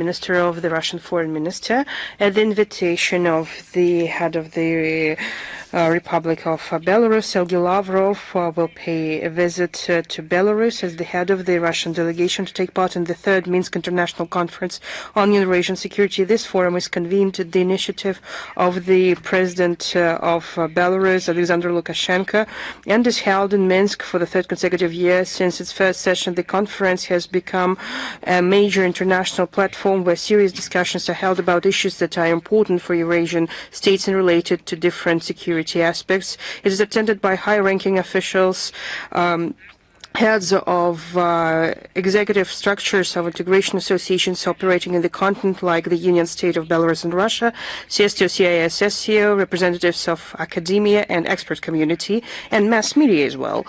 Minister of the Russian Foreign Minister, at the invitation of the head of the Republic of Belarus, Sergei Lavrov, will pay a visit to Belarus as the head of the Russian delegation to take part in the third Minsk International Conference on Eurasian Security. This forum is convened at the initiative of the President of Belarus, Alexander Lukashenko, and is held in Minsk for the third consecutive year. Since its first session, the conference has become a major international platform where serious discussions are held about issues that are important for Eurasian states and related to different security aspects. It is attended by high-ranking officials, heads of executive structures of integration associations operating in the continent, like the Union State of Belarus and Russia, CSTO, CIS, SCO, representatives of academia and expert community, and mass media as well.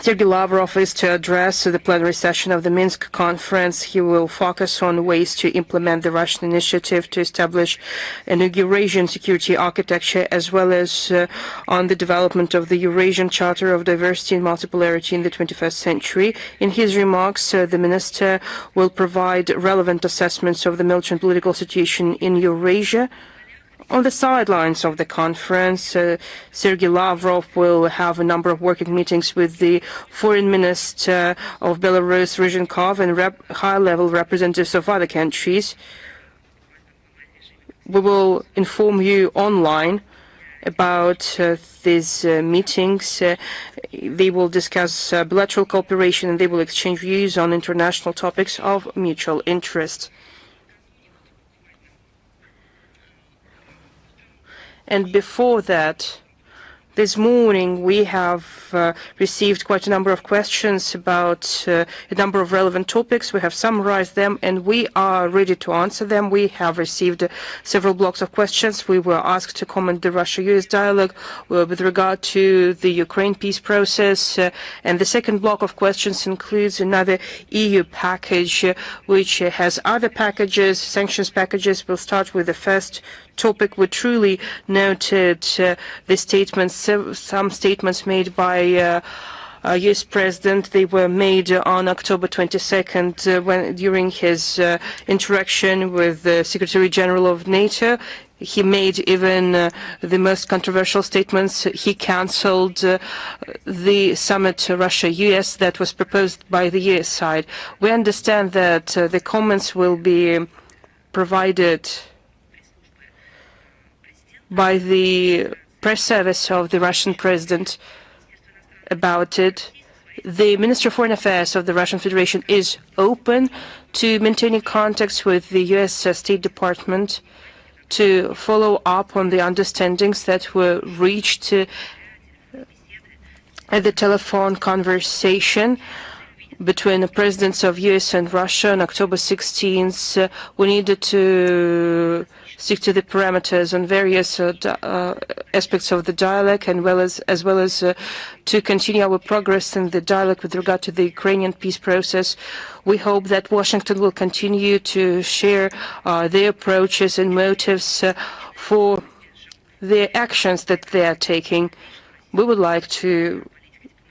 Sergei Lavrov is to address the plenary session of the Minsk conference. He will focus on ways to implement the Russian initiative to establish an Eurasian security architecture, as well as on the development of the Eurasian Charter of Diversity and Multipolarity in the 21st century. In his remarks, the minister will provide relevant assessments of the military and political situation in Eurasia. On the sidelines of the conference, Sergei Lavrov will have a number of working meetings with the Foreign Minister of Belarus, Ryzhenkov, and high-level representatives of other countries. We will inform you online about these meetings. They will discuss bilateral cooperation, and they will exchange views on international topics of mutual interest. And before that, this morning we have received quite a number of questions about a number of relevant topics. We have summarized them and we are ready to answer them. We have received several blocks of questions. We were asked to comment the Russia-US dialogue with regard to the Ukraine peace process. And the second block of questions includes another EU package, which has other packages, sanctions packages. We'll start with the first topic. We truly noted the statements, some statements made by US President. They were made on October 22nd during his interaction with the Secretary General of NATO. He made even the most controversial statements. He cancelled the summit Russia-US that was proposed by the US side. We understand that the comments will be provided by the press service of the Russian president about it. The Minister of Foreign Affairs of the Russian Federation is open to maintaining contacts with the US State Department to follow up on the understandings that were reached at the telephone conversation between the presidents of US and Russia on October 16th. We needed to stick to the parameters on various aspects of the dialogue, and as well as to continue our progress in the dialogue with regard to the Ukrainian peace process. We hope that Washington will continue to share their approaches and motives for the actions that they are taking. We would like to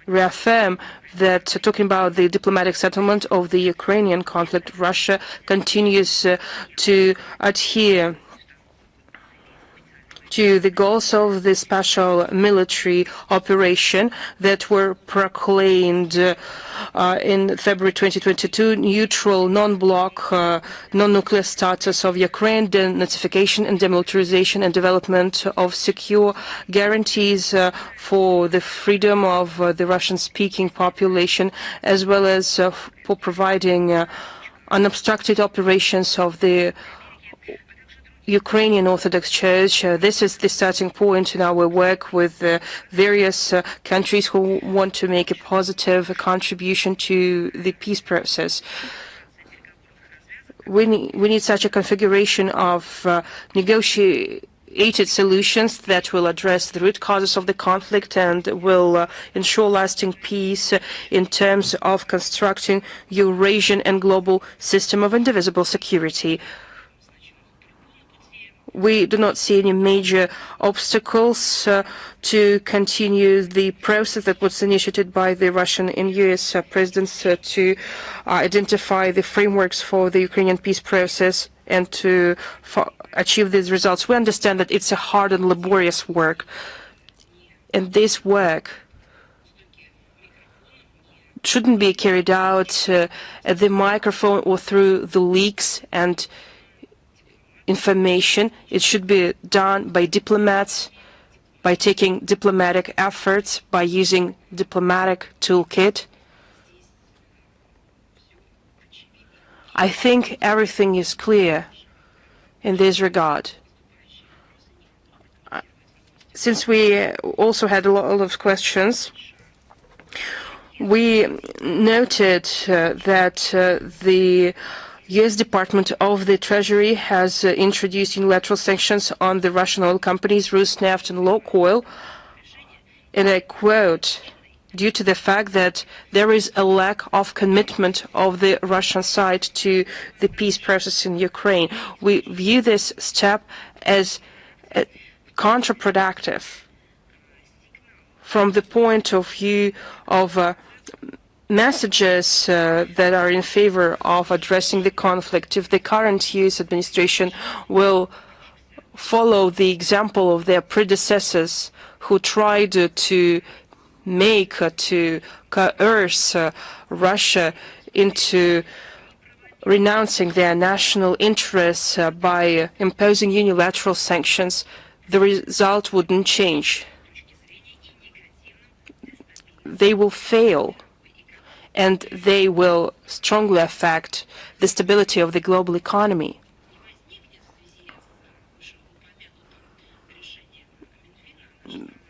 reaffirm that, talking about the diplomatic settlement of the Ukrainian conflict, Russia continues to adhere to the goals of the special military operation that were proclaimed in February 2022, neutral, non-bloc, non-nuclear status of Ukraine, denazification and demilitarization and development of secure guarantees for the freedom of the Russian-speaking population, as well as for providing unobstructed operations of the Ukrainian Orthodox Church. This is the starting point in our work with various countries who want to make a positive contribution to the peace process. We need such a configuration of negotiated solutions that will address the root causes of the conflict and will ensure lasting peace in terms of constructing Eurasian and global system of indivisible security. we do not see any major obstacles to continue the process that was initiated by the Russian and US presidents to identify the frameworks for the Ukrainian peace process and to achieve these results. We understand that it's a hard and laborious work, and this work shouldn't be carried out at the microphone or through the leaks and information. It should be done by diplomats, by taking diplomatic efforts, by using diplomatic toolkit. I think everything is clear in this regard. Since we also had a lot of questions, we noted that the U.S. Department of the Treasury has introduced unilateral sanctions on the Russian oil companies, Rosneft and Lukoil, and I quote, due to the fact that there is a lack of commitment of the Russian side to the peace process in Ukraine. We view this step as counterproductive from the point of view of messages that are in favor of addressing the conflict. If the current US administration will follow the example of their predecessors who tried to coerce Russia into renouncing their national interests by imposing unilateral sanctions, the result wouldn't change. They will fail, and they will strongly affect the stability of the global economy.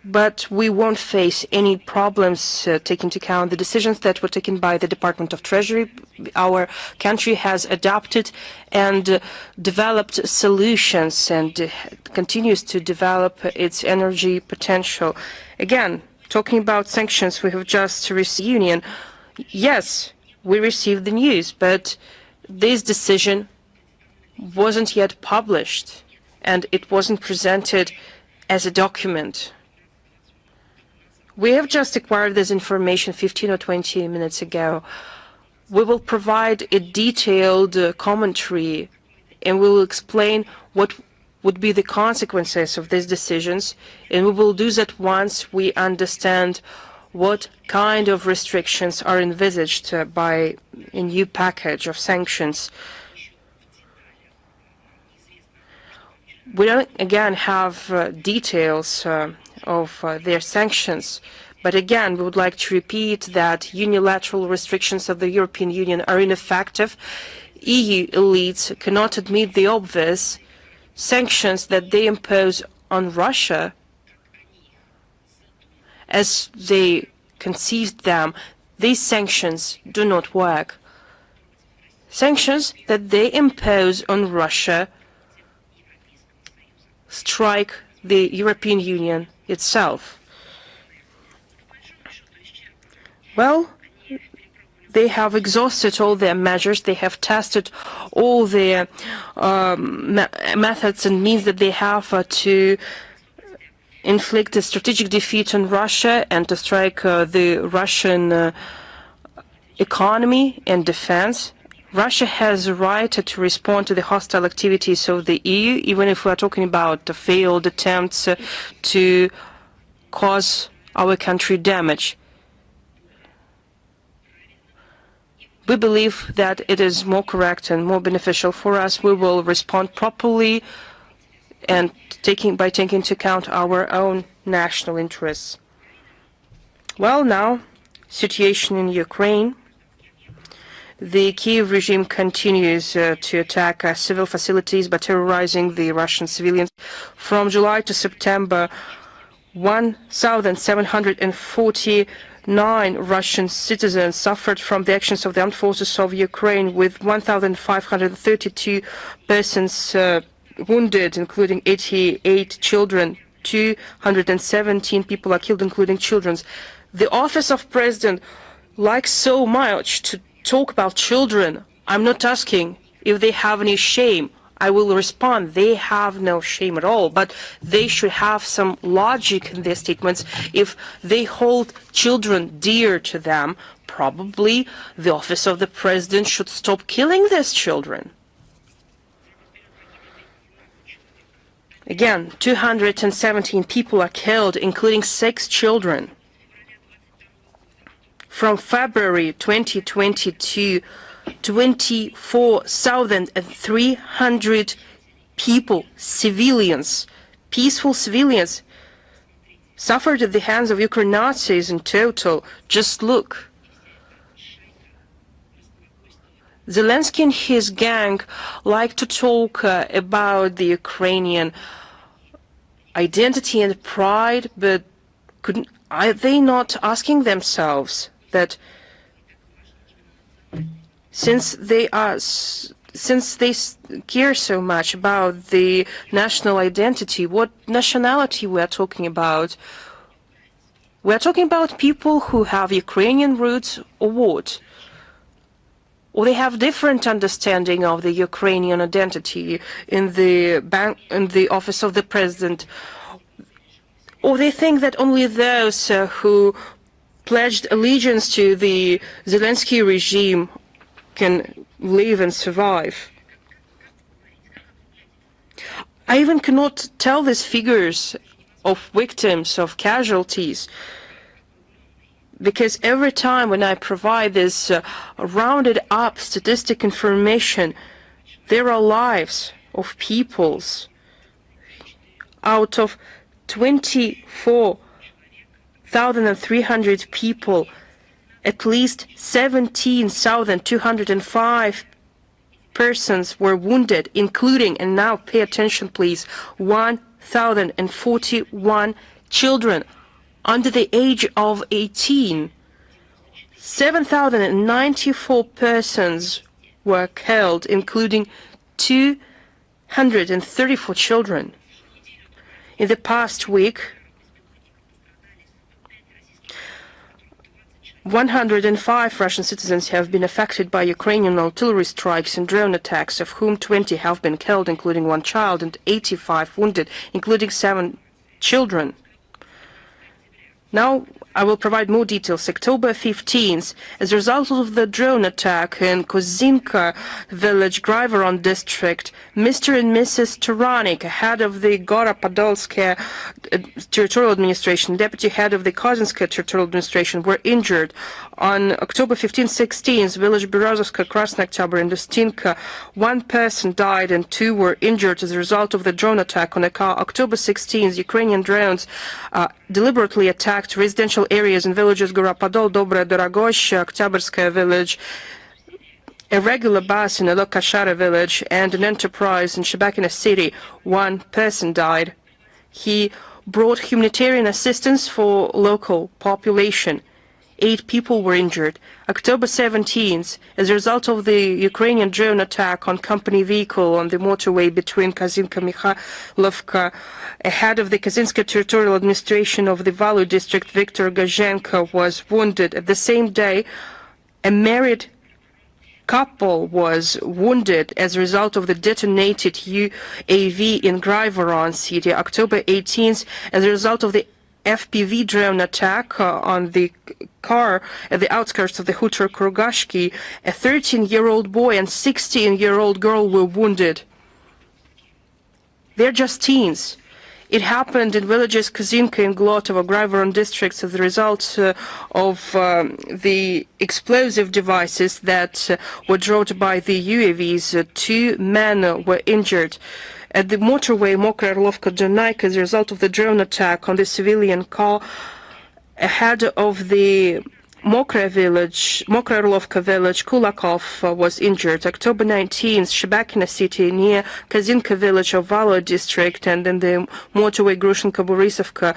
But we won't face any problems taking into account the decisions that were taken by the Department of Treasury. Our country has adopted and developed solutions and continues to develop its energy potential. Again, talking about sanctions, we have just received union. Yes, we received the news, but this decision wasn't yet published, and it wasn't presented as a document. We have just acquired this information 15 or 20 minutes ago. We will provide a detailed commentary, and we will explain what would be the consequences of these decisions, and we will do that once we understand what kind of restrictions are envisaged by a new package of sanctions. We don't, again, have details of their sanctions, but again, we would like to repeat that unilateral restrictions of the European Union are ineffective. EU elites cannot admit the obvious. Sanctions that they impose on Russia, as they conceived them, these sanctions do not work. Sanctions that they impose on Russia strike the European Union itself. Well, they have exhausted all their measures. They have tested all their methods and means that they have to inflict a strategic defeat on Russia and to strike the Russian economy and defense. Russia has a right to respond to the hostile activities of the EU, even if we are talking about the failed attempts to cause our country damage. We believe that it is more correct and more beneficial for us. We will respond properly and by taking into account our own national interests. Well, now, situation in Ukraine. The Kiev regime continues to attack civil facilities by terrorizing the Russian civilians. From July to September, 1,749 Russian citizens suffered from the actions of the armed forces of Ukraine, with 1,532 persons wounded, including 88 children. 217 people are killed, including children. The office of president likes so much to talk about children. I'm not asking if they have any shame. I will respond. They have no shame at all, but they should have some logic in their statements. If they hold children dear to them, probably the office of the president should stop killing these children. Again, 217 people are killed, including 6 children. From February 2022, 24,300 people, civilians, peaceful civilians, suffered at the hands of Ukraine Nazis in total. Just look. Zelensky and his gang like to talk about the Ukrainian identity and pride, but are they not asking themselves that since they care so much about the national identity, what nationality we are talking about? We are talking about people who have Ukrainian roots or what? Or they have different understanding of the Ukrainian identity in the office of the president. Or they think that only those who pledged allegiance to the Zelensky regime can live and survive. I even cannot tell these figures of victims, of casualties, because every time when I provide this rounded up statistic information, there are lives of peoples. Out of 24,300 people, at least 17,205 persons were wounded, including, and now pay attention please, 1,041 children under the age of 18. 7,094 persons were killed, including 234 children. In the past week, 105 Russian citizens have been affected by Ukrainian artillery strikes and drone attacks, of whom 20 have been killed, including 1 child, and 85 wounded, including 7 children. Now I will provide more details. October 15th, as a result of the drone attack in Kozinka village, Grivoron district, Mr. and Mrs. Taranik, head of the Gora Podolskaya territorial administration, deputy head of the Kozinska territorial administration, were injured. On October 15-16th, village Berezovska, Krasny Oktyabr, and Ustinka, 1 person died and 2 were injured as a result of the drone attack on a car. October 16th, Ukrainian drones deliberately attacked residential areas in villages Goropodol, Dobraya Dorogosh, Oktyabrskaya village, a regular bus in a Lokashara village, and an enterprise in Shebakina city. 1 person died. He brought humanitarian assistance for local population. 8 people were injured. October 17th, as a result of the Ukrainian drone attack on company vehicle on the motorway between Kazinka-Mikhailovka, a head of the Kazinska territorial administration of the Valu district, Viktor Gazhenko, was wounded. At the same day, a married couple was wounded as a result of the detonated UAV in Grivoron city. October 18th, as a result of the FPV drone attack on the car at the outskirts of the Hutor Kurgashki, a 13-year-old boy and 16-year-old girl were wounded. They're just teens. It happened in villages Kazinka and Glotovo, Grivoron districts, as a result of the explosive devices that were dropped by the UAVs. 2 men were injured. At the motorway Mokra Orlovka-Donaika, as a result of the drone attack on the civilian car, a head of the Mokra Orlovka village, Kulakov, was injured. October 19th, Shebakina city near Kazinka village of Valo district, and in the motorway Grushenka-Borisovka,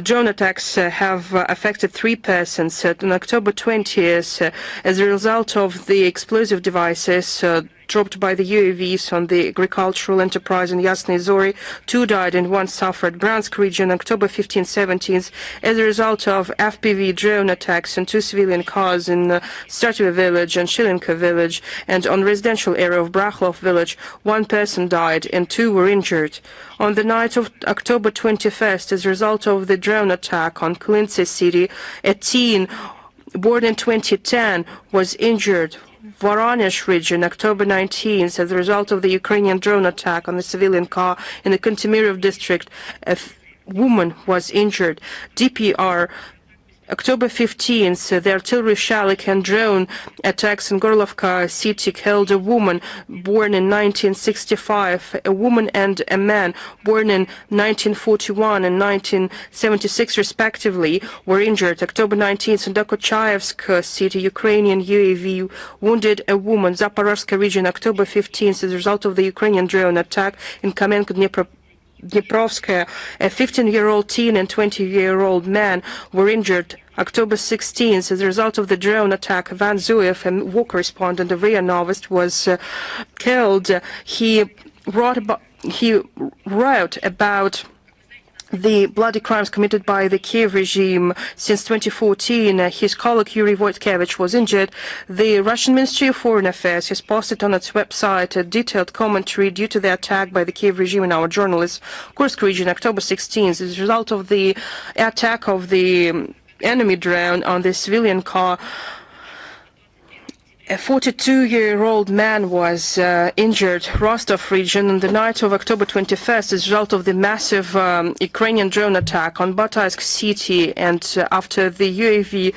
drone attacks have affected 3 persons. On October 20th, as a result of the explosive devices dropped by the UAVs on the agricultural enterprise in Yasny Zori. 2 died and 1 suffered. Bryansk region, October 15-17, as a result of FPV drone attacks on 2 civilian cars in Strativa village and Shilinka village, and on residential area of Brachlov village, 1 person died and 2 were injured. On the night of October 21st, as a result of the drone attack on Condolences city, a teen born in 2010 was injured. Voronezh region, October 19th, as a result of the Ukrainian drone attack on the civilian car in the Kantemirov district, a woman was injured. DPR, October 15th, the artillery shelling and drone attacks in Gorlovka city killed a woman born in 1965, a woman and a man born in 1941 and 1976 respectively were injured. October 19th, in Dokochaevsk city, Ukrainian UAV wounded a woman. Zaporozhye region, October 15th, as a result of the Ukrainian drone attack in Kamenko-Dniprovskaya, a 15-year-old teen and 20-year-old man were injured. October 16th, as a result of the drone attack, Van Zuev, a war correspondent of RIA Novist, was killed. He wrote about the bloody crimes committed by the Kiev regime since 2014. His colleague Yuri Voitkevich was injured. The Russian Ministry of Foreign Affairs has posted on its website a detailed commentary due to the attack by the Kiev regime and our journalists. Kursk region, October 16th, as a result of the attack of the enemy drone on the civilian car, a 42-year-old man was injured. Rostov region, on the night of October 21st, as a result of the massive Ukrainian drone attack on Baltic city, and after the UAV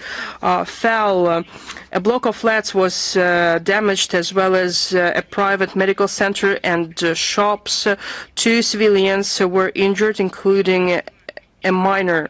fell, a block of flats was damaged, as well as a private medical center and shops. 2 civilians were injured, including a minor.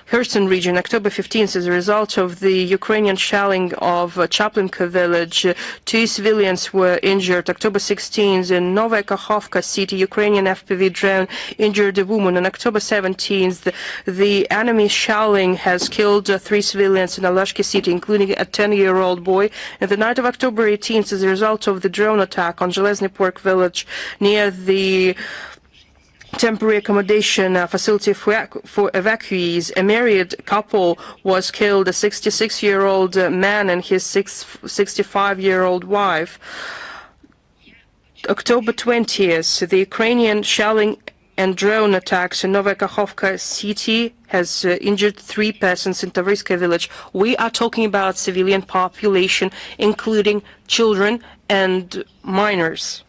Kherson region, October 15th, as a result of the Ukrainian shelling of Chaplinka village, 2 civilians were injured. October 16th, in Novaya Kakhovka city, Ukrainian FPV drone injured a woman. On October 17th, the enemy shelling has killed 3 civilians in Alashki city, including a 10-year-old boy. And the night of October 18th, as a result of the drone attack on Zhelezny Pork village near the temporary accommodation facility for evacuees, a married couple was killed, a 66-year-old man and his 65-year-old wife. October 20th, the Ukrainian shelling and drone attacks in Novaya Kakhovka city has injured 3 persons in Tavriskaya village. We are talking about civilian population, including children and minors.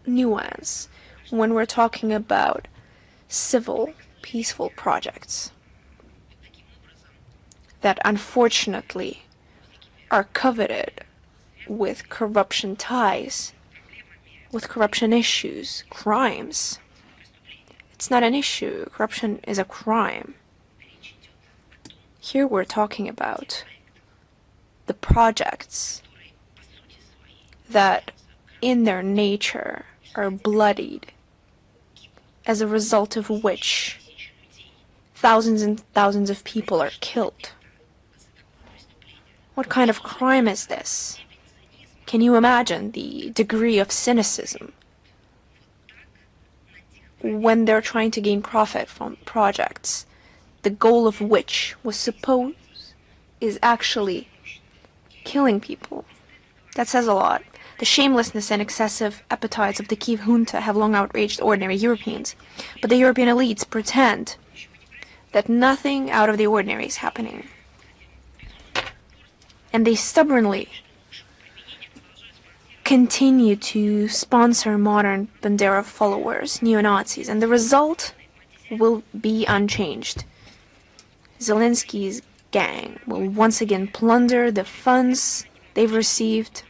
nuance when we're talking about civil, peaceful projects that unfortunately are coveted with corruption ties, with corruption issues, crimes. It's not an issue. Corruption is a crime. Here we're talking about the projects that in their nature are bloodied, as a result of which thousands and thousands of people are killed. What kind of crime is this? Can you imagine the degree of cynicism when they're trying to gain profit from projects, the goal of which was supposed is actually killing people? That says a lot. The shamelessness and excessive appetites of the Kiev junta have long outraged ordinary Europeans, but the European elites pretend that nothing out of the ordinary is happening. And they stubbornly continue to sponsor modern Bandera followers, neo-Nazis, and the result will be unchanged. Zelensky's gang will once again plunder the funds they've received,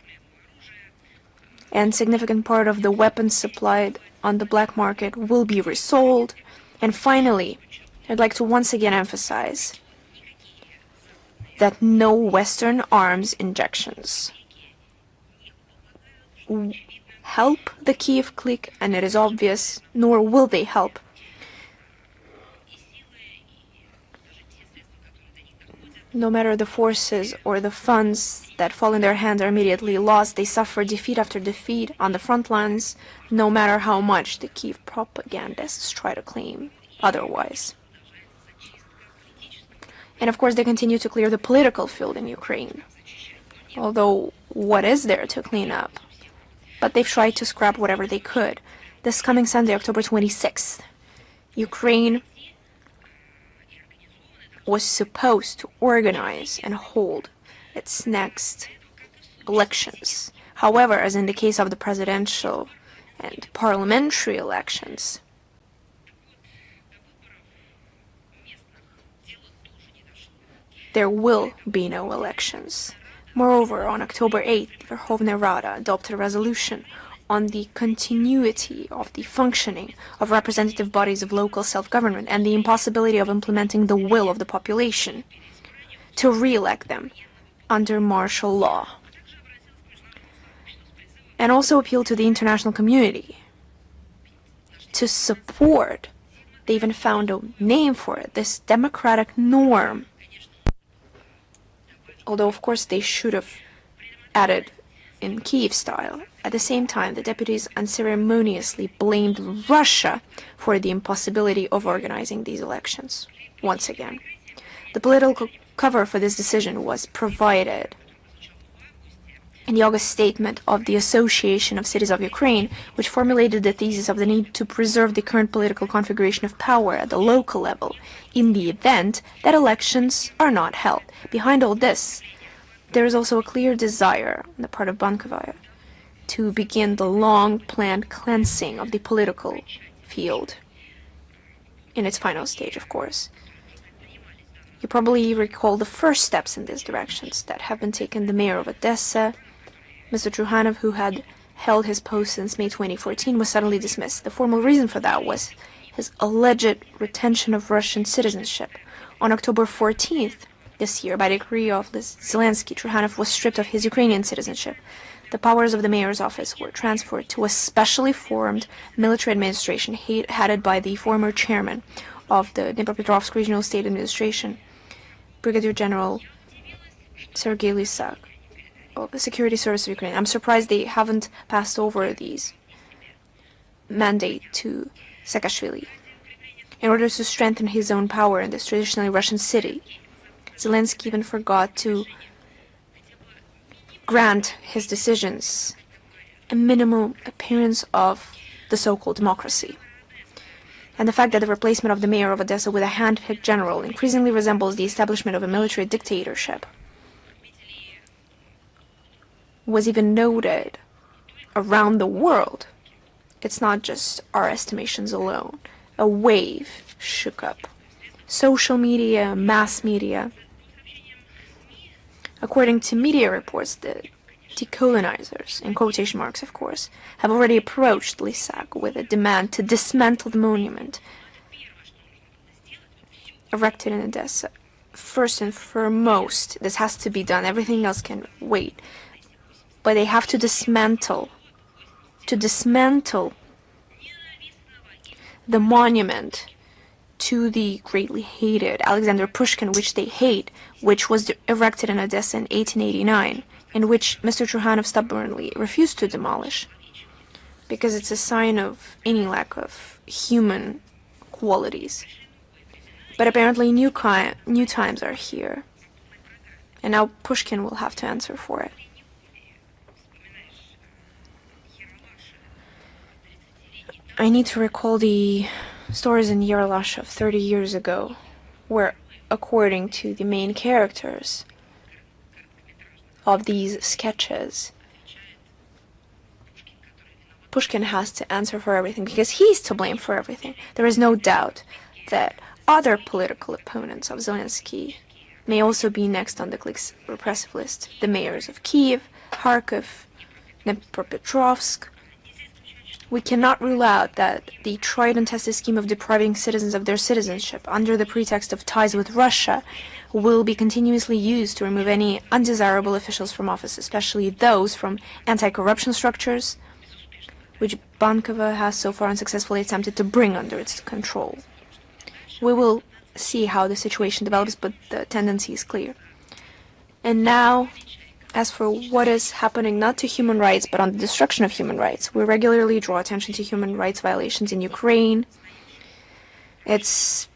and significant part of the weapons supplied on the black market will be resold. And finally, I'd like to once again emphasize that no Western arms injections help the Kiev clique, and it is obvious, nor will they help no matter the forces or the funds that fall in their hands are immediately lost. They suffer defeat after defeat on the front lines, no matter how much the Kiev propagandists try to claim otherwise. And of course, they continue to clear the political field in Ukraine. Although, what is there to clean up? But they've tried to scrap whatever they could. This coming Sunday, October 26th, Ukraine was supposed to organize and hold its next elections. However, as in the case of the presidential and parliamentary elections, there will be no elections. Moreover, on October 8th, Verkhovna Rada adopted a resolution on the continuity of the functioning of representative bodies of local self-government and the impossibility of implementing the will of the population to re-elect them under martial law. And also appealed to the international community to support, they even found a name for it, this democratic norm. Although, of course, they should have added in Kiev style. At the same time, the deputies unceremoniously blamed Russia for the impossibility of organizing these elections. Once again, the political cover for this decision was provided in the August statement of the Association of Cities of Ukraine, which formulated the thesis of the need to preserve the current political configuration of power at the local level in the event that elections are not held. Behind all this, there is also a clear desire on the part of Bankova to begin the long-planned cleansing of the political field in its final stage, of course. You probably recall the first steps in these directions that have been taken. The mayor of Odessa, Mr. Truhanov, who had held his post since May 2014, was suddenly dismissed. The formal reason for that was his alleged retention of Russian citizenship. On October 14th this year, by decree of Zelensky, Truhanov was stripped of his Ukrainian citizenship. The powers of the mayor's office were transferred to a specially formed military administration headed by the former chairman of the Dnipropetrovsk Regional State Administration, Brigadier General Sergei Lysak, of the Security Service of Ukraine. I'm surprised they haven't passed over these mandate to Saakashvili. In order to strengthen his own power in this traditionally Russian city, Zelensky even forgot to grant his decisions a minimal appearance of the so-called democracy. And the fact that the replacement of the mayor of Odessa with a hand-picked general increasingly resembles the establishment of a military dictatorship was even noted around the world. It's not just our estimations alone. A wave shook up social media, mass media. According to media reports, the decolonizers, in quotation marks of course, have already approached Lysak with a demand to dismantle the monument erected in Odessa. First and foremost, this has to be done. Everything else can wait. But they have to dismantle the monument to the greatly hated Alexander Pushkin, which they hate, which was erected in Odessa in 1889, and which Mr. Truhanov stubbornly refused to demolish, because it's a sign of any lack of human qualities. But apparently new times are here, and now Pushkin will have to answer for it. I need to recall the stories in Yerlash of 30 years ago, where, according to the main characters of these sketches, Pushkin has to answer for everything because he's to blame for everything. There is no doubt that other political opponents of Zelensky may also be next on the clique's repressive list. The mayors of Kiev, Kharkiv, Dnipropetrovsk. We cannot rule out that the tried and tested scheme of depriving citizens of their citizenship under the pretext of ties with Russia will be continuously used to remove any undesirable officials from office, especially those from anti-corruption structures, which Bankova has so far unsuccessfully attempted to bring under its control. We will see how the situation develops, but the tendency is clear. And now, as for what is happening not to human rights, but on the destruction of human rights, we regularly draw attention to human rights violations in Ukraine. It's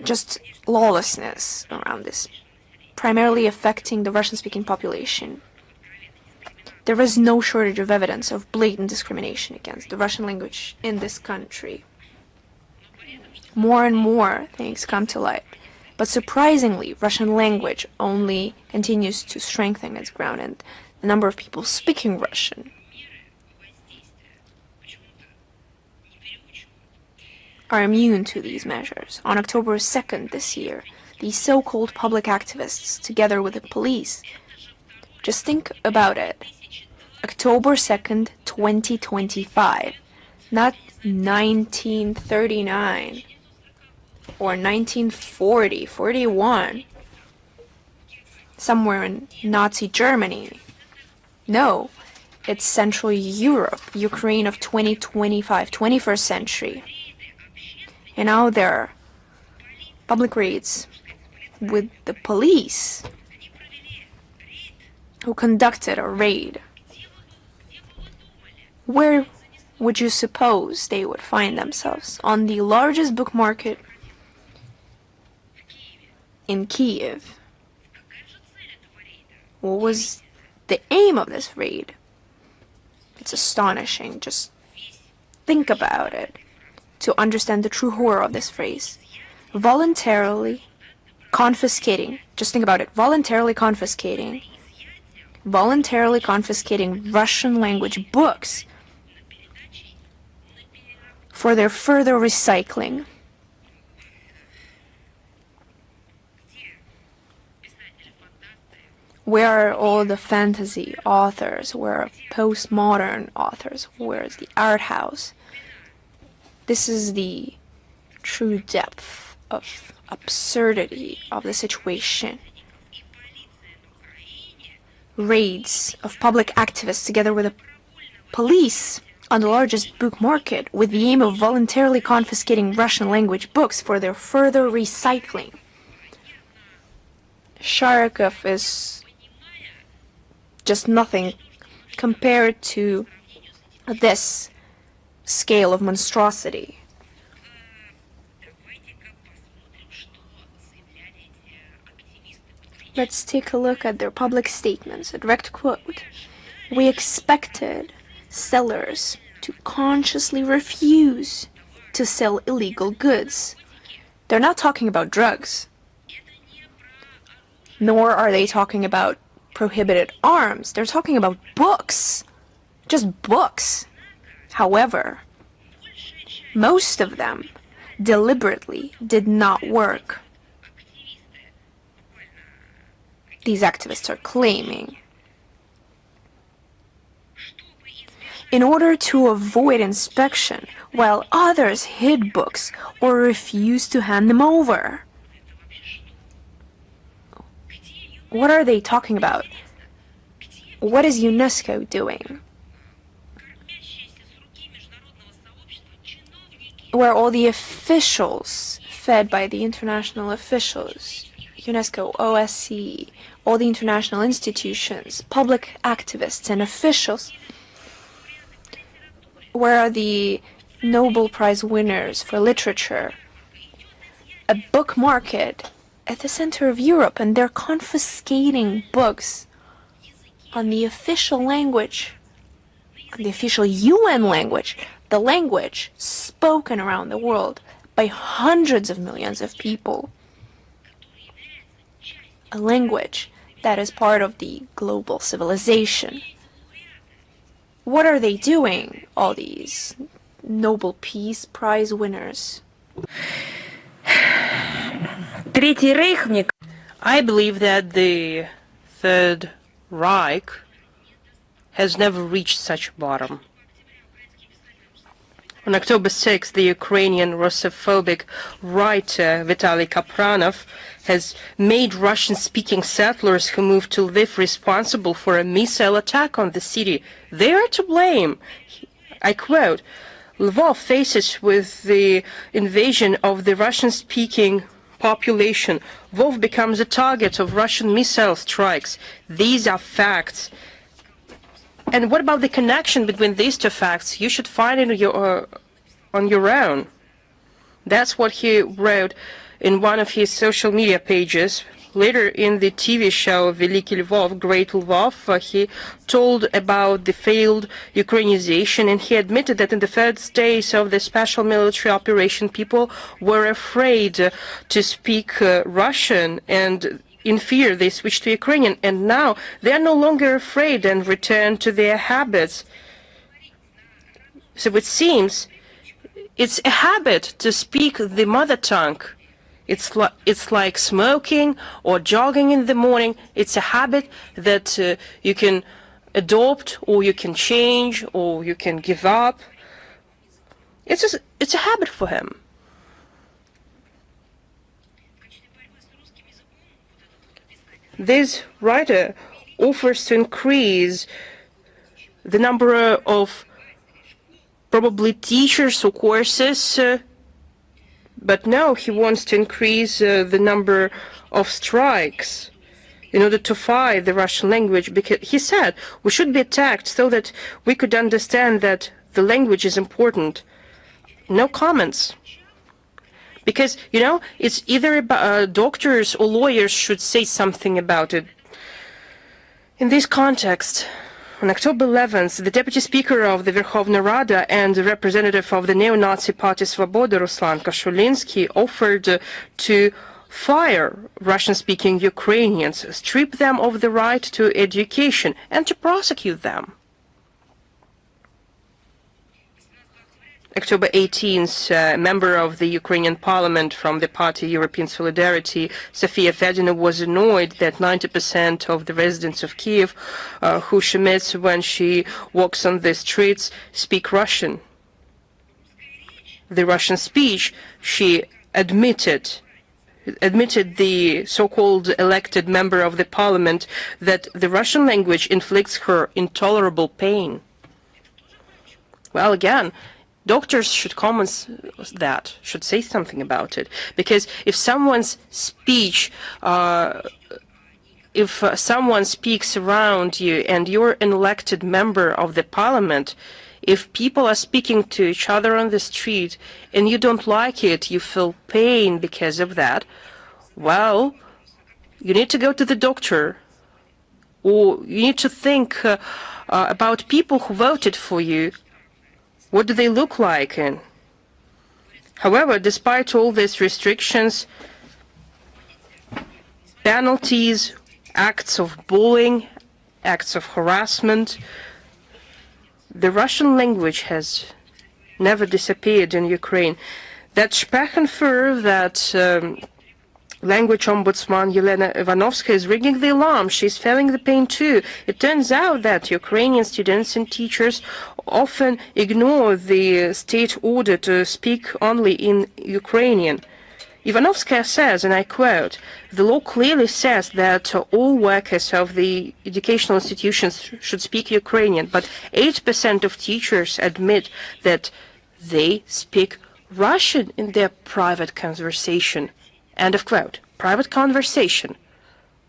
just lawlessness around this, primarily affecting the Russian-speaking population. There is no shortage of evidence of blatant discrimination against the Russian language in this country. More and more things come to light. But surprisingly, Russian language only continues to strengthen its ground, and the number of people speaking Russian are immune to these measures. On October 2nd this year, these so-called public activists, together with the police, just think about it, October 2nd, 2025, not 1939. Or 1940, 41, somewhere in Nazi Germany. No, it's Central Europe, Ukraine of 2025, 21st century. And now there are public raids with the police who conducted a raid. Where would you suppose they would find themselves? On the largest book market in Kiev. What was the aim of this raid? It's astonishing. Just think about it to understand the true horror of this phrase. Voluntarily confiscating. Just think about it. Voluntarily confiscating Russian language books for their further recycling. Where are all the fantasy authors? Where are postmodern authors? Where is the art house? This is the true depth of absurdity of the situation. Raids of public activists together with the police on the largest book market with the aim of voluntarily confiscating Russian language books for their further recycling. Kharkiv is just nothing compared to this scale of monstrosity. Let's take a look at their public statements. A direct quote. We expected sellers to consciously refuse to sell illegal goods. They're not talking about drugs. Nor are they talking about prohibited arms. They're talking about books. just books. However, most of them deliberately did not work. These activists are claiming. In order to avoid inspection, while others hid books or refused to hand them over. What are they talking about? What is UNESCO doing? Where all the officials, fed by the international officials, UNESCO, OSCE, all the international institutions, public activists and officials, where are the Nobel Prize winners for literature? A book market at the center of Europe, and they're confiscating books on the official language, on the official UN language, the language spoken around the world by hundreds of millions of people. A language that is part of the global civilization. What are they doing, all these Nobel Peace Prize winners? I believe that the Third Reich has never reached such a bottom. On October 6th, the Ukrainian Russophobic writer Vitaly Kapranov has made Russian-speaking settlers who moved to Lviv responsible for a missile attack on the city. They are to blame. I quote, Lvov faces with the invasion of the Russian-speaking population. Lvov becomes a target of Russian missile strikes. These are facts. And what about the connection between these two facts? You should find it on your own. That's what he wrote in one of his social media pages. Later in the TV show Veliki Lvov, Great Lvov, he told about the failed Ukrainization, and he admitted that in the first days of the special military operation, people were afraid to speak Russian, and in fear they switched to Ukrainian, and now they are no longer afraid and return to their habits. So it seems it's a habit to speak the mother tongue. It's like smoking or jogging in the morning. It's a habit that you can adopt, or you can change, or you can give up. It's a habit for him. This writer offers to increase the number of probably teachers or courses, but no, he wants to increase the number of strikes in order to fight the Russian language, because he said we should be attacked so that we could understand that the language is important. No comments. Because, you know, it's either doctors or lawyers should say something about it. In this context, on October 11th, the Deputy Speaker of the Verkhovna Rada and the representative of the neo-Nazi party Svoboda, Ruslan Koshulinsky, offered to fire Russian-speaking Ukrainians, strip them of the right to education, and to prosecute them. October 18th, a member of the Ukrainian parliament from the party European Solidarity, Sofia Fedina, was annoyed that 90% of the residents of Kiev who she meets when she walks on the streets speak Russian. The Russian speech, she admitted the so-called elected member of the parliament that the Russian language inflicts her intolerable pain. Well, again, doctors should comment that, should say something about it, because if someone's speech, if someone speaks around you and you're an elected member of the parliament, if people are speaking to each other on the street and you don't like it, you feel pain because of that, well, you need to go to the doctor, or you need to think about people who voted for you. What do they look like? And however, despite all these restrictions, penalties, acts of bullying, acts of harassment, The Russian language has never disappeared in Ukraine. That Sprachenführer, that language ombudsman Yelena Ivanovska is ringing the alarm. She's feeling the pain too. It turns out that Ukrainian students and teachers often ignore the state order to speak only in Ukrainian. Ivanovskaya says, and I quote, "The law clearly says that all workers of the educational institutions should speak Ukrainian, but 8% of teachers admit that they speak Russian in their private conversation." End of quote. Private conversation.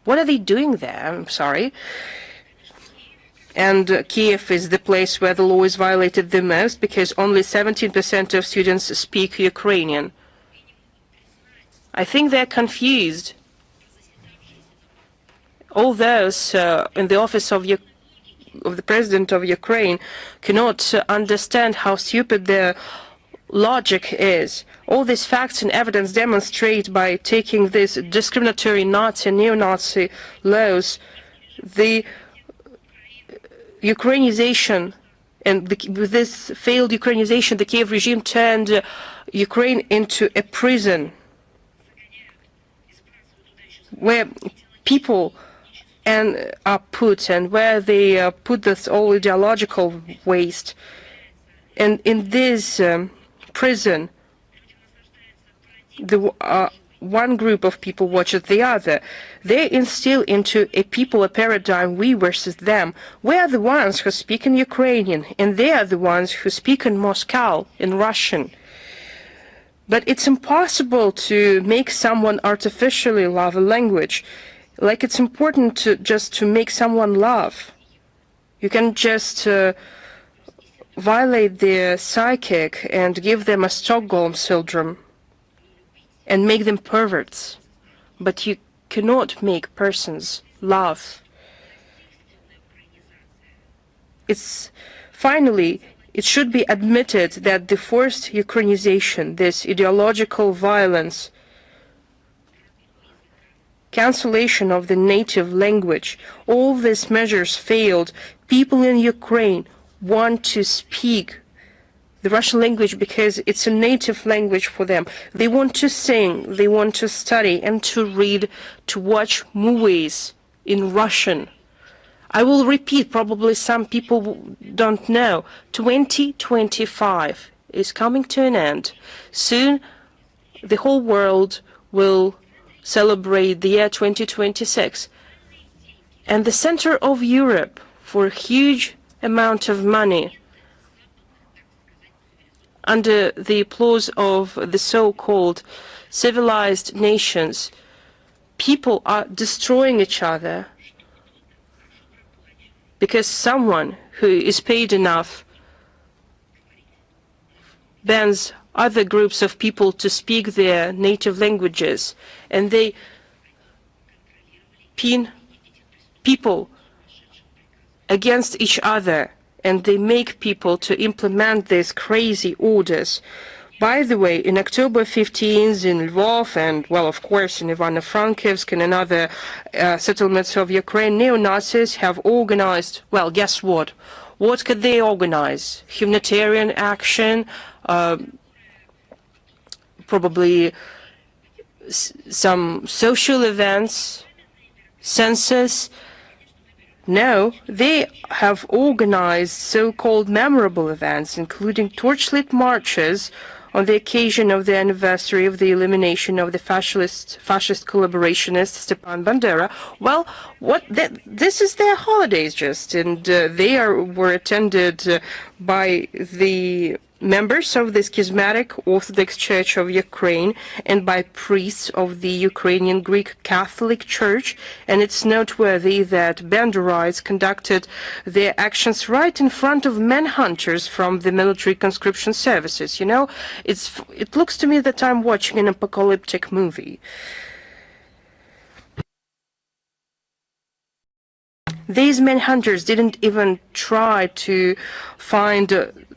What are they doing there? I'm sorry. And Kiev is the place where the law is violated the most because only 17% of students speak Ukrainian. I think they're confused. All those in the office of the President of Ukraine cannot understand how stupid their logic is. All these facts and evidence demonstrate by taking these discriminatory Nazi and neo-Nazi laws, the Ukrainization, and with this failed Ukrainization, the Kiev regime turned Ukraine into a prison where people are put and where they put this all ideological waste. And in this prison, the one group of people watches the other. They instill into a people a paradigm, we versus them. We are the ones who speak in Ukrainian, and they are the ones who speak in Moscow, in Russian. But it's impossible to make someone artificially love a language. Like it's important to just to make someone laugh. You can just violate their psychic and give them a Stockholm syndrome and make them perverts. But you cannot make persons laugh. Finally, it should be admitted that the forced Ukrainization, this ideological violence, cancellation of the native language, all these measures failed. People in Ukraine want to speak the Russian language because it's a native language for them. They want to sing, they want to study and to read, to watch movies in Russian. I will repeat, probably some people don't know, 2025 is coming to an end. Soon the whole world will celebrate the year 2026. And the center of Europe, for a huge amount of money, under the applause of the so-called civilized nations, people are destroying each other because someone who is paid enough bans other groups of people to speak their native languages, and they pin people against each other, and they make people to implement these crazy orders. By the way, in October 15th in Lvov and, well, of course, in Ivano-Frankivsk and in other settlements of Ukraine, neo-Nazis have organized, well, guess what? What could they organize? Humanitarian action, probably some social events, census. No, they have organized so-called memorable events, including torchlit marches on the occasion of the anniversary of the elimination of the fascist collaborationist Stepan Bandera. Well, this is their holidays just, and they were attended by the members of the Schismatic Orthodox Church of Ukraine and by priests of the Ukrainian Greek Catholic Church, and it's noteworthy that Banderites conducted their actions right in front of manhunters from the military conscription services. You know, it looks to me that I'm watching an apocalyptic movie. These manhunters didn't even try to find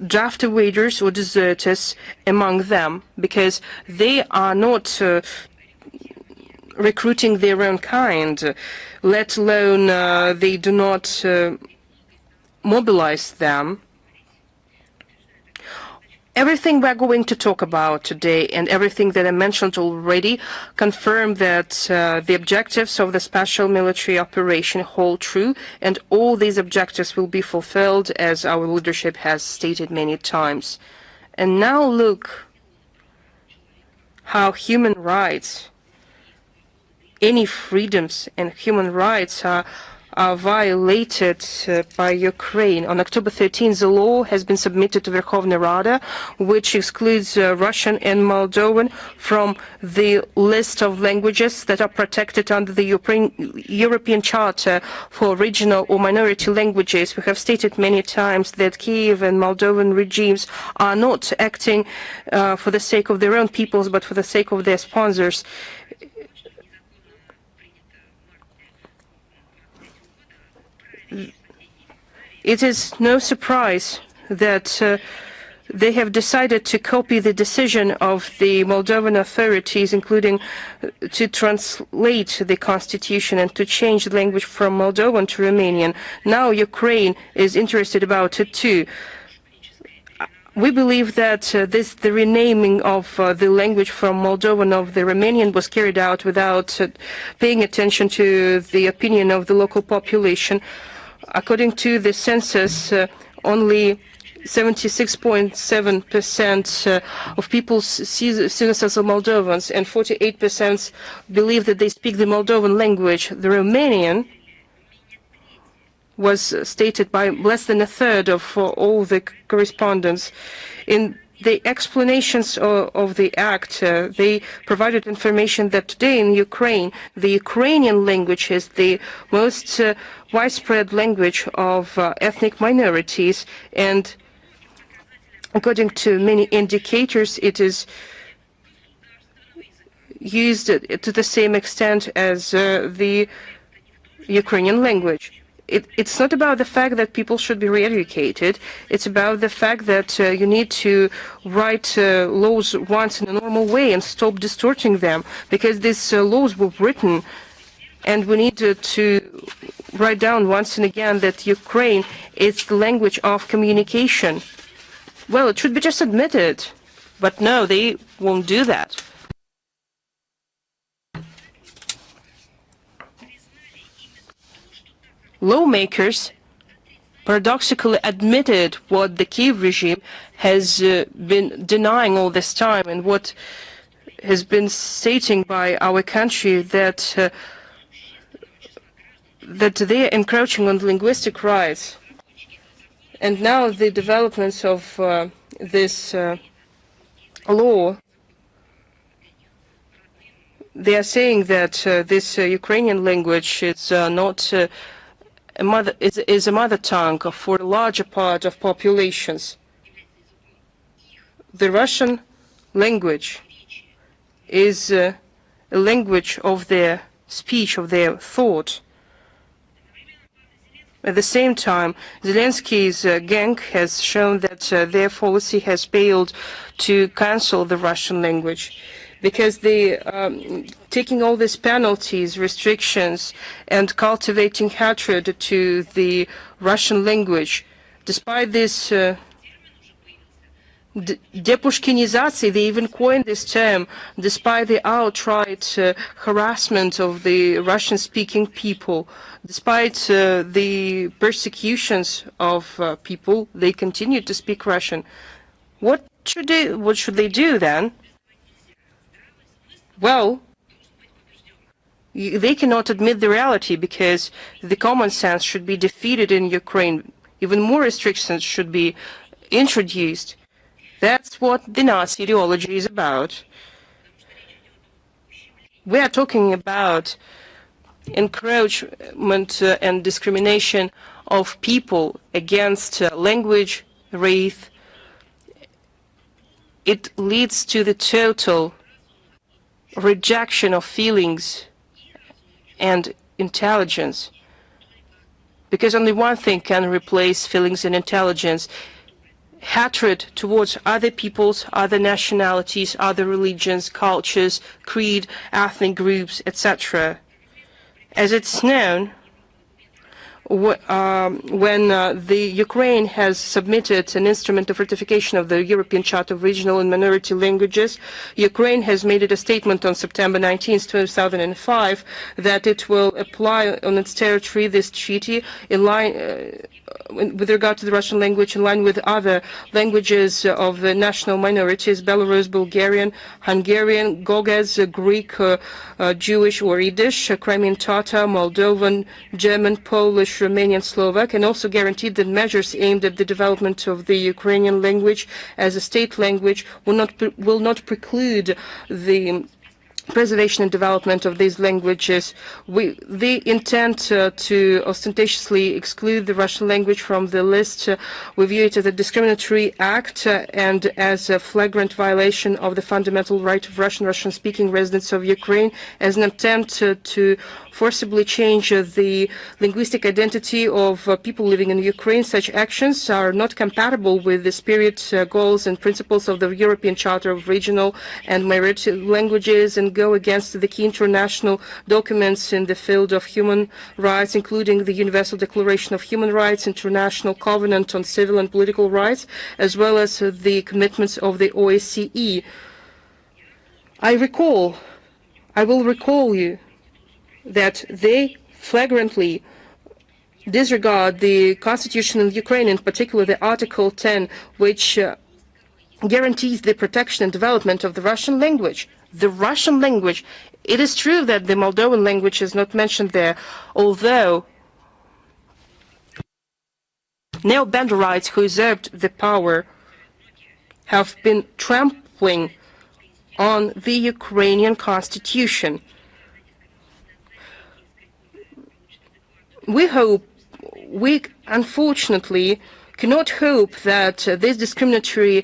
draft evaders or deserters among them, because they are not recruiting their own kind, let alone they do not mobilize them Everything we're going to talk about today and everything that I mentioned already confirm that the objectives of the special military operation hold true, and all these objectives will be fulfilled, as our leadership has stated many times. And now look how human rights, any freedoms and human rights are violated by Ukraine. On October 13, the law has been submitted to Verkhovna Rada, which excludes Russian and Moldovan from the list of languages that are protected under the European Charter for regional or minority languages. We have stated many times that Kiev and Moldovan regimes are not acting for the sake of their own peoples, but for the sake of their sponsors. It is no surprise that they have decided to copy the decision of the Moldovan authorities, including to translate the constitution and to change the language from Moldovan to Romanian. Now Ukraine is interested about it too. We believe that the renaming of the language from Moldovan of the Romanian was carried out without paying attention to the opinion of the local population. According to the census, only 76.7% of people see themselves as Moldovans, and 48% believe that they speak the Moldovan language. The Romanian was stated by less than a third of all the correspondents. In the explanations of the act, they provided information that today in Ukraine, the Ukrainian language is the most widespread language of ethnic minorities, and according to many indicators, it is used to the same extent as the Ukrainian language. It's not about the fact that people should be re-educated. It's about the fact that you need to write laws once in a normal way and stop distorting them, because these laws were written, and we need to write down once and again that Ukraine is the language of communication. Well, it should be just admitted, but no, they won't do that. Lawmakers paradoxically admitted what the Kiev regime has been denying all this time, and what has been stating by our country, that they are encroaching on linguistic rights. And now the developments of this law, they are saying that this Ukrainian language is not is a mother tongue for a larger part of populations. The Russian language is a language of their speech, of their thought. At the same time, Zelensky's gang has shown that their policy has failed to cancel the Russian language, because they taking all these penalties, restrictions, and cultivating hatred to the Russian language. Despite this depushkinization, they even coined this term, despite the outright harassment of the Russian-speaking people, despite the persecutions of people, they continue to speak Russian. What should they do then? Well, they cannot admit the reality, because the common sense should be defeated in Ukraine. Even more restrictions should be introduced. That's what the Nazi ideology is about. We are talking about encroachment and discrimination of people against language, race. It leads to the total rejection of feelings and intelligence, because only one thing can replace feelings and intelligence: hatred towards other peoples, other nationalities, other religions, cultures, creed, ethnic groups, etc. As it's known, when the Ukraine has submitted an instrument of ratification of the European Charter of Regional and Minority Languages, Ukraine has made it a statement on September 19, 2005, that it will apply on its territory this treaty in line with regard to the Russian language in line with other languages of the national minorities: Belarus, Bulgarian, Hungarian, Gogaz, Greek, Jewish or Yiddish, Crimean Tatar, Moldovan, German, Polish, Romanian, Slovak, and also guaranteed that measures aimed at the development of the Ukrainian language as a state language will not preclude the preservation and development of these languages. They intend to ostentatiously exclude the Russian language from the list. We view it as a discriminatory act and as a flagrant violation of the fundamental right of Russian-speaking residents of Ukraine, as an attempt to forcibly change the linguistic identity of people living in Ukraine. Such actions are not compatible with the spirit, goals, and principles of the European Charter of Regional and Minority Languages and go against the key international documents in the field of human rights, including the Universal Declaration of Human Rights, International Covenant on Civil and Political Rights, as well as the commitments of the OSCE. I will recall you that they flagrantly disregard the constitution of Ukraine, in particular the Article 10, which guarantees the protection and development of the Russian language. The Russian language. It is true that the Moldovan language is not mentioned there, although neo-Banderites who usurped the power have been trampling on the Ukrainian constitution. We unfortunately cannot hope that this discriminatory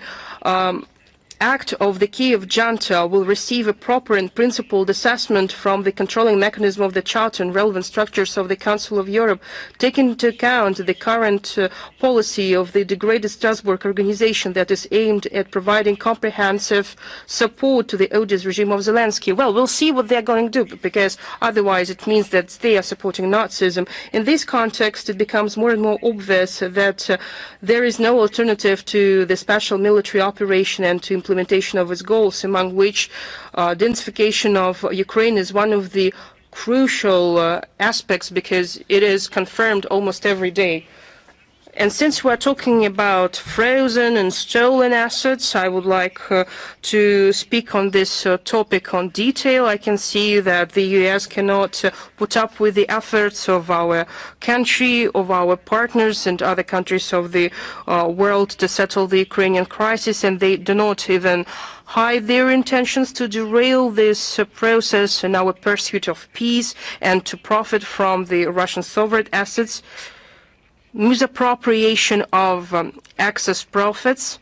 act of the Kiev junta will receive a proper and principled assessment from the controlling mechanism of the Charter and relevant structures of the Council of Europe, taking into account the current policy of the degraded Strasbourg organization that is aimed at providing comprehensive support to the odious regime of Zelensky. Well, we'll see what they're going to do, because otherwise it means that they are supporting Nazism. In this context, it becomes more and more obvious that there is no alternative to the special military operation and to implementation of its goals, among which identification of Ukraine is one of the crucial aspects, because it is confirmed almost every day. And since we're talking about frozen and stolen assets, I would like to speak on this topic on detail. I can see that the US cannot put up with the efforts of our country, of our partners and other countries of the world to settle the Ukrainian crisis, and they do not even hide their intentions to derail this process in our pursuit of peace and to profit from the Russian sovereign assets. Misappropriation of excess profits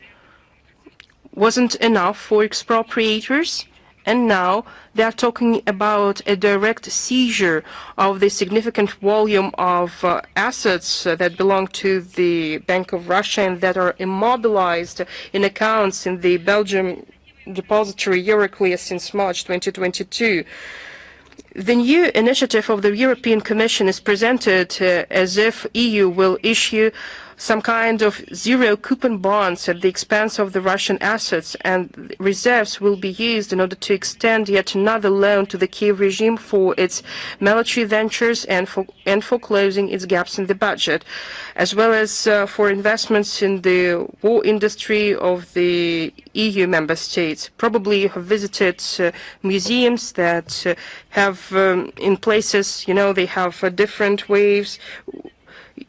wasn't enough for expropriators, and now they are talking about a direct seizure of the significant volume of assets that belong to the Bank of Russia and that are immobilized in accounts in the Belgium depository Euroclear since March 2022. The new initiative of the European Commission is presented as if EU will issue some kind of zero-coupon bonds at the expense of the Russian assets, and reserves will be used in order to extend yet another loan to the Kiev regime for its military ventures and for closing its gaps in the budget, as well as for investments in the war industry of the EU member states. Probably you have visited museums that have in places, they have different waves.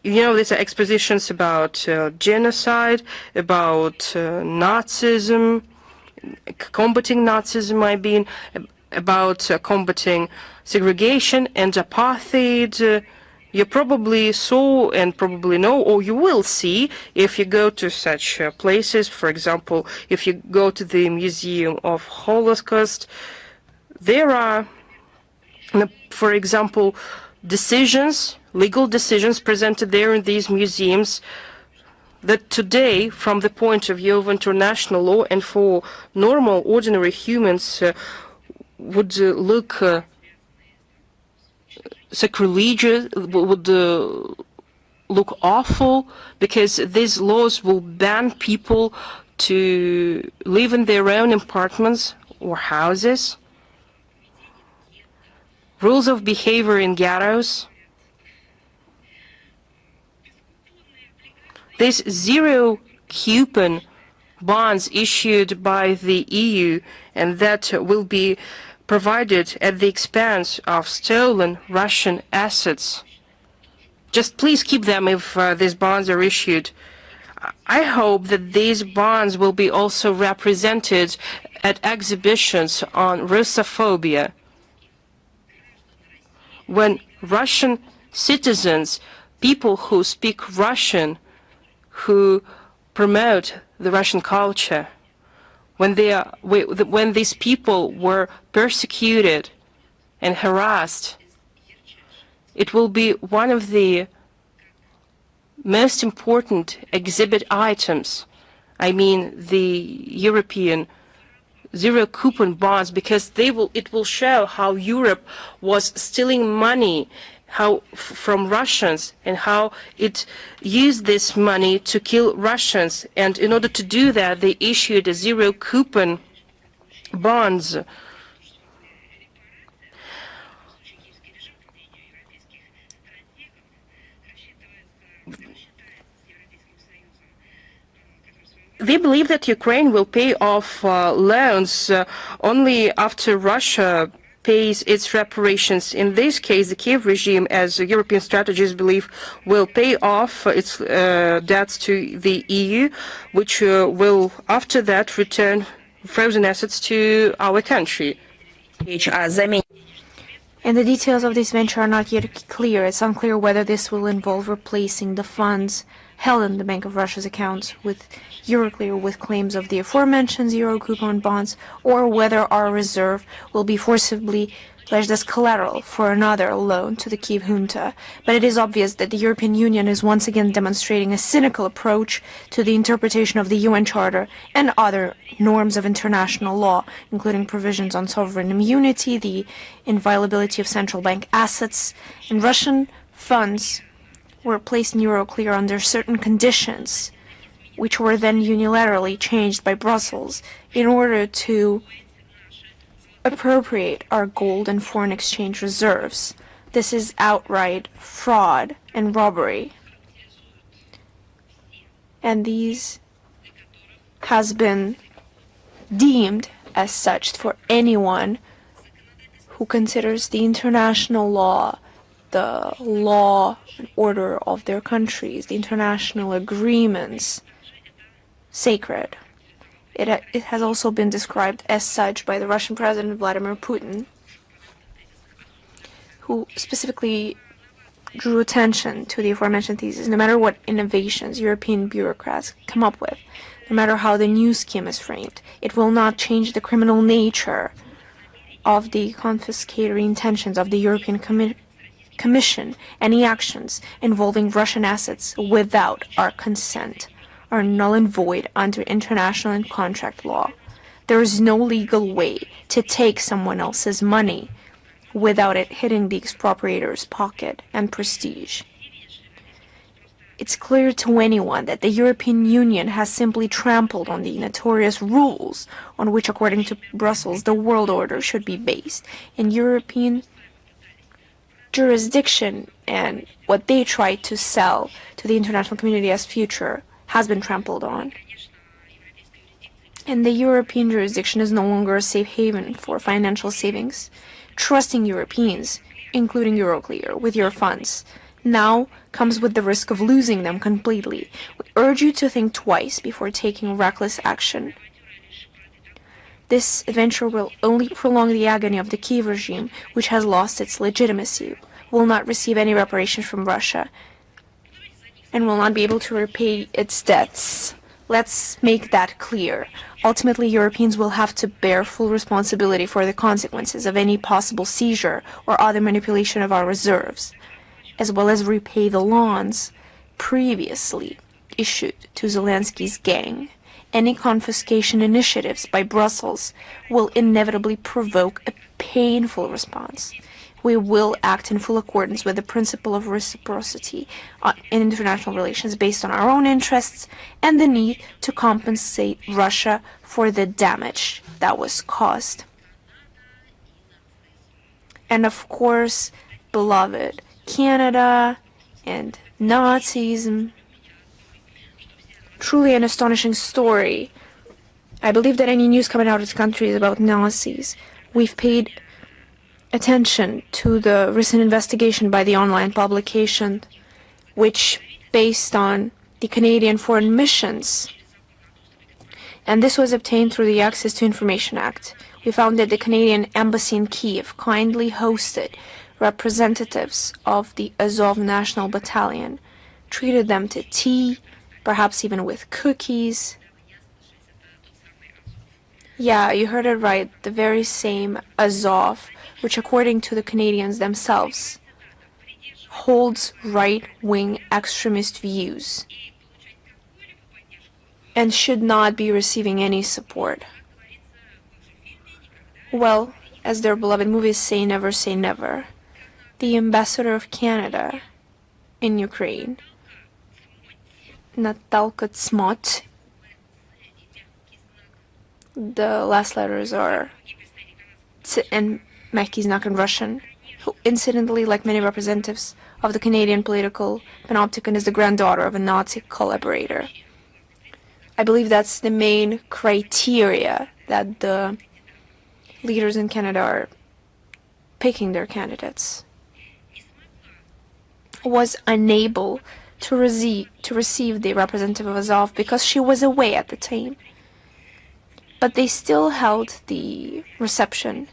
These are expositions about genocide, about Nazism, combating Nazism, about combating segregation and apartheid. You probably saw and probably know, or you will see if you go to such places. For example, if you go to the Museum of Holocaust, there are, for example, legal decisions presented there in these museums that today, from the point of view of international law and for normal, ordinary humans, would look sacrilegious, would look awful because these laws will ban people to live in their own apartments or houses. Rules of behavior in ghettos. These zero coupon bonds issued by the EU and that will be provided at the expense of stolen Russian assets. Just please keep them if these bonds are issued. I hope that these bonds will be also represented at exhibitions on Russophobia. When Russian citizens, people who speak Russian, who promote the Russian culture, when these people were persecuted and harassed, it will be one of the most important exhibit items. I mean the European zero coupon bonds, because it will show how Europe was stealing money from Russians and how it used this money to kill Russians. And in order to do that, they issued a zero coupon bonds. They believe that Ukraine will pay off loans only after Russia pays its reparations. In this case, the Kiev regime, as European strategists believe, will pay off its debts to the EU, which will, after that, return frozen assets to our country. And the details of this venture are not yet clear. It's unclear whether this will involve replacing the funds held in the Bank of Russia's accounts with Euroclear with claims of the aforementioned zero coupon bonds, or whether our reserve will be forcibly pledged as collateral for another loan to the Kiev junta. But it is obvious that the European Union is once again demonstrating a cynical approach to the interpretation of the UN Charter and other norms of international law, including provisions on sovereign immunity, the inviolability of central bank assets, and Russian funds were placed in Euroclear under certain conditions, which were then unilaterally changed by Brussels in order to appropriate our gold and foreign exchange reserves. This is outright fraud and robbery. And these has been deemed as such for anyone who considers the international law, the law and order of their countries, the international agreements, sacred. It has also been described as such by the Russian President Vladimir Putin, who specifically drew attention to the aforementioned thesis. No matter what innovations European bureaucrats come up with, no matter how the new scheme is framed, it will not change the criminal nature of the confiscatory intentions of the European Commission. Any actions involving Russian assets without our consent are null and void under international and contract law. There is no legal way to take someone else's money without it hitting the expropriator's pocket and prestige. It's clear to anyone that the European Union has simply trampled on the notorious rules on which, according to Brussels, the world order should be based. In European jurisdiction and what they tried to sell to the international community as future has been trampled on. And the European jurisdiction is no longer a safe haven for financial savings. Trusting Europeans, including Euroclear, with your funds now comes with the risk of losing them completely. We urge you to think twice before taking reckless action. This adventure will only prolong the agony of the Kiev regime, which has lost its legitimacy, will not receive any reparations from Russia, and will not be able to repay its debts. Let's make that clear. Ultimately, Europeans will have to bear full responsibility for the consequences of any possible seizure or other manipulation of our reserves, as well as repay the loans previously issued to Zelensky's gang. Any confiscation initiatives by Brussels will inevitably provoke a painful response. we will act in full accordance with the principle of reciprocity in international relations based on our own interests and the need to compensate Russia for the damage that was caused. And of course, beloved Canada and Nazism. Truly an astonishing story. I believe that any news coming out of this country is about Nazis. We've paid attention to the recent investigation by the online publication, which based on the Canadian foreign missions. And this was obtained through the Access to Information Act. We found that the Canadian Embassy in Kiev kindly hosted representatives of the Azov National Battalion, treated them to tea, perhaps even with cookies. Yeah, you heard it right, the very same Azov, which according to the Canadians themselves, holds right-wing extremist views and should not be receiving any support. Well, as their beloved movies say never, the ambassador of Canada in Ukraine, Natalka Tsmot, the last letters are Ts and mehký znak in Russian, who incidentally, like many representatives of the Canadian political panopticon, is the granddaughter of a Nazi collaborator. I believe that's the main criteria that the leaders in Canada are picking their candidates. Was unable to receive the representative of Azov because she was away at the time. But they still held the reception.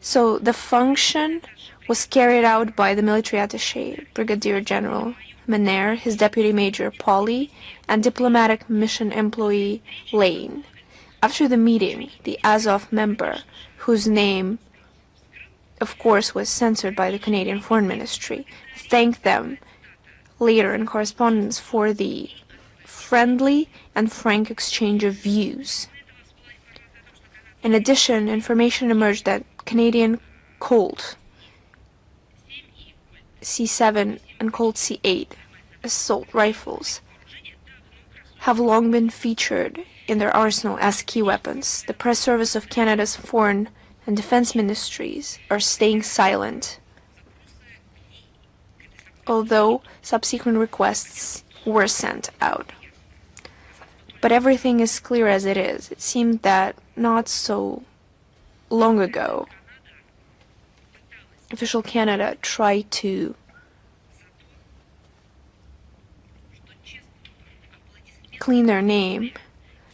So the function was carried out by the military attaché, Brigadier General Mener, his deputy major Polly, and diplomatic mission employee Lane. After the meeting, the Azov member, whose name, of course, was censored by the Canadian Foreign Ministry, thanked them later in correspondence for the friendly and frank exchange of views. In addition, information emerged that Canadian Colt C7 and Colt C8 assault rifles have long been featured in their arsenal as key weapons. The press service of Canada's foreign and defense ministries are staying silent, although subsequent requests were sent out. But everything is clear as it is. It seemed that not so long ago, official Canada tried to clean their name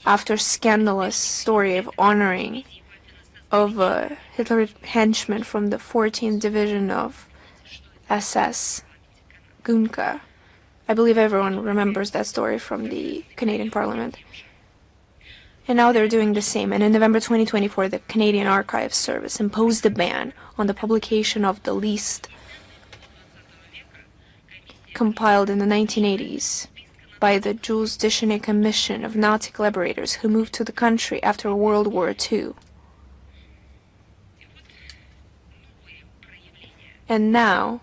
after scandalous story of honoring of a Hitler henchman from the 14th Division of SS, Gunka. I believe everyone remembers that story from the Canadian Parliament. And now they're doing the same. And in November 2024, the Canadian Archives Service imposed a ban on the publication of the list compiled in the 1980s by the Jules Deschenets Commission of Nazi collaborators who moved to the country after World War II. And now,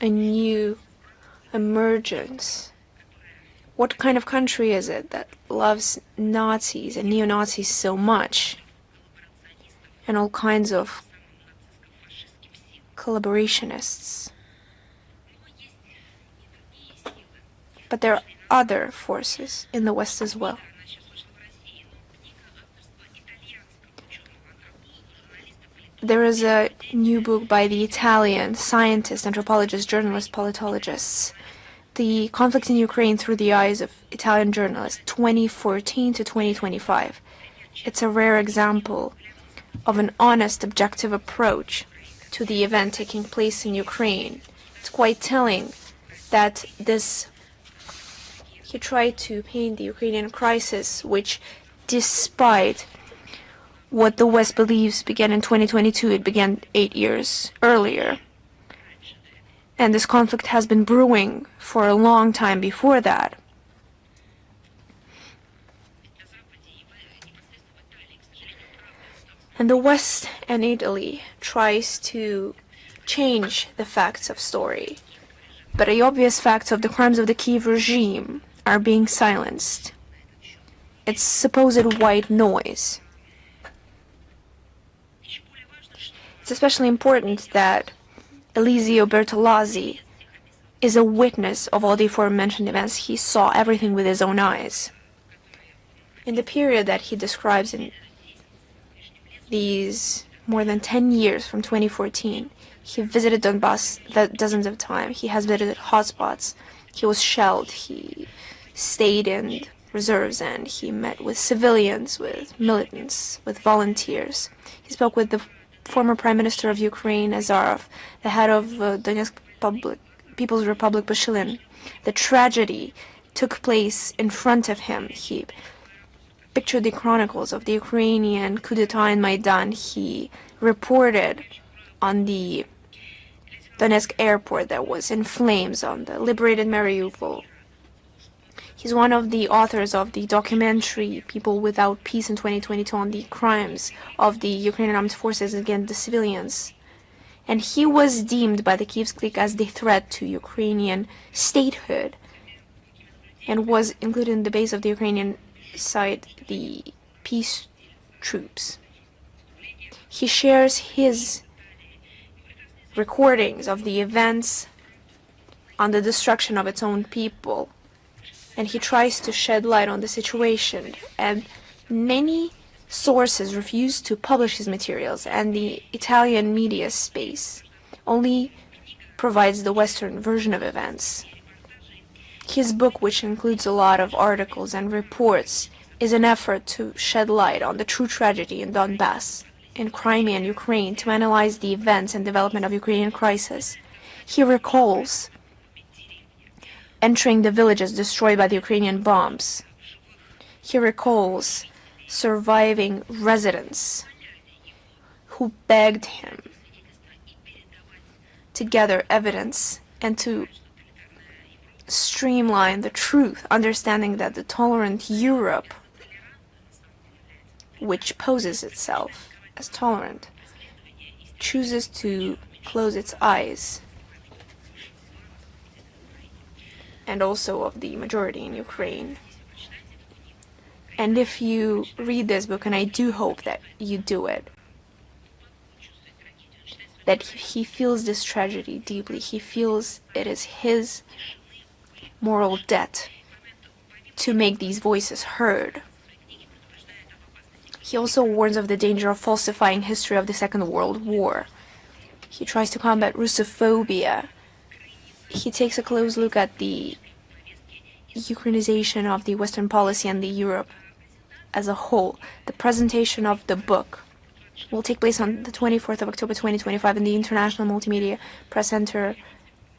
a new emergence. What kind of country is it that loves Nazis and neo-Nazis so much? And all kinds of collaborationists. But there are other forces in the West as well. There is a new book by the Italian scientists, anthropologists, journalists, politologists, The Conflict in Ukraine Through the Eyes of Italian Journalists, 2014 to 2025. It's a rare example of an honest, objective approach to the event taking place in Ukraine. It's quite telling that he tried to paint the Ukrainian crisis, which despite what the West believes began in 2022, it began 8 years earlier. And this conflict has been brewing for a long time before that. And the West and Italy tries to change the facts of story, but the obvious facts of the crimes of the Kiev regime are being silenced. It's supposed white noise. It's especially important that Eliseo Bertolazzi is a witness of all the aforementioned events. He saw everything with his own eyes. In the period that he describes in these more than 10 years from 2014, he visited Donbass dozens of times. He has visited hotspots. He was shelled. He stayed in reserves, and he met with civilians, with militants, with volunteers. He spoke with the former Prime Minister of Ukraine, Azarov, the head of Donetsk People's Republic, Bashilin. The tragedy took place in front of him. He pictured the chronicles of the Ukrainian coup d'etat in Maidan. He reported on the Donetsk airport that was in flames, on the liberated Mariupol. He's one of the authors of the documentary People Without Peace in 2022 on the crimes of the Ukrainian armed forces against the civilians. And he was deemed by the Kyiv clique as the threat to Ukrainian statehood, and was included in the base of the Ukrainian side, the peace troops. He shares his recordings of the events on the destruction of its own people, and he tries to shed light on the situation. And many sources refuse to publish his materials, and the Italian media space only provides the Western version of events. His book, which includes a lot of articles and reports, is an effort to shed light on the true tragedy in Donbass, in Crimea and Ukraine, to analyze the events and development of Ukrainian crisis. He recalls entering the villages destroyed by the Ukrainian bombs. He recalls surviving residents who begged him to gather evidence and to streamline the truth, understanding that the tolerant Europe, which poses itself as tolerant, chooses to close its eyes, and also of the majority in Ukraine. And if you read this book, and I do hope that you do it, that he feels this tragedy deeply. He feels it is his moral debt to make these voices heard. He also warns of the danger of falsifying history of the Second World War. He tries to combat Russophobia. He takes a close look at the Ukrainization of the Western policy and the Europe as a whole. The presentation of the book will take place on the 24th of October 2025 in the International Multimedia Press Center,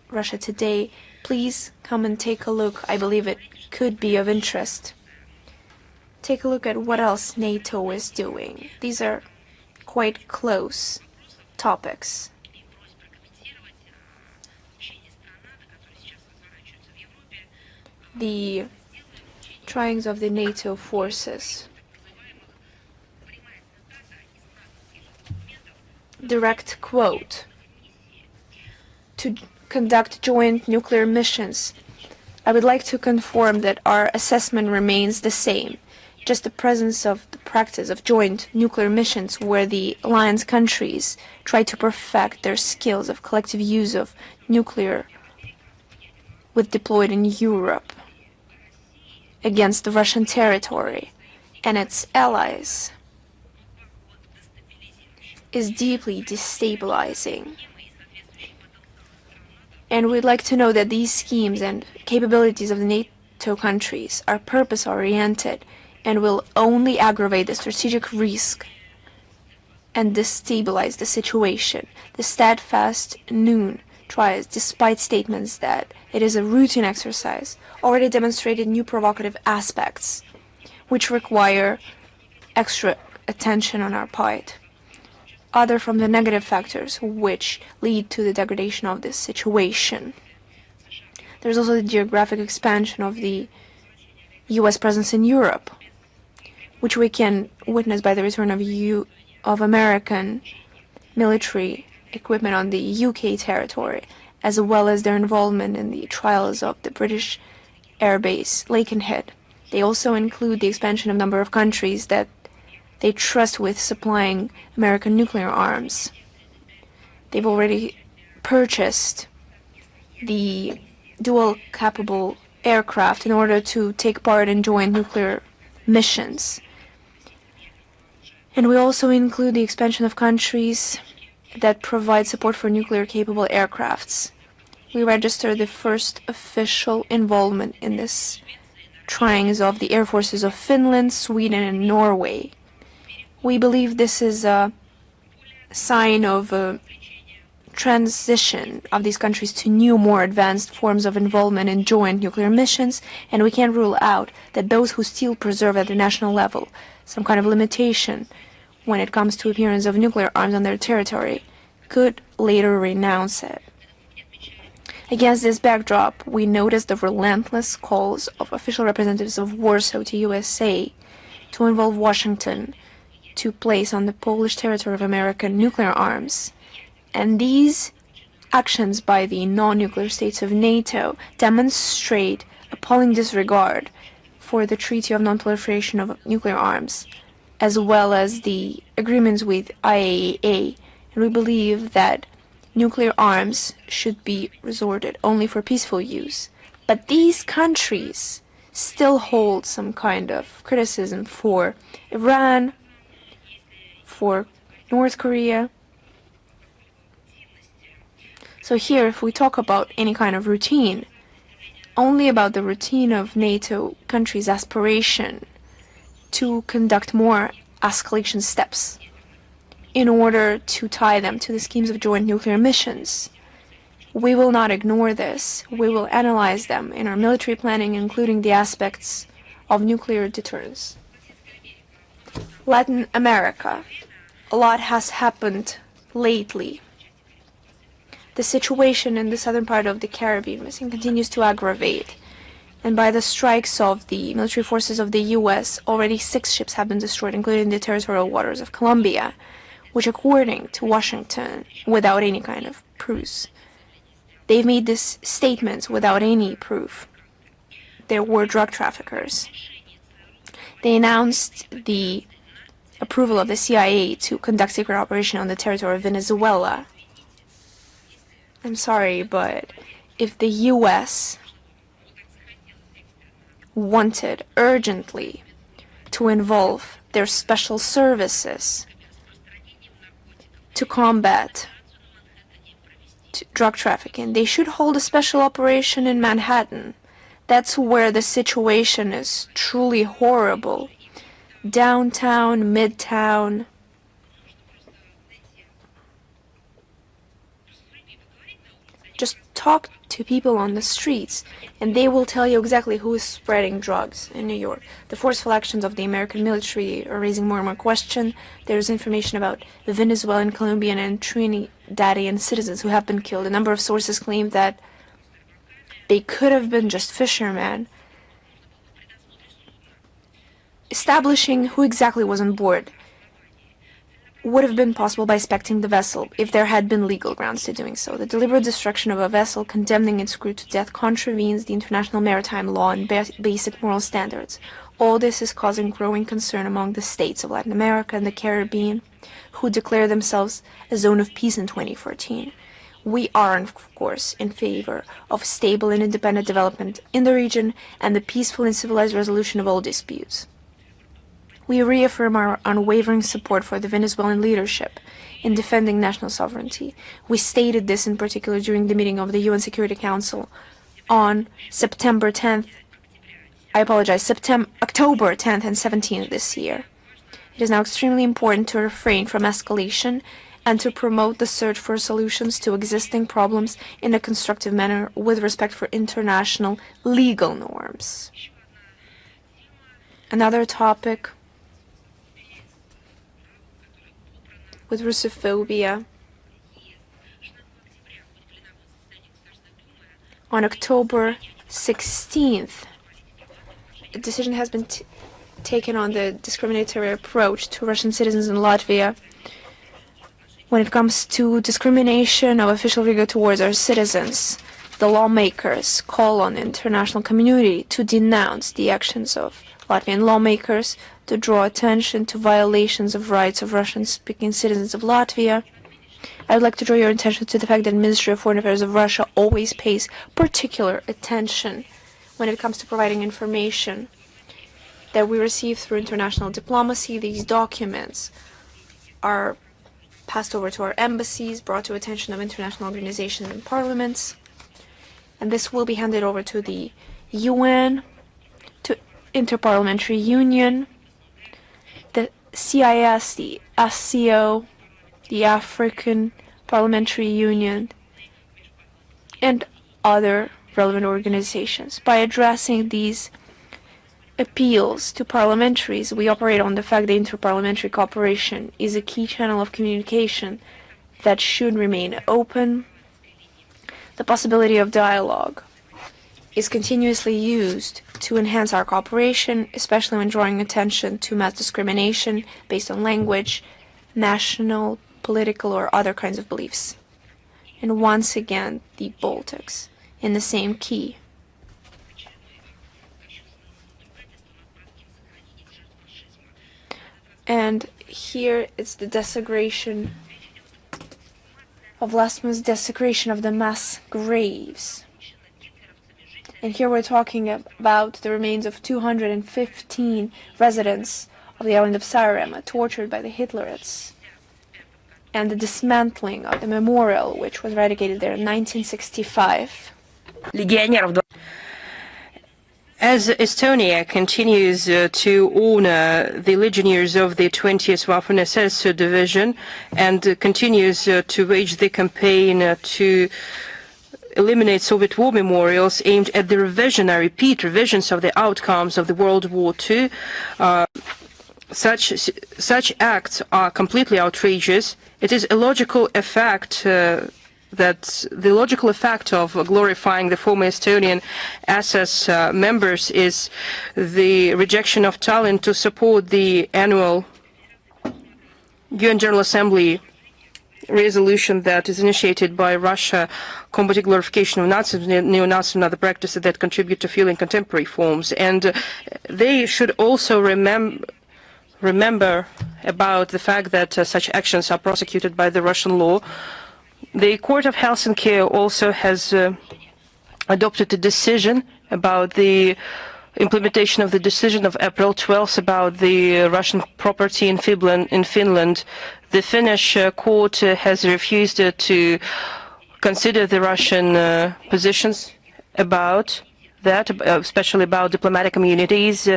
Russia Today. Please come and take a look. I believe it could be of interest. Take a look at what else NATO is doing. These are quite close topics. The tryings of the NATO forces. Direct quote: to conduct joint nuclear missions. I would like to confirm that our assessment remains the same. Just the presence of the practice of joint nuclear missions, where the alliance countries try to perfect their skills of collective use of nuclear with deployed in Europe against the Russian territory and its allies, is deeply destabilizing. And we'd like to know that these schemes and capabilities of the NATO countries are purpose-oriented and will only aggravate the strategic risk and destabilize the situation. The steadfast noon tries, despite statements that it is a routine exercise, already demonstrated new provocative aspects which require extra attention on our part, other from the negative factors which lead to the degradation of this situation. There's also the geographic expansion of the US presence in Europe, which we can witness by the return of American military equipment on the UK territory, as well as their involvement in the trials of the British Air Base Lakenhead. They also include the expansion of number of countries that they trust with supplying American nuclear arms. They've already purchased the dual-capable aircraft in order to take part in joint nuclear missions. And we also include the expansion of countries that provide support for nuclear-capable aircrafts. We registered the first official involvement in this trials of the air forces of Finland, Sweden, and Norway. We believe this is a sign of a transition of these countries to new, more advanced forms of involvement in joint nuclear missions, and we can't rule out that those who still preserve at the national level some kind of limitation when it comes to appearance of nuclear arms on their territory could later renounce it. Against this backdrop, we notice the relentless calls of official representatives of Warsaw to USA to involve Washington to place on the Polish territory of American nuclear arms. And these actions by the non-nuclear states of NATO demonstrate appalling disregard for the Treaty of Non-Proliferation of Nuclear Arms, as well as the agreements with IAEA. And we believe that nuclear arms should be resorted only for peaceful use. But these countries still hold some kind of criticism for Iran, for North Korea. So here, if we talk about any kind of routine, only about the routine of NATO countries' aspiration to conduct more escalation steps in order to tie them to the schemes of joint nuclear missions. We will not ignore this. We will analyze them in our military planning, including the aspects of nuclear deterrence. Latin America. A lot has happened lately. The situation in the southern part of the Caribbean Basin continues to aggravate, and by the strikes of the military forces of the US, already 6 ships have been destroyed, including the territorial waters of Colombia, which, according to Washington, without any kind of proofs, they've made these statements without any proof. There were drug traffickers. They announced the approval of the CIA to conduct secret operation on the territory of Venezuela. I'm sorry, but if the US wanted urgently to involve their special services to combat drug trafficking, they should hold a special operation in Manhattan. That's where the situation is truly horrible. Downtown, midtown. Just talk to people on the streets, and they will tell you exactly who is spreading drugs in New York. The forceful actions of the American military are raising more and more questions. There's information about the Venezuelan, Colombian, and Trinidadian citizens who have been killed. A number of sources claim that they could have been just fishermen. Establishing who exactly was on board would have been possible by inspecting the vessel if there had been legal grounds to doing so. The deliberate destruction of a vessel, condemning its crew to death, contravenes the international maritime law and basic moral standards. All this is causing growing concern among the states of Latin America and the Caribbean, who declare themselves a zone of peace in 2014. We are, of course, in favor of stable and independent development in the region and the peaceful and civilized resolution of all disputes. We reaffirm our unwavering support for the Venezuelan leadership in defending national sovereignty. We stated this in particular during the meeting of the UN Security Council on October 10th and 17th this year. It is now extremely important to refrain from escalation and to promote the search for solutions to existing problems in a constructive manner with respect for international legal norms. Another topic with Russophobia. On October 16th, a decision has been taken on the discriminatory approach to Russian citizens in Latvia When it comes to discrimination of official figure towards our citizens, the lawmakers call on the international community to denounce the actions of Latvian lawmakers, to draw attention to violations of rights of Russian-speaking citizens of Latvia. I would like to draw your attention to the fact that the Ministry of Foreign Affairs of Russia always pays particular attention when it comes to providing information that we receive through international diplomacy. These documents are passed over to our embassies, brought to attention of international organizations and parliaments, and this will be handed over to the UN, to Interparliamentary Union, the CIS, the SCO, the African Parliamentary Union, and other relevant organizations. By addressing these appeals to parliamentaries, we operate on the fact that interparliamentary cooperation is a key channel of communication that should remain open. The possibility of dialogue is continuously used to enhance our cooperation, especially when drawing attention to mass discrimination based on language, national, political, or other kinds of beliefs. And once again, the Baltics, in the same key. And here it's the desecration of last month's desecration of the mass graves. And here we're talking about the remains of 215 residents of the island of Saaremaa tortured by the Hitlerites, and the dismantling of the memorial, which was eradicated there in 1965. As Estonia continues to honor the legionnaires of the 20th Waffen-SS Division and continues to wage the campaign to eliminate Soviet war memorials aimed at the revision, I repeat, revisions of the outcomes of the World War II, such acts are completely outrageous. It is a logical effect that the logical effect of glorifying the former Estonian SS members is the rejection of Tallinn to support the annual UN General Assembly resolution that is initiated by Russia combating glorification of Nazism, neo-Nazism, and other practices that contribute to fueling contemporary forms. And they should also remember about the fact that such actions are prosecuted by the Russian law. The Court of Helsinki also has adopted a decision about the implementation of the decision of April 12th about the Russian property in Finland. The Finnish court has refused to consider the Russian positions about that, especially about diplomatic immunities.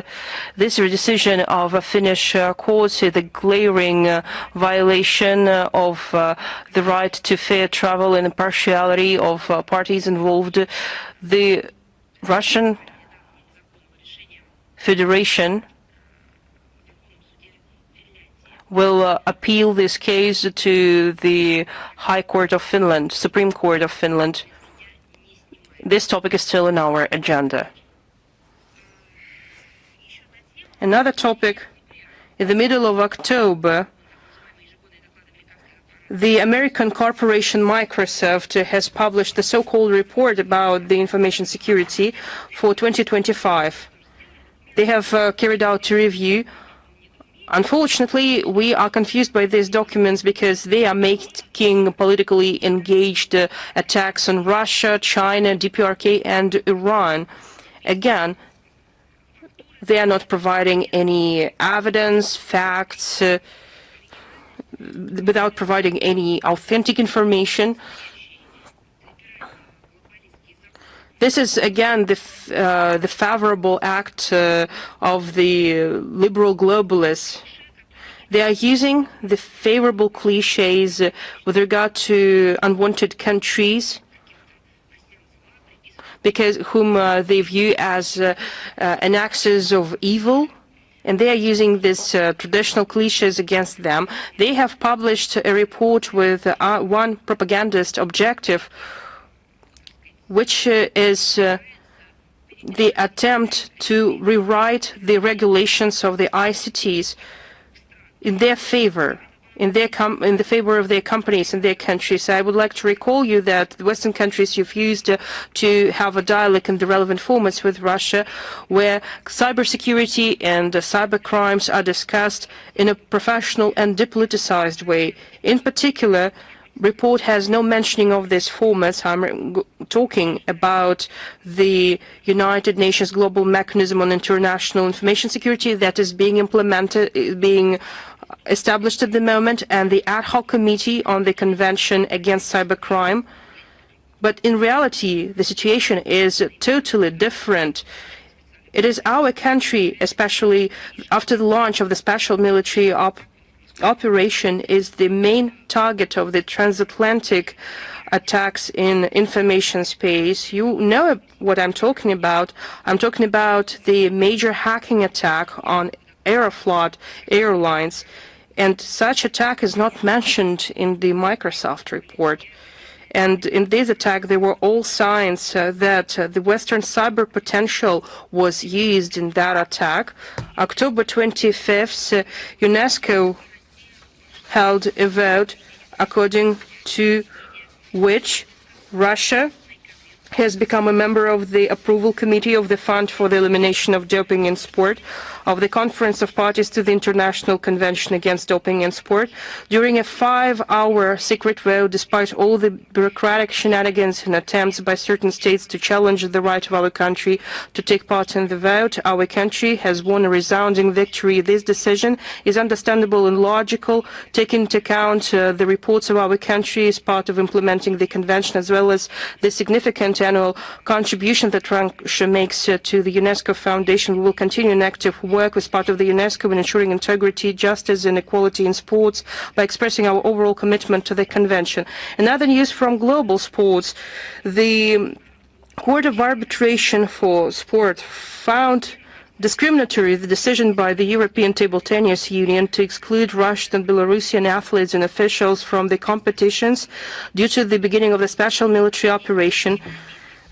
This decision of a Finnish court is a glaring violation of the right to fair travel and impartiality of parties involved. The Russian Federation will appeal this case to the High Court of Finland, Supreme Court of Finland. This topic is still on our agenda. Another topic, in the middle of October, the American corporation Microsoft has published the so-called report about the information security for 2025. They have carried out a review. Unfortunately, we are confused by these documents because they are making politically engaged attacks on Russia, China, DPRK, and Iran. Again, they are not providing any evidence, facts, without providing any authentic information. This is, again, the favorable act of the liberal globalists. They are using the favorable cliches with regard to unwanted countries, because whom they view as an axis of evil, and they are using these traditional cliches against them. They have published a report with one propagandist objective, which is the attempt to rewrite the regulations of the ICTs in their favor, in the favor of their companies and their countries. I would like to recall you that the Western countries refused to have a dialogue in the relevant formats with Russia, where cybersecurity and cyber crimes are discussed in a professional and depoliticized way. In particular, report has no mentioning of this format. I'm talking about the United Nations Global Mechanism on International Information Security that is being implemented, being established at the moment, and the ad hoc committee on the Convention Against Cybercrime. But in reality, the situation is totally different. It is our country, especially after the launch of the special military operation, is the main target of the transatlantic attacks in information space. You know what I'm talking about. I'm talking about the major hacking attack on Aeroflot Airlines, and such attack is not mentioned in the Microsoft report. And in this attack, there were all signs that the Western cyber potential was used in that attack. October 25th, UNESCO held a vote according to which Russia has become a member of the approval committee of the Fund for the Elimination of Doping in Sport, of the Conference of Parties to the International Convention Against Doping in Sport. During a 5-hour secret vote, despite all the bureaucratic shenanigans and attempts by certain states to challenge the right of our country to take part in the vote, our country has won a resounding victory. This decision is understandable and logical, taking into account the reports of our country as part of implementing the convention, as well as the significant annual contribution that Russia makes to the UNESCO Foundation. We will continue an active work as part of the UNESCO in ensuring integrity, justice and equality in sports by expressing our overall commitment to the convention. Another news from global sports: the Court of Arbitration for Sport found discriminatory the decision by the European Table Tennis Union to exclude Russian and Belarusian athletes and officials from the competitions due to the beginning of the special military operation.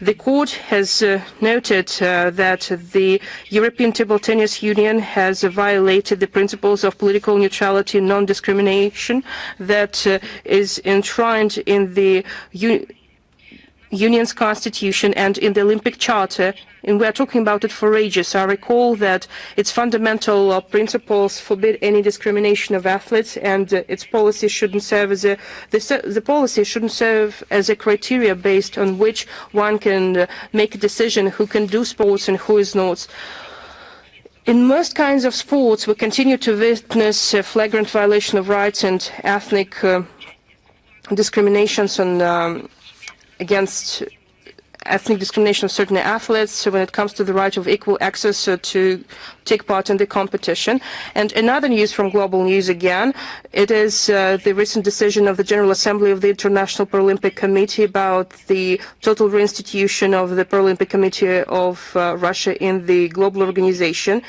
The court has noted that the European Table Tennis Union has violated the principles of political neutrality and non-discrimination that is enshrined in the Union's constitution and in the Olympic Charter, and we are talking about it for ages. I recall that its fundamental principles forbid any discrimination of athletes, and its policy shouldn't serve as the policy shouldn't serve as a criteria based on which one can make a decision who can do sports and who is not. In most kinds of sports, we continue to witness a flagrant violation of rights and ethnic discriminations on against ethnic discrimination of certain athletes when it comes to the right of equal access to take part in the competition. And another news from global news again, it is the recent decision of the General Assembly of the International Paralympic Committee about the total reinstitution of the Paralympic Committee of Russia in the global organization.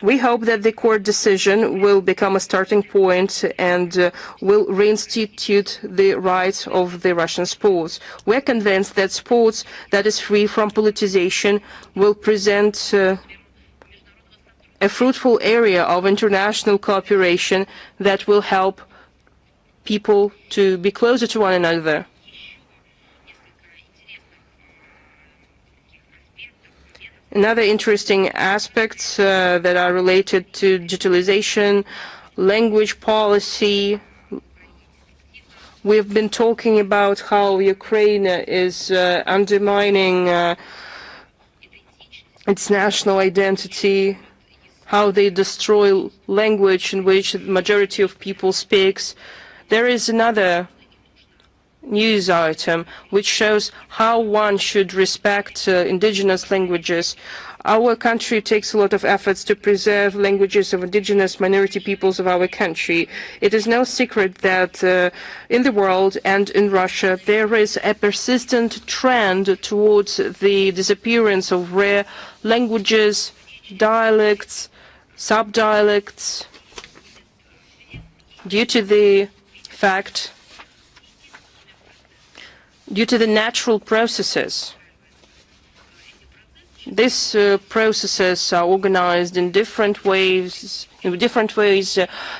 We hope that the court decision will become a starting point and will reinstitute the rights of the Russian sports. We are convinced that sports that is free from politicization will present a fruitful area of international cooperation that will help people to be closer to one another. Another interesting aspects that are related to digitalization, language policy. We've been talking about how Ukraine is undermining its national identity, how they destroy language in which the majority of people speaks. There is another news item which shows how one should respect indigenous languages. Our country takes a lot of efforts to preserve languages of indigenous minority peoples of our country. It is no secret that in the world and in Russia there is a persistent trend towards the disappearance of rare languages, dialects, subdialects, due to the natural processes These processes are organized in different ways.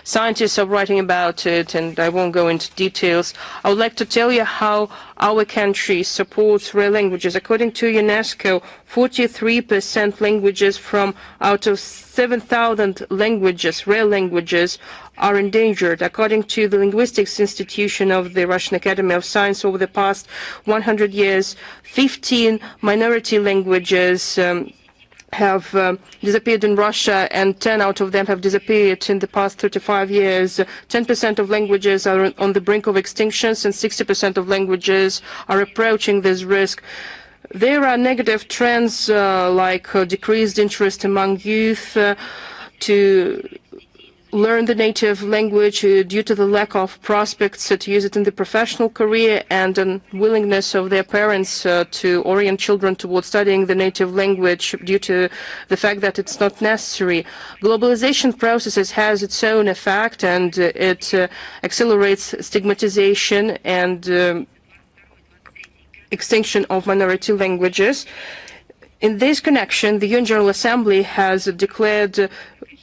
Scientists are writing about it, and I won't go into details. I would like to tell you how our country supports rare languages. According to UNESCO, 43% languages from out of 7,000 languages, rare languages, are endangered. According to the Linguistics Institution of the Russian Academy of Science, over the past 100 years, 15 minority languages have disappeared in Russia, and 10 out of them have disappeared in the past 35 years. 10% of languages are on the brink of extinctions, and 60% of languages are approaching this risk. There are negative trends like decreased interest among youth to learn the native language due to the lack of prospects to use it in the professional career, and unwillingness of their parents to orient children towards studying the native language due to the fact that it's not necessary. Globalization processes has its own effect, and it accelerates stigmatization and extinction of minority languages. In this connection, the UN General Assembly has declared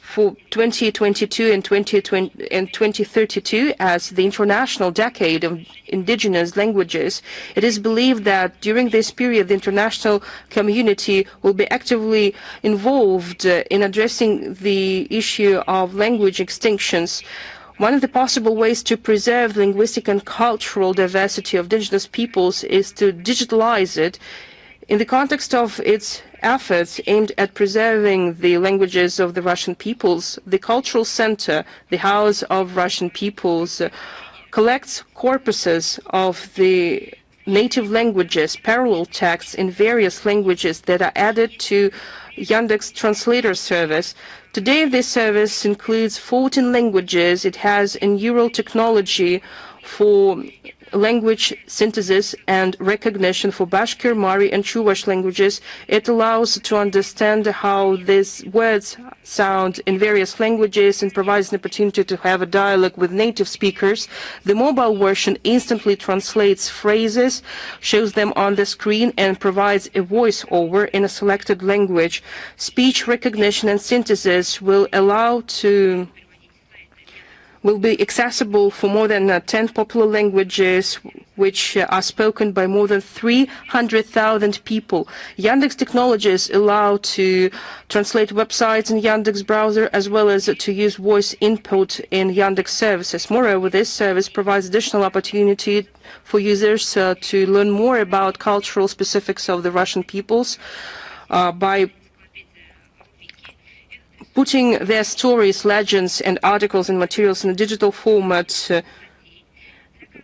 for 2022 and 2032 as the International Decade of Indigenous Languages. It is believed that during this period, the international community will be actively involved in addressing the issue of language extinctions. One of the possible ways to preserve the linguistic and cultural diversity of indigenous peoples is to digitalize it. In the context of its efforts aimed at preserving the languages of the Russian peoples, the Cultural Center, the House of Russian Peoples, collects corpuses of the native languages, parallel texts in various languages that are added to Yandex Translator service. Today, this service includes 14 languages. It has a neural technology for language synthesis and recognition for Bashkir, Mari, and Chuvash languages. It allows to understand how these words sound in various languages and provides an opportunity to have a dialogue with native speakers. The mobile version instantly translates phrases, shows them on the screen, and provides a voice-over in a selected language. Speech recognition and synthesis will be accessible for more than 10 popular languages, which are spoken by more than 300,000 people. Yandex technologies allow to translate websites in Yandex browser, as well as to use voice input in Yandex services. Moreover, this service provides additional opportunity for users to learn more about cultural specifics of the Russian peoples by putting their stories, legends, and articles and materials in a digital format.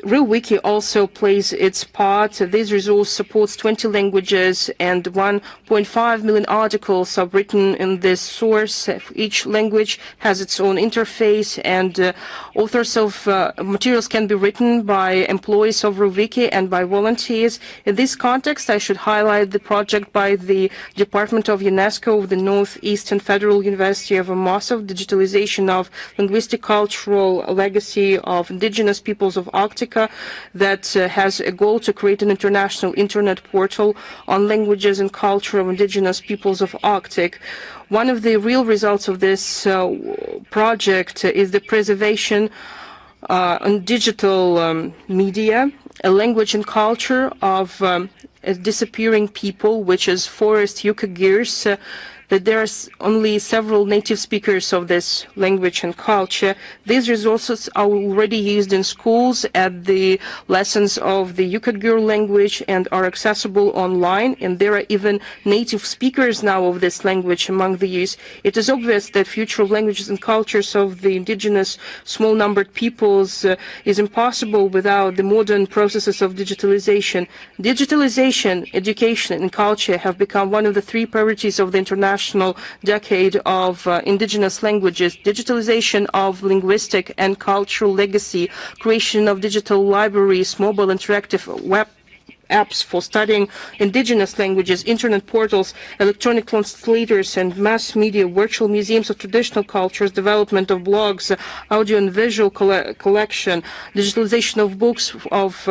RealWiki also plays its part. This resource supports 20 languages, and 1.5 million articles are written in this source. Each language has its own interface, and authors of materials can be written by employees of RealWiki and by volunteers. In this context, I should highlight the project by the Department of UNESCO of the Northeastern Federal University of Moscow, digitalization of linguistic cultural legacy of indigenous peoples of Arctic, that has a goal to create an international internet portal on languages and culture of indigenous peoples of Arctic. One of the real results of this project is the preservation on digital media, a language and culture of a disappearing people, which is forest Yukagirs, that there are only several native speakers of this language and culture. These resources are already used in schools at the lessons of the Yukagir language and are accessible online, and there are even native speakers now of this language among the youth. It is obvious that future of languages and cultures of the indigenous small-numbered peoples is impossible without the modern processes of digitalization. Digitalization, education, and culture have become one of the three priorities of the International Decade of Indigenous Languages. Digitalization of linguistic and cultural legacy, creation of digital libraries, mobile interactive web apps for studying indigenous languages, internet portals, electronic translators and mass media, virtual museums of traditional cultures, development of blogs, audio and visual collection, digitalization of books of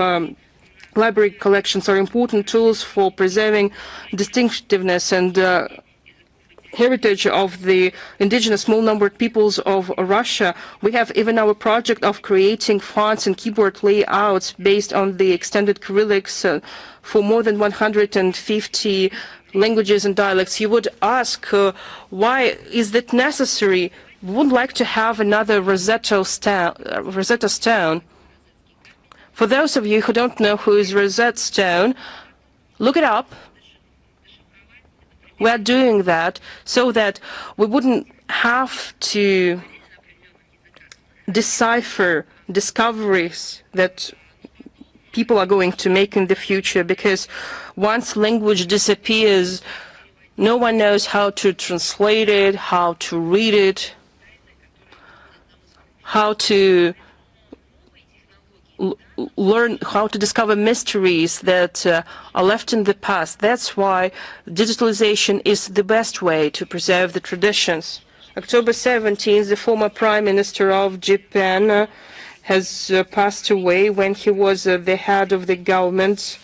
library collections are important tools for preserving distinctiveness and heritage of the indigenous small-numbered peoples of Russia. We have even our project of creating fonts and keyboard layouts based on the extended Cyrillics for more than 150 languages and dialects. You would ask, why is that necessary? We would like to have another Rosetta Stone. For those of you who don't know who is Rosetta Stone, look it up. We are doing that so that we wouldn't have to decipher discoveries that people are going to make in the future, because once language disappears, no one knows how to translate it, how to read it, how to learn, how to discover mysteries that are left in the past. That's why digitalization is the best way to preserve the traditions. October 17th, the former Prime Minister of Japan has passed away when he was the head of the government.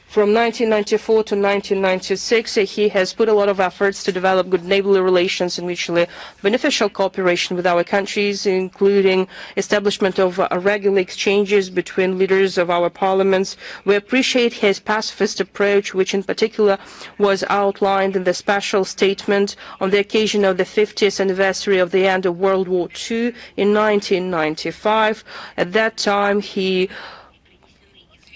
From 1994 to 1996, he has put a lot of efforts to develop good neighborly relations and mutually beneficial cooperation with our countries, including establishment of regular exchanges between leaders of our parliaments. We appreciate his pacifist approach, which in particular was outlined in the special statement on the occasion of the 50th anniversary of the end of World War II in 1995. At that time, he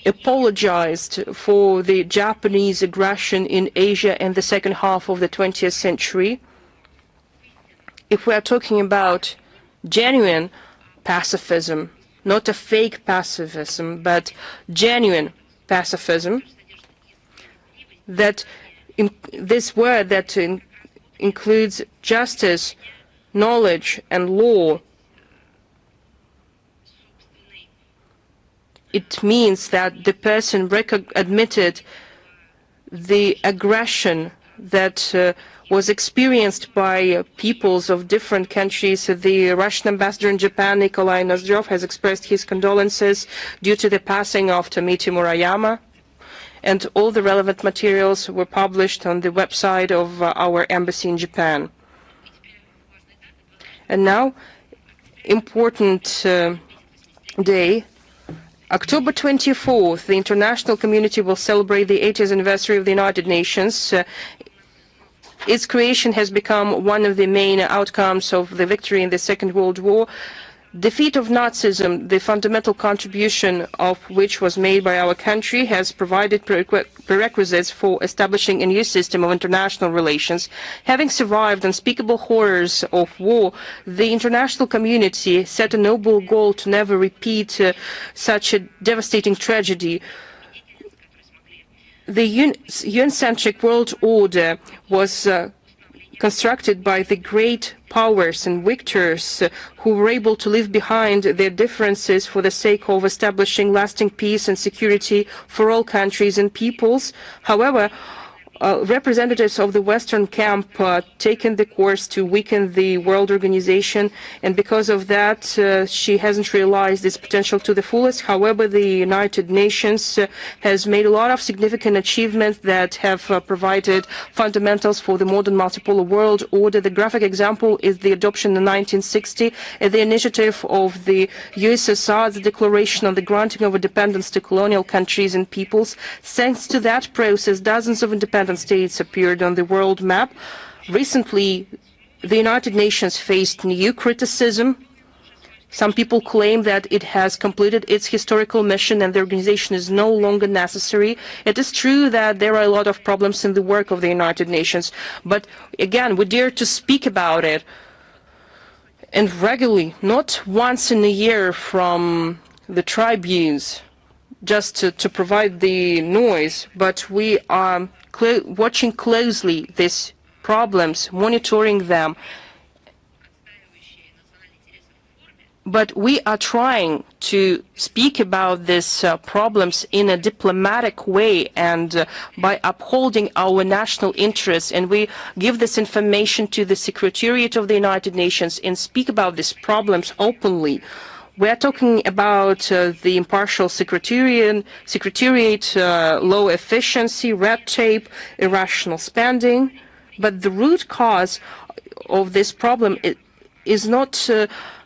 apologized for the Japanese aggression in Asia in the second half of the 20th century. If we are talking about genuine pacifism, not a fake pacifism, but genuine pacifism, that this word that includes justice, knowledge, and law, it means that the person admitted the aggression that was experienced by peoples of different countries. The Russian ambassador in Japan, Nikolai Nozdrov, has expressed his condolences due to the passing of Tomiti Murayama, and all the relevant materials were published on the website of our embassy in Japan. And now, important day. October 24th, the international community will celebrate the 80th anniversary of the United Nations. Its creation has become one of the main outcomes of the victory in the Second World War. Defeat of Nazism, the fundamental contribution of which was made by our country, has provided prerequisites for establishing a new system of international relations. Having survived unspeakable horrors of war, the international community set a noble goal to never repeat such a devastating tragedy. The UN-centric world order was constructed by the great powers and victors who were able to leave behind their differences for the sake of establishing lasting peace and security for all countries and peoples. However, representatives of the Western camp taken the course to weaken the world organization, and because of that, she hasn't realized its potential to the fullest. However, the United Nations has made a lot of significant achievements that have provided fundamentals for the modern multipolar world order. The graphic example is the adoption in 1960 at the initiative of the USSR, the Declaration on the Granting of Independence to Colonial Countries and Peoples. Thanks to that process, dozens of independent states appeared on the world map. Recently, the United Nations faced new criticism. Some people claim that it has completed its historical mission and the organization is no longer necessary. It is true that there are a lot of problems in the work of the United Nations, but again, we dare to speak about it, and regularly, not once in a year from the tribunes, just to provide the noise, but we are watching closely these problems, monitoring them. But we are trying to speak about these problems in a diplomatic way and by upholding our national interests. And we give this information to the Secretariat of the United Nations and speak about these problems openly. We're talking about the impartial secretariat, low efficiency, red tape, irrational spending. But the root cause of this problem is not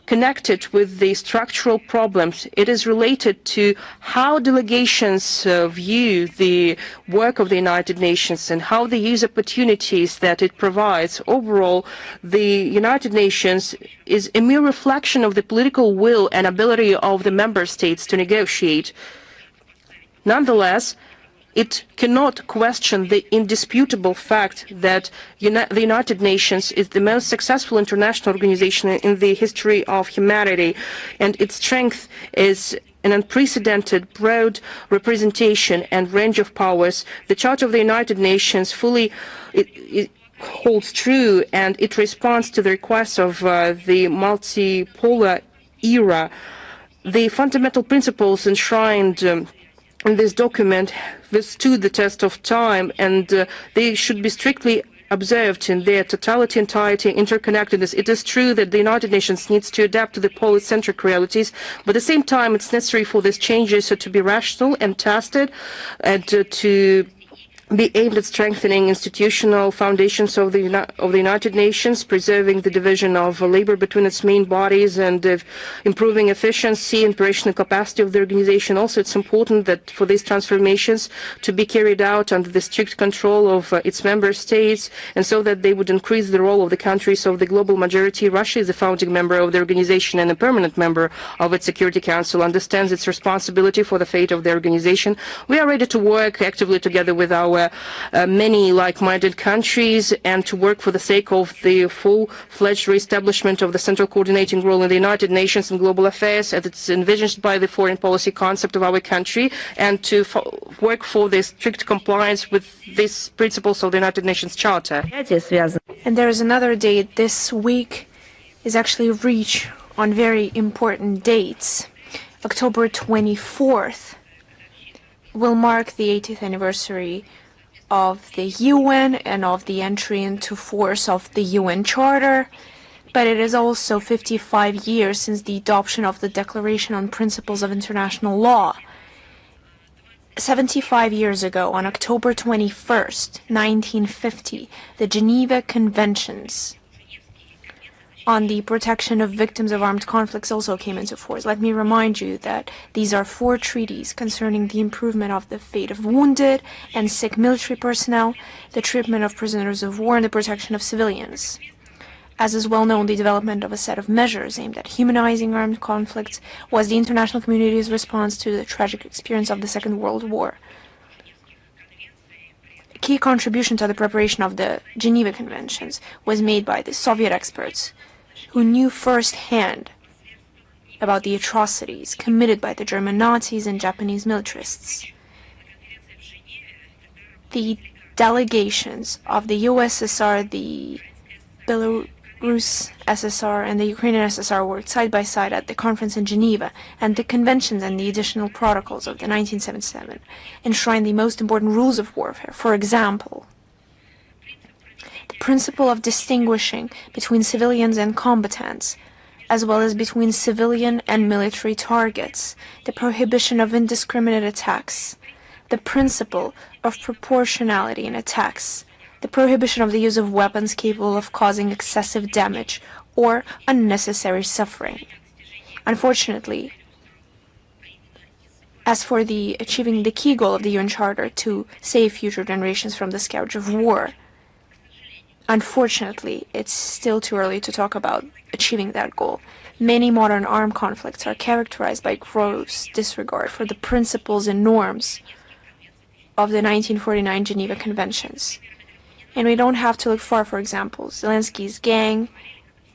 connected with the structural problems. It is related to how delegations view the work of the United Nations and how they use opportunities that it provides. Overall, the United Nations is a mere reflection of the political will and ability of the member states to negotiate. Nonetheless, it cannot question the indisputable fact that the United Nations is the most successful international organization in the history of humanity, and its strength is an unprecedented broad representation and range of powers. The Charter of the United Nations fully it holds true, and it responds to the requests of the multipolar era. The fundamental principles enshrined in this document withstood the test of time, and they should be strictly observed in their totality, entirety, interconnectedness. It is true that the United Nations needs to adapt to the polycentric realities, but at the same time, it's necessary for these changes to be rational and tested, and to be aimed at strengthening institutional foundations of the United Nations, preserving the division of labor between its main bodies, and improving efficiency and operational capacity of the organization. Also, it's important that for these transformations to be carried out under the strict control of its member states, and so that they would increase the role of the countries of the global majority. Russia is a founding member of the organization and a permanent member of its Security Council, understands its responsibility for the fate of the organization. We are ready to work actively together with our many like-minded countries, and to work for the sake of the full-fledged re-establishment of the central coordinating role in the United Nations and global affairs as it's envisioned by the foreign policy concept of our country, and to work for the strict compliance with these principles of the United Nations Charter. And there is another date this week is actually reached on very important dates. October 24th will mark the 80th anniversary of the UN and of the entry into force of the UN Charter, but it is also 55 years since the adoption of the Declaration on Principles of International Law. 75 years ago, on October 21st, 1950, the Geneva Conventions on the protection of victims of armed conflicts also came into force. Let me remind you that these are 4 treaties concerning the improvement of the fate of wounded and sick military personnel, the treatment of prisoners of war, and the protection of civilians. As is well known, the development of a set of measures aimed at humanizing armed conflicts was the international community's response to the tragic experience of the Second World War. A key contribution to the preparation of the Geneva Conventions was made by the Soviet experts, who knew firsthand about the atrocities committed by the German Nazis and Japanese militarists. The delegations of the USSR, the Belarus SSR, and the Ukrainian SSR worked side by side at the conference in Geneva, and the conventions and the additional protocols of the 1977 enshrined the most important rules of warfare. For example, the principle of distinguishing between civilians and combatants, as well as between civilian and military targets, the prohibition of indiscriminate attacks, the principle of proportionality in attacks, the prohibition of the use of weapons capable of causing excessive damage or unnecessary suffering. Unfortunately, as for the achieving the key goal of the UN Charter to save future generations from the scourge of war, unfortunately, it's still too early to talk about achieving that goal. Many modern armed conflicts are characterized by gross disregard for the principles and norms of the 1949 Geneva Conventions. And we don't have to look far. For example, Zelensky's gang,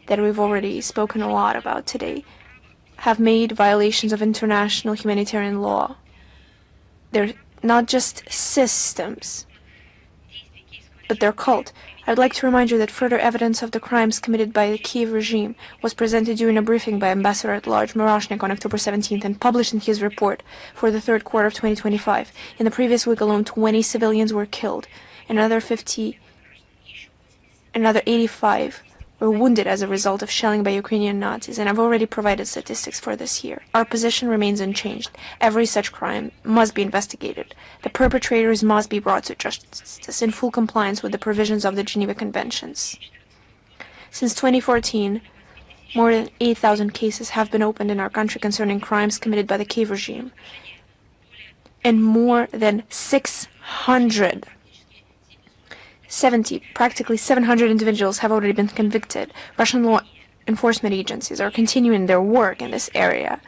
that we've already spoken a lot about today, have made violations of international humanitarian law. They're not just systems, but their cult. I would like to remind you that further evidence of the crimes committed by the Kiev regime was presented during a briefing by Ambassador-at-Large Murashnik on October 17th and published in his report for the third quarter of 2025. In the previous week alone, 20 civilians were killed, and another 85 were wounded as a result of shelling by Ukrainian Nazis, and I've already provided statistics for this year. Our position remains unchanged. Every such crime must be investigated. The perpetrators must be brought to justice in full compliance with the provisions of the Geneva Conventions. Since 2014, more than 8,000 cases have been opened in our country concerning crimes committed by the Kiev regime, and more than practically 700 individuals have already been convicted. Russian law enforcement agencies are continuing their work in this area,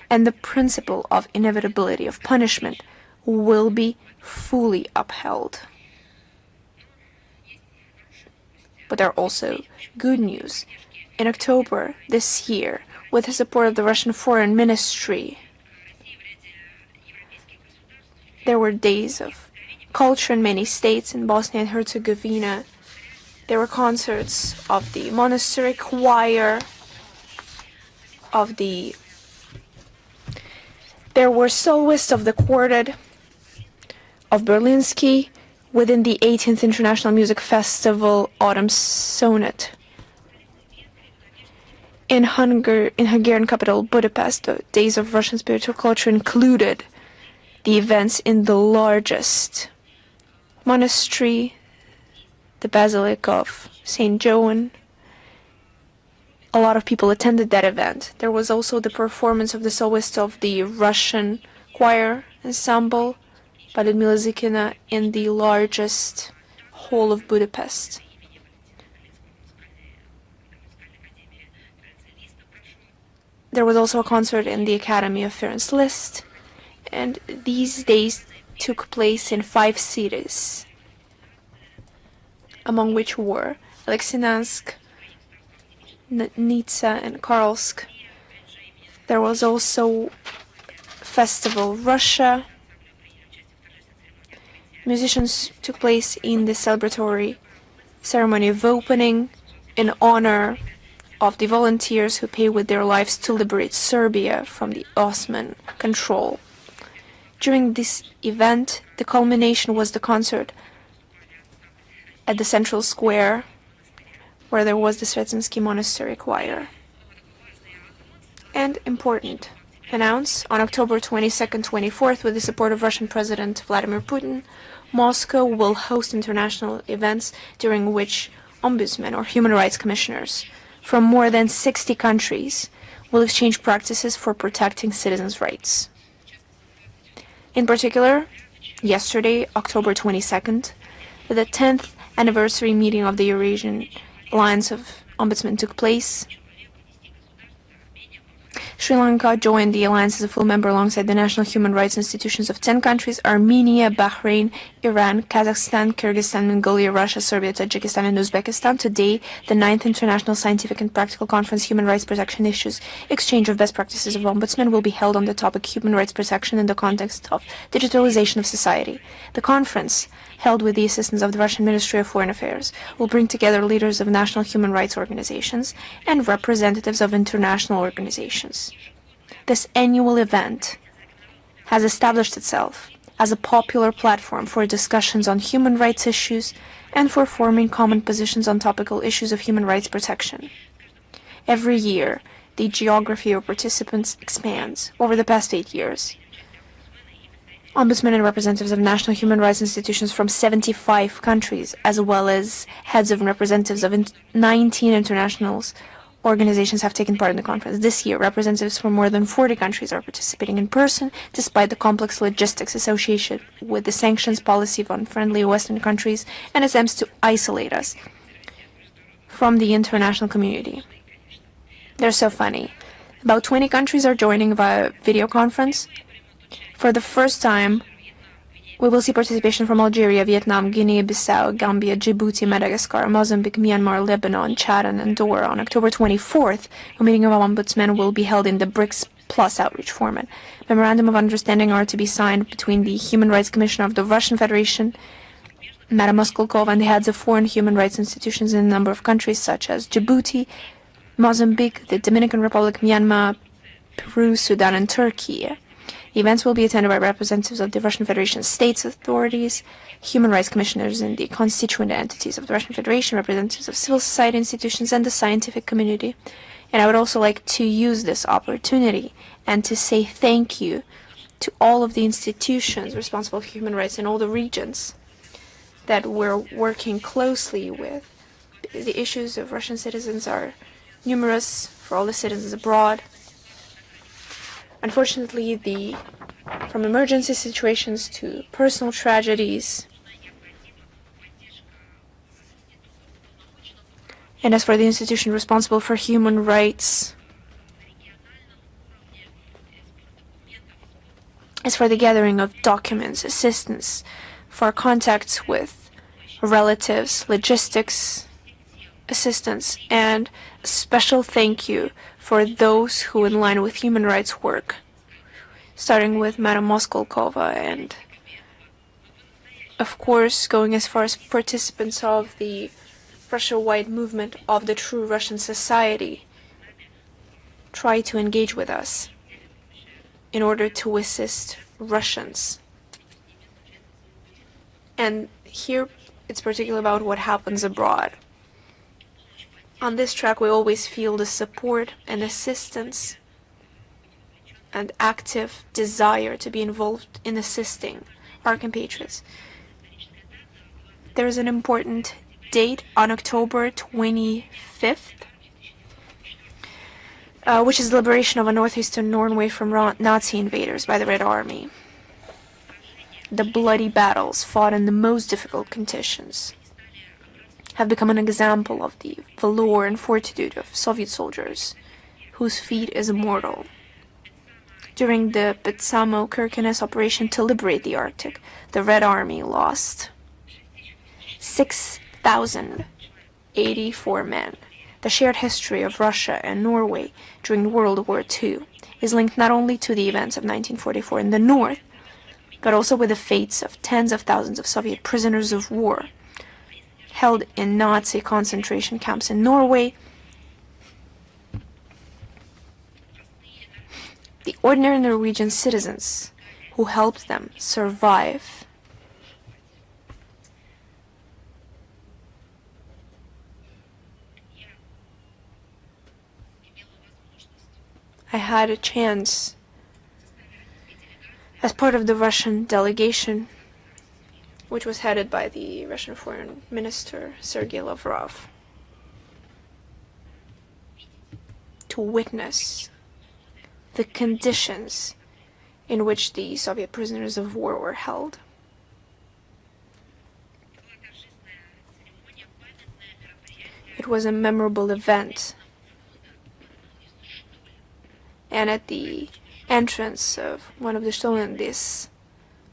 and the principle of inevitability of punishment will be fully upheld. But there are also good news. In October this year, with the support of the Russian Foreign Ministry, there were days of culture in many states. In Bosnia and Herzegovina, there were concerts of the monastery choir, there were soloists of the quartet of Berlinski within the 18th International Music Festival Autumn Sonnet. In Hungarian capital Budapest, the Days of Russian Spiritual Culture included the events in the largest monastery, the Basilica of St. Joan. A lot of people attended that event. There was also the performance of the soloist of the Russian choir ensemble by Maria Zakharova in the largest hall of Budapest. There was also a concert in the Academy of Ferenc Liszt, and these days took place in 5 cities, among which were Alexinansk, Nitsa, and Karlsk. There was also Festival Russia. Musicians took place in the celebratory ceremony of opening in honor of the volunteers who paid with their lives to liberate Serbia from the Ottoman control. During this event, the culmination was the concert at the central square, where there was the Svetensky Monastery choir. And important announce, on October 22nd, 24th, with the support of Russian President Vladimir Putin, Moscow will host international events during which ombudsmen or human rights commissioners from more than 60 countries will exchange practices for protecting citizens' rights. In particular, yesterday, October 22nd, the 10th anniversary meeting of the Eurasian Alliance of Ombudsmen took place. Sri Lanka joined the alliance as a full member alongside the national human rights institutions of 10 countries: Armenia, Bahrain, Iran, Kazakhstan, Kyrgyzstan, Mongolia, Russia, Serbia, Tajikistan, and Uzbekistan. Today, the 9th International Scientific and Practical Conference Human Rights Protection Issues Exchange of Best Practices of Ombudsmen will be held on the topic Human Rights Protection in the Context of Digitalization of Society. The conference, held with the assistance of the Russian Ministry of Foreign Affairs, will bring together leaders of national human rights organizations and representatives of international organizations. This annual event has established itself as a popular platform for discussions on human rights issues and for forming common positions on topical issues of human rights protection. Every year, the geography of participants expands. Over the past 8 years, ombudsmen and representatives of national human rights institutions from 75 countries, as well as heads and representatives of 19 international organizations, have taken part in the conference. This year, representatives from more than 40 countries are participating in person, despite the complex logistics associated with the sanctions policy of unfriendly Western countries and attempts to isolate us from the international community. They're so funny. About 20 countries are joining via video conference. For the first time, we will see participation from Algeria, Vietnam, Guinea-Bissau, Gambia, Djibouti, Madagascar, Mozambique, Myanmar, Lebanon, Chad, and Andorra. On October 24th, a meeting of ombudsmen will be held in the BRICS Plus outreach format. Memorandum of understanding are to be signed between the Human Rights Commissioner of the Russian Federation, Madam Moskolkov, and the heads of foreign human rights institutions in a number of countries such as Djibouti, Mozambique, the Dominican Republic, Myanmar, Peru, Sudan, and Turkey. Events will be attended by representatives of the Russian Federation states authorities, human rights commissioners in the constituent entities of the Russian Federation, representatives of civil society institutions, and the scientific community. And I would also like to use this opportunity and to say thank you to all of the institutions responsible for human rights in all the regions that we're working closely with. The issues of Russian citizens are numerous for all the citizens abroad. Unfortunately, from emergency situations to personal tragedies. And as for the institution responsible for human rights, as for the gathering of documents, assistance, for contacts with relatives, logistics, assistance, and a special thank you for those who in line with human rights work, starting with Madam Moskolkova and, of course, going as far as participants of the Russia-wide movement of the true Russian society try to engage with us in order to assist Russians. And here it's particularly about what happens abroad. On this track we always feel the support and assistance and active desire to be involved in assisting our compatriots. There is an important date on October 25th, which is the liberation of northeastern Norway from Nazi invaders by the Red Army. The bloody battles fought in the most difficult conditions have become an example of the valor and fortitude of Soviet soldiers, whose feat is immortal. During the Petsamo-Kirkenes operation to liberate the Arctic, the Red Army lost 6,084 men. The shared history of Russia and Norway during World War II is linked not only to the events of 1944 in the north, but also with the fates of tens of thousands of Soviet prisoners of war held in Nazi concentration camps in Norway. The ordinary Norwegian citizens who helped them survive. I had a chance, as part of the Russian delegation, which was headed by the Russian Foreign Minister Sergei Lavrov, to witness the conditions in which the Soviet prisoners of war were held. It was a memorable event. And at the entrance of one of the stolen, this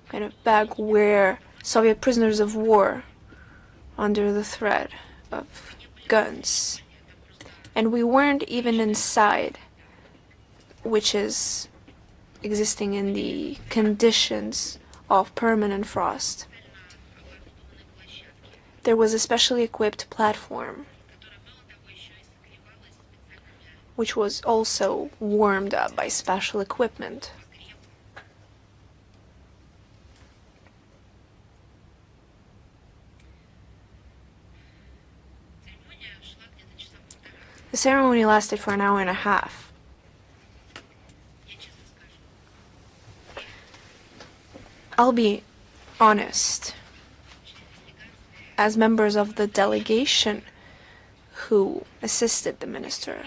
kind of bag where Soviet prisoners of war under the threat of guns. And we weren't even inside, which is existing in the conditions of permanent frost. There was a specially equipped platform, which was also warmed up by special equipment. The ceremony lasted for an hour and a half. I'll be honest, as members of the delegation who assisted the minister,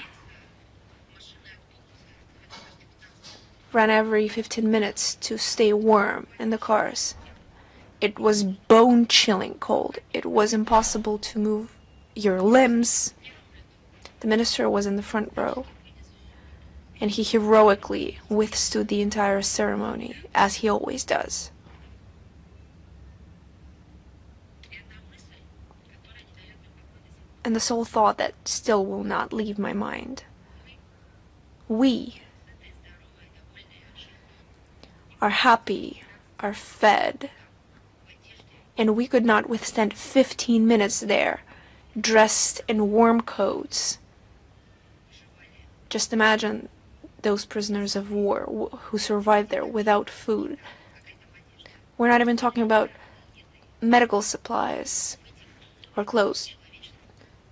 ran every 15 minutes to stay warm in the cars. It was bone-chilling cold. It was impossible to move your limbs. The minister was in the front row, and he heroically withstood the entire ceremony, as he always does. And the sole thought that still will not leave my mind: we are happy, are fed, and we could not withstand 15 minutes there, dressed in warm coats. Just imagine those prisoners of war who survived there without food. We're not even talking about medical supplies or clothes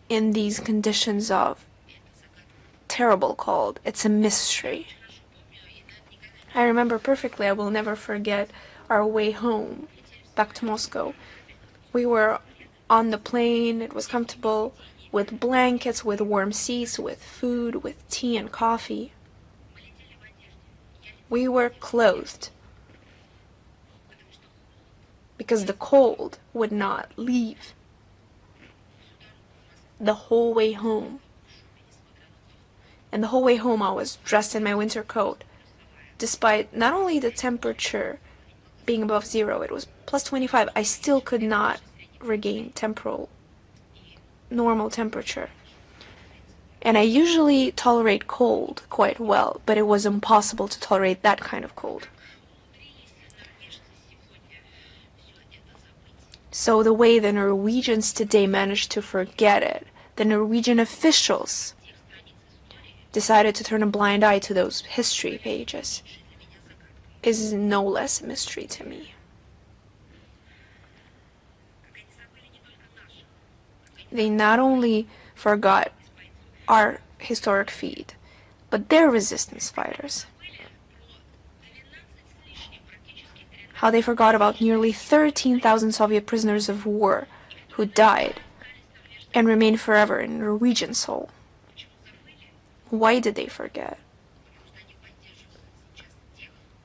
in these conditions of terrible cold. It's a mystery. I remember perfectly, I will never forget our way home, back to Moscow. We were on the plane, it was comfortable, with blankets, with warm seats, with food, with tea and coffee. We were clothed because the cold would not leave. The whole way home. And the whole way home I was dressed in my winter coat, despite not only the temperature being above zero, it was plus 25, I still could not regain normal temperature. And I usually tolerate cold quite well, but it was impossible to tolerate that kind of cold. So the way the Norwegians today managed to forget it, the Norwegian officials decided to turn a blind eye to those history pages, is no less a mystery to me. They not only forgot our historic feat, but their resistance fighters. How they forgot about nearly 13,000 Soviet prisoners of war who died and remained forever in Norwegian soul. Why did they forget?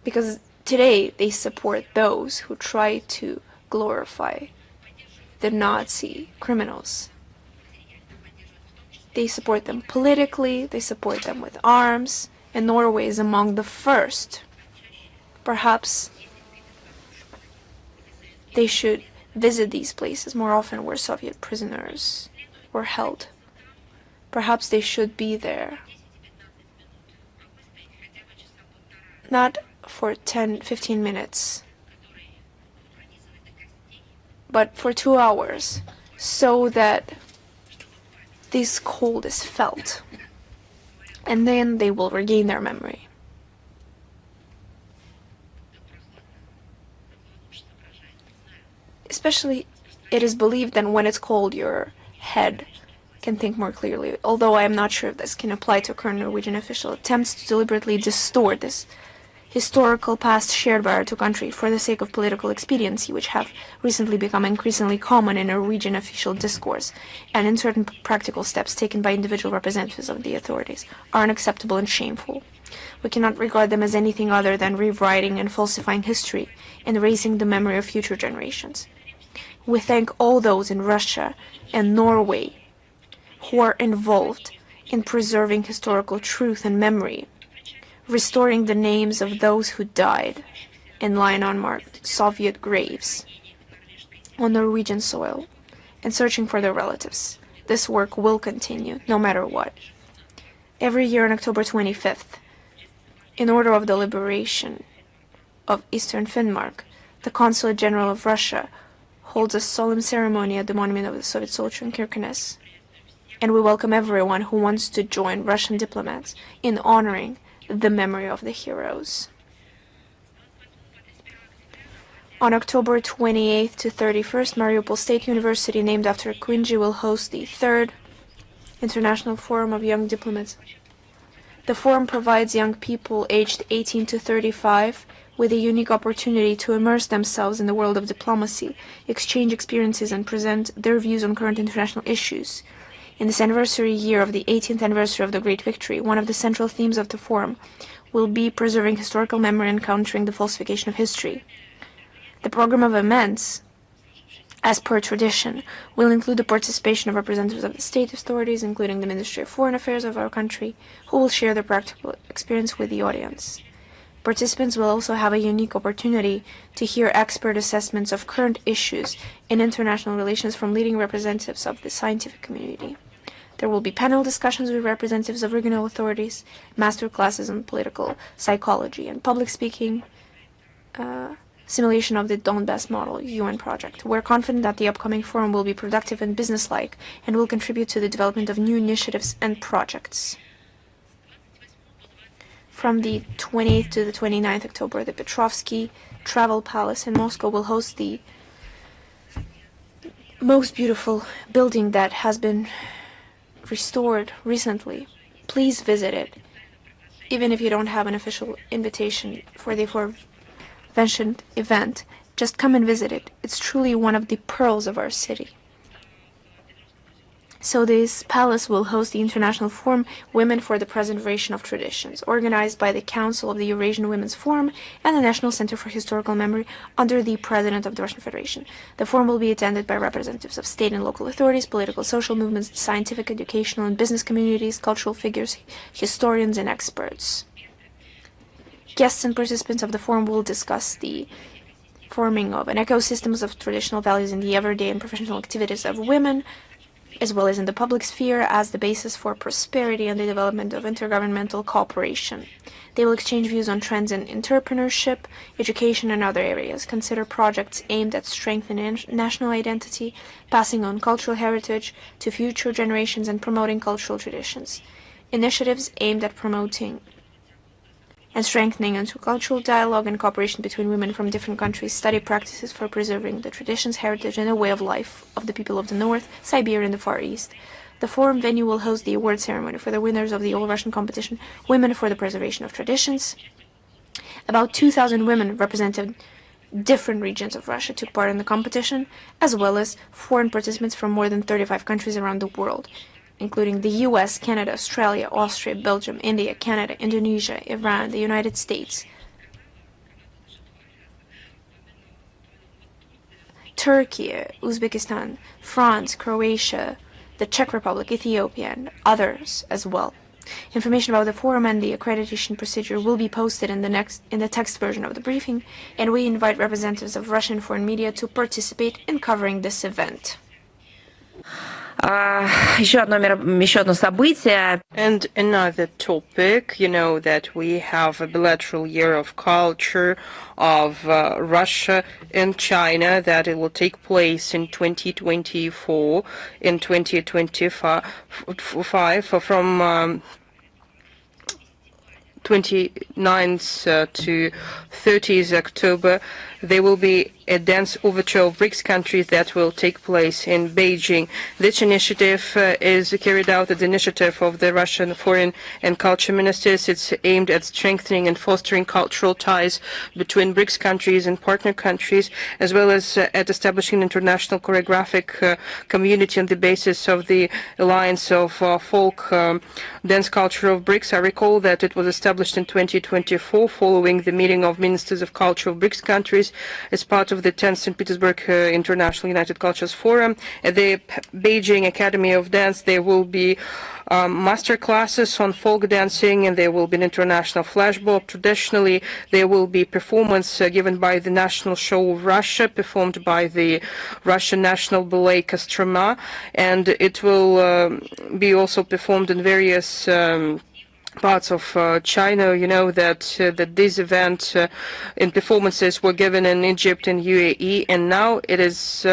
Because today they support those who try to glorify the Nazi criminals. They support them politically, they support them with arms, and Norway is among the first. Perhaps they should visit these places more often where Soviet prisoners were held. Perhaps they should be there. Not for 10-15 minutes, but for 2 hours, so that this cold is felt, and then they will regain their memory. Especially, it is believed that when it's cold, your head can think more clearly, although I am not sure if this can apply to current Norwegian official attempts to deliberately distort this historical past shared by our two countries for the sake of political expediency, which have recently become increasingly common in Norwegian official discourse, and in certain practical steps taken by individual representatives of the authorities, are unacceptable and shameful. We cannot regard them as anything other than rewriting and falsifying history and erasing the memory of future generations. We thank all those in Russia and Norway who are involved in preserving historical truth and memory, restoring the names of those who died and lie in unmarked Soviet graves on Norwegian soil, and searching for their relatives. This work will continue, no matter what. Every year on October 25th, in order of the liberation of Eastern Finnmark, the Consulate General of Russia holds a solemn ceremony at the monument of the Soviet soldier in Kirkenes, and we welcome everyone who wants to join Russian diplomats in honoring the memory of the heroes. On October 28th to 31st, Mariupol State University, named after Quinji, will host the 3rd International Forum of Young Diplomats. The forum provides young people aged 18 to 35 with a unique opportunity to immerse themselves in the world of diplomacy, exchange experiences, and present their views on current international issues. In this anniversary year of the 18th anniversary of the Great Victory, one of the central themes of the forum will be preserving historical memory and countering the falsification of history. The program of events, as per tradition, will include the participation of representatives of the state authorities, including the Ministry of Foreign Affairs of our country, who will share their practical experience with the audience. Participants will also have a unique opportunity to hear expert assessments of current issues in international relations from leading representatives of the scientific community. There will be panel discussions with representatives of regional authorities, master classes on political psychology and public speaking, simulation of the Donbass Model UN project. We're confident that the upcoming forum will be productive and businesslike and will contribute to the development of new initiatives and projects. From the 28th to the 29th October, the Petrovsky Travel Palace in Moscow will host the most beautiful building that has been restored recently. Please visit it, even if you don't have an official invitation for the aforementioned event. Just come and visit it. It's truly one of the pearls of our city. So this palace will host the International Forum Women for the Preservation of Traditions, organized by the Council of the Eurasian Women's Forum and the National Center for Historical Memory under the President of the Russian Federation. The forum will be attended by representatives of state and local authorities, political, social movements, scientific, educational, and business communities, cultural figures, historians, and experts. Guests and participants of the forum will discuss the forming of an ecosystem of traditional values in the everyday and professional activities of women, as well as in the public sphere, as the basis for prosperity and the development of intergovernmental cooperation. They will exchange views on trends in entrepreneurship, education, and other areas, consider projects aimed at strengthening national identity, passing on cultural heritage to future generations, and promoting cultural traditions. Initiatives aimed at promoting and strengthening intercultural dialogue and cooperation between women from different countries, study practices for preserving the traditions, heritage, and the way of life of the people of the North, Siberia, and the Far East. The forum venue will host the award ceremony for the winners of the all-Russian competition, Women for the Preservation of Traditions. About 2,000 women representing different regions of Russia took part in the competition, as well as foreign participants from more than 35 countries around the world, including the US, Canada, Australia, Austria, Belgium, India, Canada, Indonesia, Iran, the United States, Turkey, Uzbekistan, France, Croatia, the Czech Republic, Ethiopia, and others as well. Information about the forum and the accreditation procedure will be posted in the text version of the briefing, and we invite representatives of Russian foreign media to participate in covering this event. And another topic, you know, that we have a bilateral year of culture of Russia and China, that it will take place in 2024, in 2025, from 29th to 30th October. There will be a dance overture of BRICS countries that will take place in Beijing. This initiative is carried out at the initiative of the Russian Foreign and Culture Ministers. It's aimed at strengthening and fostering cultural ties between BRICS countries and partner countries, as well as at establishing an international choreographic community on the basis of the Alliance of Folk Dance Culture of BRICS. I recall that it was established in 2024 following the meeting of Ministers of Culture of BRICS countries as part of the 10th St. Petersburg International United Cultures Forum. At the Beijing Academy of Dance, there will be master classes on folk dancing, and there will be an international flashmob. Traditionally, there will be performance given by the National Show of Russia, performed by the Russian National Ballet Kostroma, and it will be also performed in various parts of China. You know that this event in performances were given in Egypt and UAE, and now it is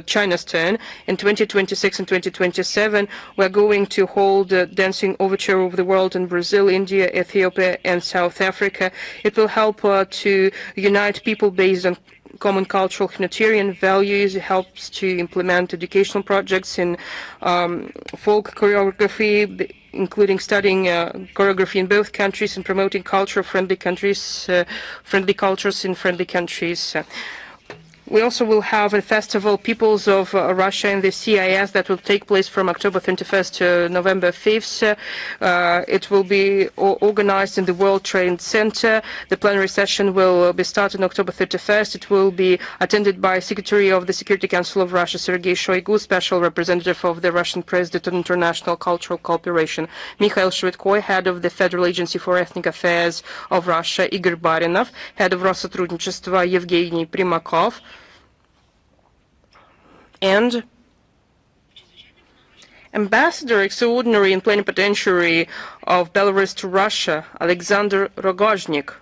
China's turn. In 2026 and 2027, we're going to hold dancing overture over the world in Brazil, India, Ethiopia, and South Africa. It will help to unite people based on common cultural humanitarian values. It helps to implement educational projects in folk choreography, including studying choreography in both countries and promoting culture-friendly countries, friendly cultures in friendly countries. We also will have a festival, Peoples of Russia in the CIS, that will take place from October 21st to November 5th. It will be organized in the World Trade Center. The plenary session will be started on October 31st. It will be attended by Secretary of the Security Council of Russia, Sergei Shoigu, Special Representative of the Russian President on International Cultural Cooperation, Mikhail Shvedkoy, Head of the Federal Agency for Ethnic Affairs of Russia, Igor Barinov, Head of Россотрудничества, Evgeny Primakov, and Ambassador Extraordinary and Plenipotentiary of Belarus to Russia, Alexander Rogozhnik.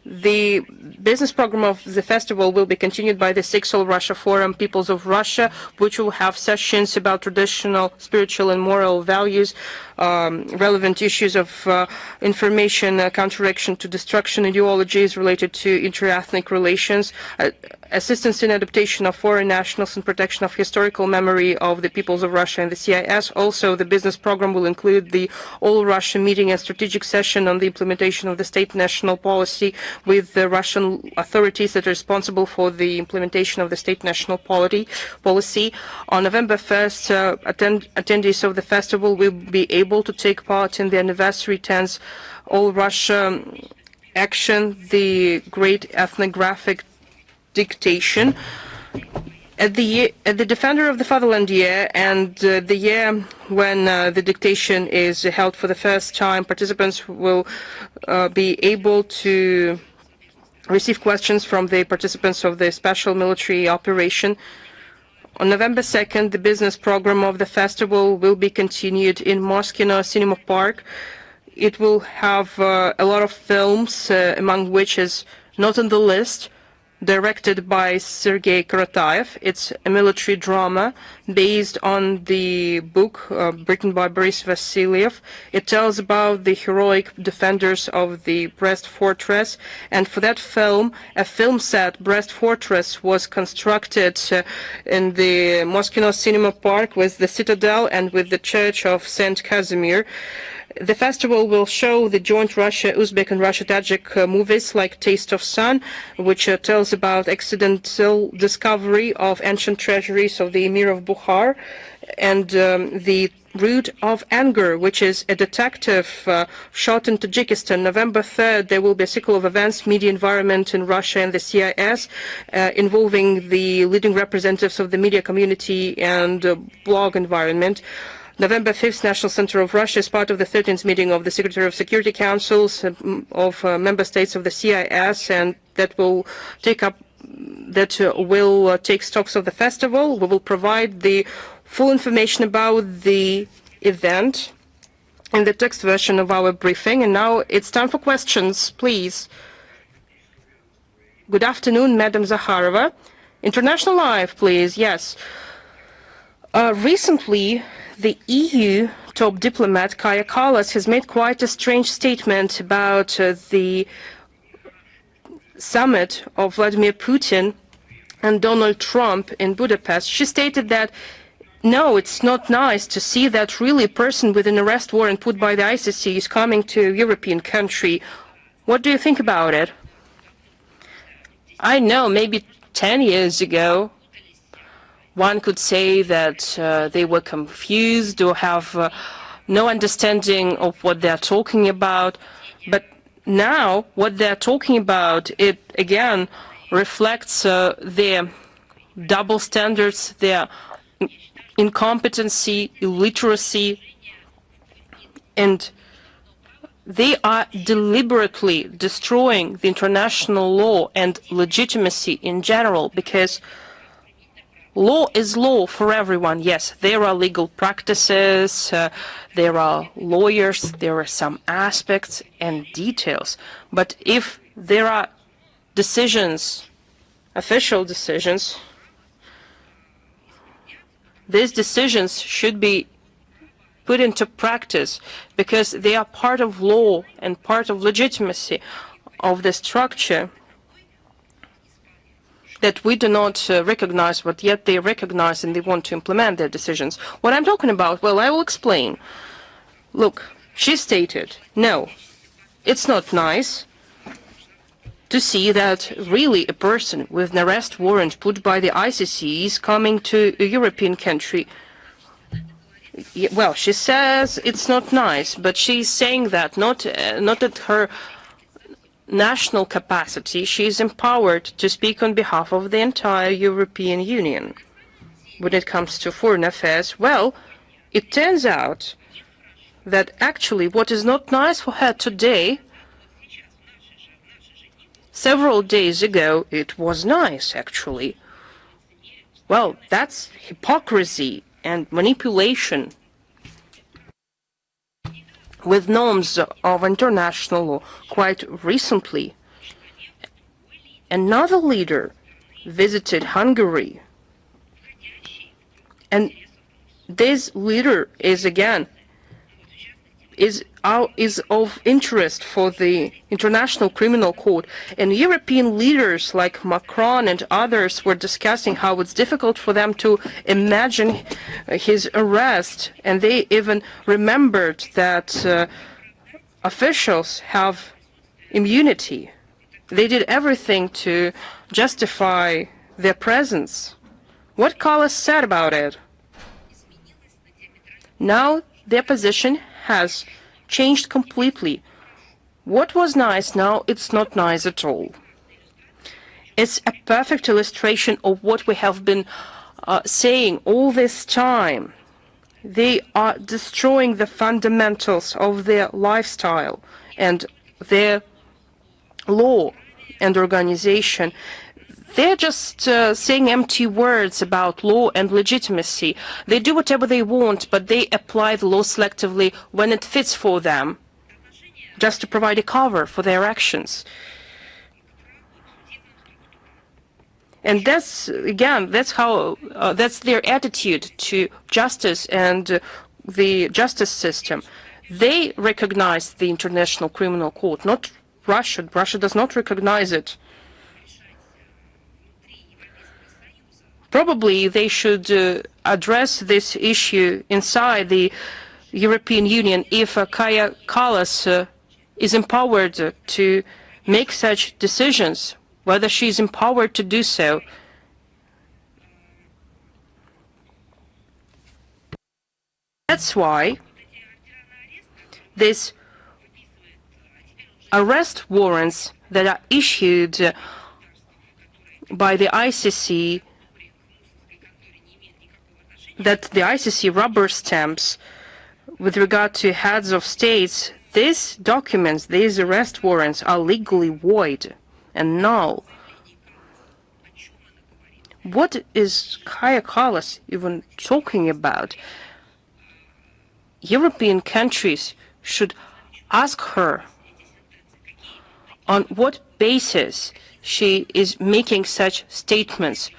The business program of the festival will be continued by the 6th All Russia Forum, Peoples of Russia, which will have sessions about traditional, spiritual, and moral values, relevant issues of information counteraction to destruction ideologies related to inter-ethnic relations, assistance in adaptation of foreign nationals and protection of historical memory of the peoples of Russia and the CIS. Also, the business program will include the all-Russia meeting and strategic session on the implementation of the state national policy with the Russian authorities that are responsible for the implementation of the state national policy. On November 1st, attendees of the festival will be able to take part in the anniversary 10th All-Russia action, the Great Ethnographic Dictation, at the Defender of the Fatherland year and the year when the dictation is held for the first time. Participants will be able to receive questions from the participants of the special military operation. On November 2nd, the business program of the festival will be continued in Moskino Cinema Park. It will have a lot of films, among which is not on the list, directed by Sergei Karataev. It's a military drama based on the book written by Boris Vasiliev. It tells about the heroic defenders of the Brest Fortress, and for that film, a film set, Brest Fortress, was constructed in the Moskino Cinema Park with the citadel and with the Church of Saint Casimir. The festival will show the joint Russia, Uzbek and Russia-Tajik movies like Taste of Sun, which tells about accidental discovery of ancient treasuries of the Emir of Bukhar, and the Root of Anger, which is a detective shot in Tajikistan. November 3rd, there will be a cycle of events, media environment in Russia and the CIS, involving the leading representatives of the media community and blog environment. November 5th, National Center of Russia is part of the 13th meeting of the Secretary of Security Councils of member states of the CIS, and that will take stocks of the festival. We will provide the full information about the event in the text version of our briefing. And now it's time for questions, please. Good afternoon, Madam Zakharova. International Live, please. Yes. Recently, the EU top diplomat Kaja Kallas has made quite a strange statement about the summit of Vladimir Putin and Donald Trump in Budapest. She stated that, no, it's not nice to see that really a person with an arrest warrant put by the ICC is coming to a European country. What do you think about it? I know, maybe 10 years ago, one could say that they were confused or have no understanding of what they're talking about. But now what they're talking about, it again reflects their double standards, their incompetency, illiteracy, and they are deliberately destroying the international law and legitimacy in general, because law is law for everyone. Yes, there are legal practices, there are lawyers, there are some aspects and details. But if there are decisions, official decisions, these decisions should be put into practice because they are part of law and part of legitimacy of the structure that we do not recognize, but yet they recognize and they want to implement their decisions. What I'm talking about, well, I will explain. Look, she stated, no, it's not nice to see that really a person with an arrest warrant put by the ICC is coming to a European country. Well, she says it's not nice, but she's saying that not at her national capacity. She is empowered to speak on behalf of the entire European Union. When it comes to foreign affairs, well, it turns out that actually what is not nice for her today, several days ago, it was nice, actually. Well, that's hypocrisy and manipulation with norms of international law. Quite recently, another leader visited Hungary, and this leader is again is of interest for the International Criminal Court, and European leaders like Macron and others were discussing how it's difficult for them to imagine his arrest, and they even remembered that officials have immunity. They did everything to justify their presence. What Kallas said about it? Now their position has changed completely. What was nice now, it's not nice at all. It's a perfect illustration of what we have been saying all this time. They are destroying the fundamentals of their lifestyle and their law and organization. They're just saying empty words about law and legitimacy. They do whatever they want, but they apply the law selectively when it fits for them, just to provide a cover for their actions. And that's, again, that's their attitude to justice and the justice system. They recognize the International Criminal Court, not Russia. Russia does not recognize it. Probably they should address this issue inside the European Union if Kaja Kallas is empowered to make such decisions, whether she is empowered to do so. That's why these arrest warrants that are issued by the ICC, that the ICC rubber stamps with regard to heads of states, these documents, these arrest warrants are legally void and null. What is Kaja Kallas even talking about? European countries should ask her on what basis she is making such statements.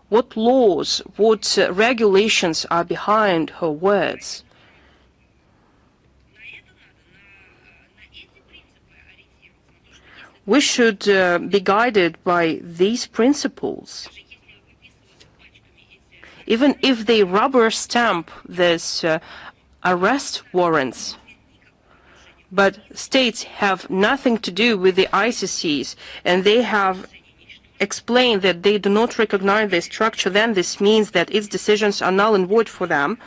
What laws, what regulations are behind her words? We should be guided by these principles. Even if they rubber stamp this arrest warrants, but states have nothing to do with the ICCs, and they have explain that they do not recognize the structure, then this means that its decisions are null and void for them.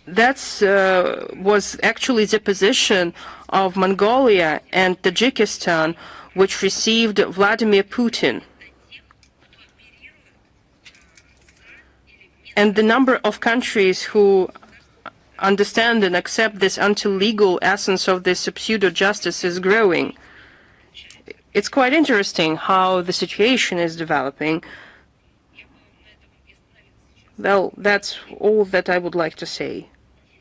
That was actually the position of Mongolia and Tajikistan, which received Vladimir Putin. And the number of countries who understand and accept this anti-legal essence of this pseudo-justice is growing. It's quite interesting how the situation is developing. Well, that's all that I would like to say,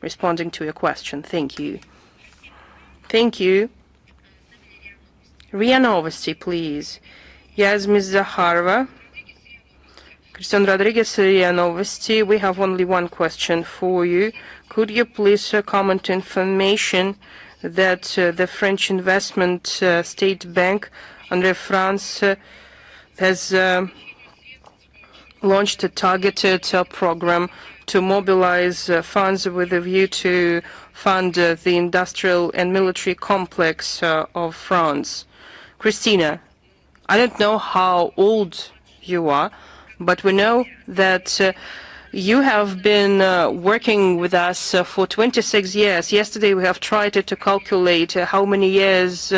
responding to your question. Thank you. Thank you. RIA Novosti, please. Yes, Ms. Zakharova. Christian Rodriguez, RIA Novosti. We have only one question for you. Could you please comment information that the French investment state bank under France has launched a targeted program to mobilize funds with a view to fund the industrial and military complex of France? Christina, I don't know how old you are, but we know that you have been working with us for 26 years. Yesterday we have tried to calculate how many years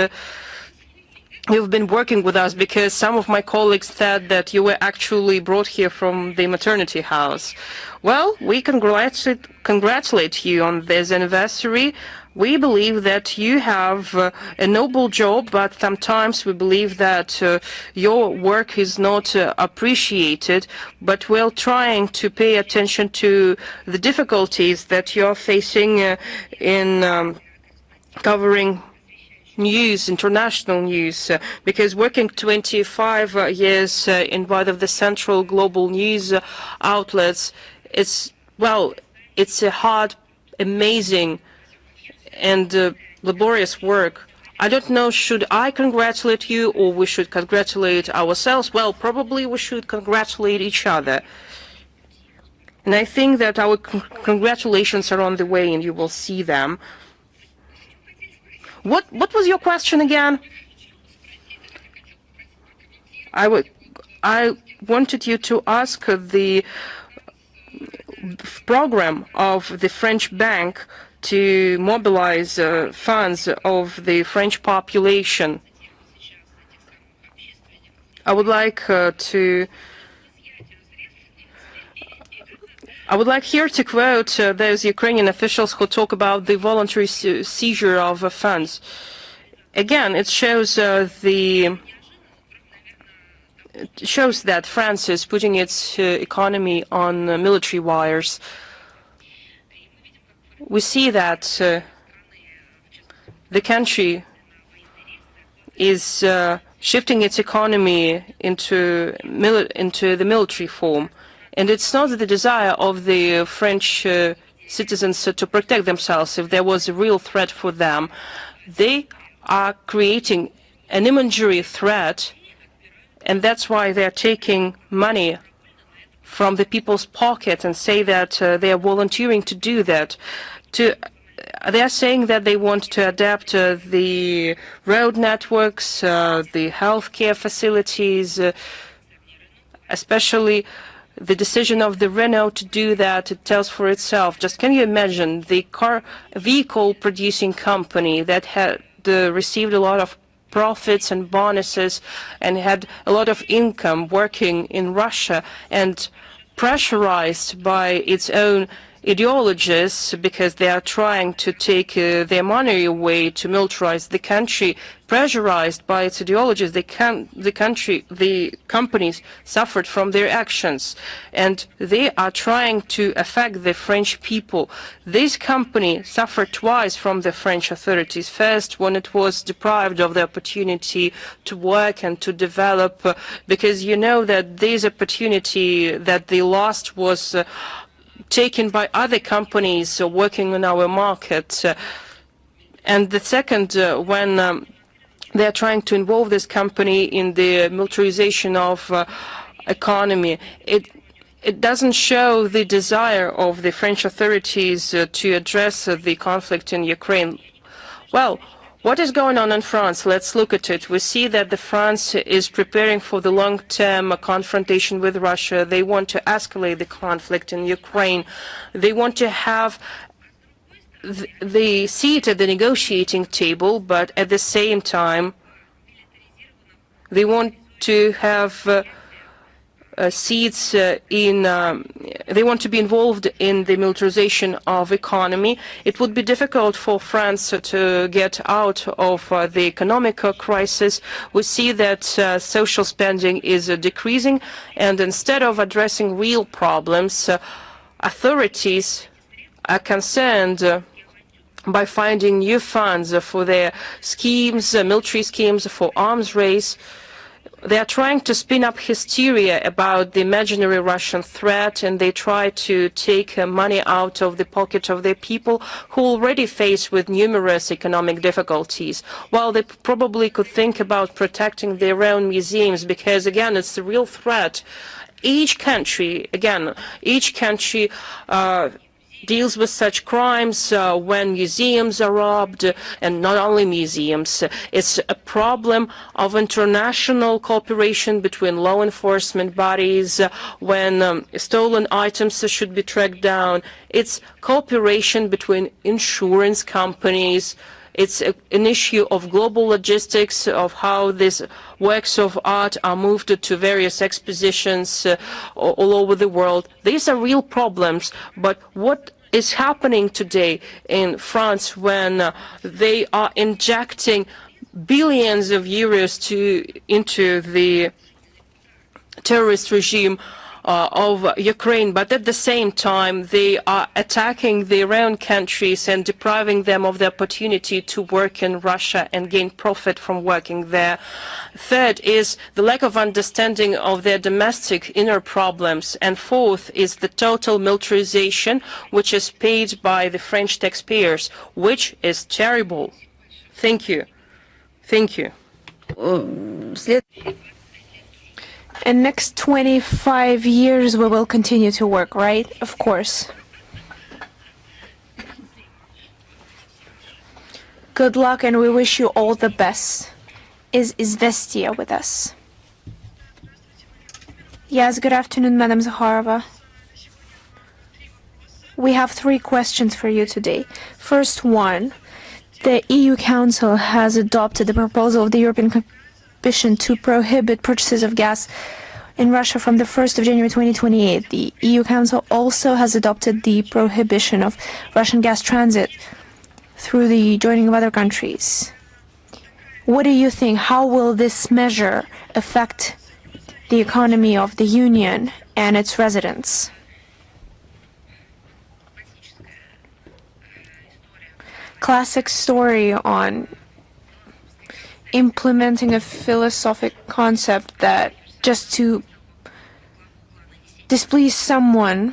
you've been working with us, because some of my colleagues said that you were actually brought here from the maternity house. Well, we congratulate you on this anniversary. We believe that you have a noble job, but sometimes we believe that your work is not appreciated, but we're trying to pay attention to the difficulties that you're facing in covering news, international news, because working 25 years in one of the central global news outlets, it's well, it's a hard, amazing, and laborious work. I don't know, should I congratulate you or we should congratulate ourselves? Well, probably we should congratulate each other. And I think that our congratulations are on the way and you will see them. What was your question again? I wanted you to ask the program of the French bank to mobilize funds of the French population. I would like here to quote those Ukrainian officials who talk about the voluntary seizure of funds. Again, it shows that France is putting its economy on military wires. We see that the country is shifting its economy into the military form. And it's not the desire of the French citizens to protect themselves. If there was a real threat for them, they are creating an imaginary threat, and that's why they're taking money from the people's pocket and say that they are volunteering to do that. They are saying that they want to adapt the road networks, the healthcare facilities, especially the decision of the Renault to do that. It tells for itself. Just can you imagine the vehicle producing company that had received a lot of profits and bonuses and had a lot of income working in Russia and pressurized by its own ideologies because they are trying to take their money away to militarize the country, pressurized by its ideologies, the companies suffered from their actions, and they are trying to affect the French people. This company suffered twice from the French authorities. First, when it was deprived of the opportunity to work and to develop, because you know that this opportunity that they lost was taken by other companies working on our market. And the second, when they are trying to involve this company in the militarization of economy, it doesn't show the desire of the French authorities to address the conflict in Ukraine. Well, what is going on in France? Let's look at it. We see that France is preparing for the long-term confrontation with Russia. They want to escalate the conflict in Ukraine. They want to have the seat at the negotiating table, but at the same time, they want to have seats they want to be involved in the militarization of economy. It would be difficult for France to get out of the economic crisis. We see that social spending is decreasing, and instead of addressing real problems, authorities are concerned by finding new funds for their schemes, military schemes, for arms race. They are trying to spin up hysteria about the imaginary Russian threat, and they try to take money out of the pocket of their people who already face with numerous economic difficulties, while they probably could think about protecting their own museums, because, again, it's a real threat. Each country deals with such crimes when museums are robbed, and not only museums. It's a problem of international cooperation between law enforcement bodies when stolen items should be tracked down. It's cooperation between insurance companies. It's an issue of global logistics, of how these works of art are moved to various expositions all over the world. These are real problems, but what is happening today in France when they are injecting billions of euros into the terrorist regime of Ukraine, but at the same time they are attacking their own countries and depriving them of the opportunity to work in Russia and gain profit from working there. Third is the lack of understanding of their domestic inner problems. And fourth is the total militarization, which is paid by the French taxpayers, which is terrible. Thank you. Thank you. In next 25 years, we will continue to work, right? Of course. Good luck, and we wish you all the best. Is Izvestia with us? Yes, good afternoon, Madam Zakharova. We have 3 questions for you today. First one, the EU Council has adopted the proposal of the European Commission to prohibit purchases of gas in Russia from the 1st of January 2028. The EU Council also has adopted the prohibition of Russian gas transit through the joining of other countries. What do you think? How will this measure affect the economy of the Union and its residents? Classic story on implementing a philosophic concept that just to displease someone,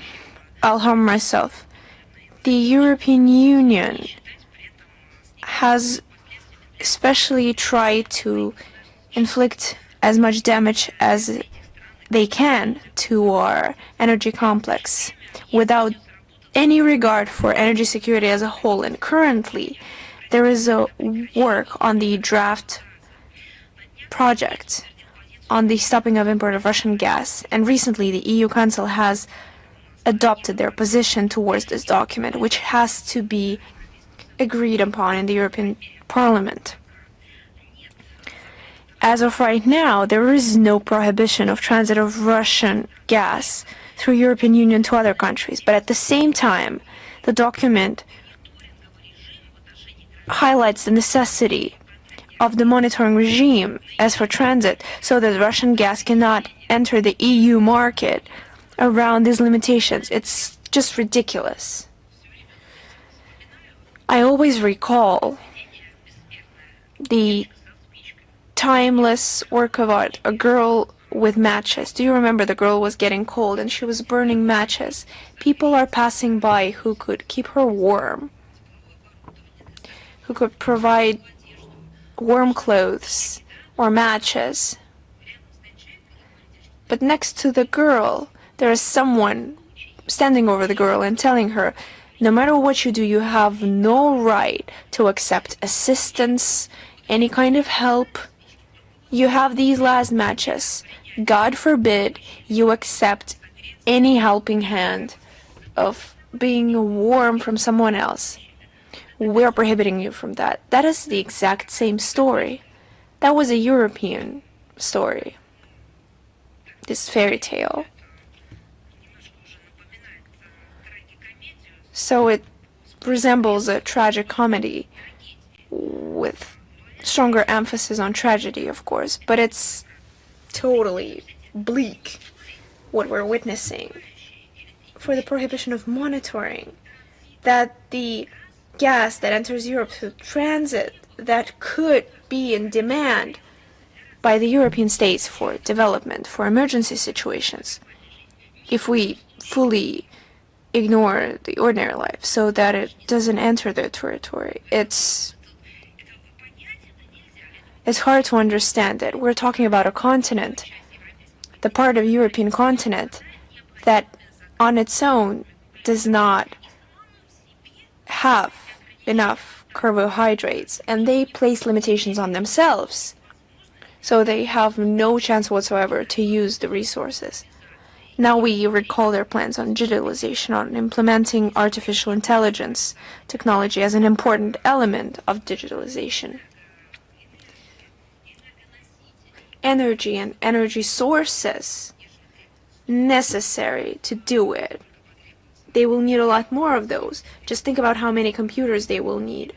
I'll harm myself. The European Union has especially tried to inflict as much damage as they can to our energy complex without any regard for energy security as a whole. And currently, there is a work on the draft project on the stopping of import of Russian gas. And recently, the EU Council has adopted their position towards this document, which has to be agreed upon in the European Parliament. As of right now, there is no prohibition of transit of Russian gas through European Union to other countries. But at the same time, the document highlights the necessity of the monitoring regime as for transit so that Russian gas cannot enter the EU market around these limitations. It's just ridiculous. I always recall the timeless work of art, A Girl with Matches. Do you remember? The girl was getting cold and she was burning matches. People are passing by who could keep her warm, who could provide warm clothes or matches. But next to the girl, there is someone standing over the girl and telling her, no matter what you do, you have no right to accept assistance, any kind of help. You have these last matches. God forbid you accept any helping hand of being warm from someone else. We're prohibiting you from that. That is the exact same story. That was a European story. This fairy tale. So it resembles a tragic comedy with stronger emphasis on tragedy, of course, but it's totally bleak what we're witnessing. For the prohibition of monitoring, that the gas that enters Europe through transit that could be in demand by the European states for development, for emergency situations, if we fully ignore the ordinary life so that it doesn't enter their territory, it's hard to understand it. We're talking about a continent, the part of European continent that on its own does not have enough carbohydrates, and they place limitations on themselves, so they have no chance whatsoever to use the resources. Now we recall their plans on digitalization, on implementing artificial intelligence technology as an important element of digitalization. Energy and energy sources necessary to do it. They will need a lot more of those. Just think about how many computers they will need,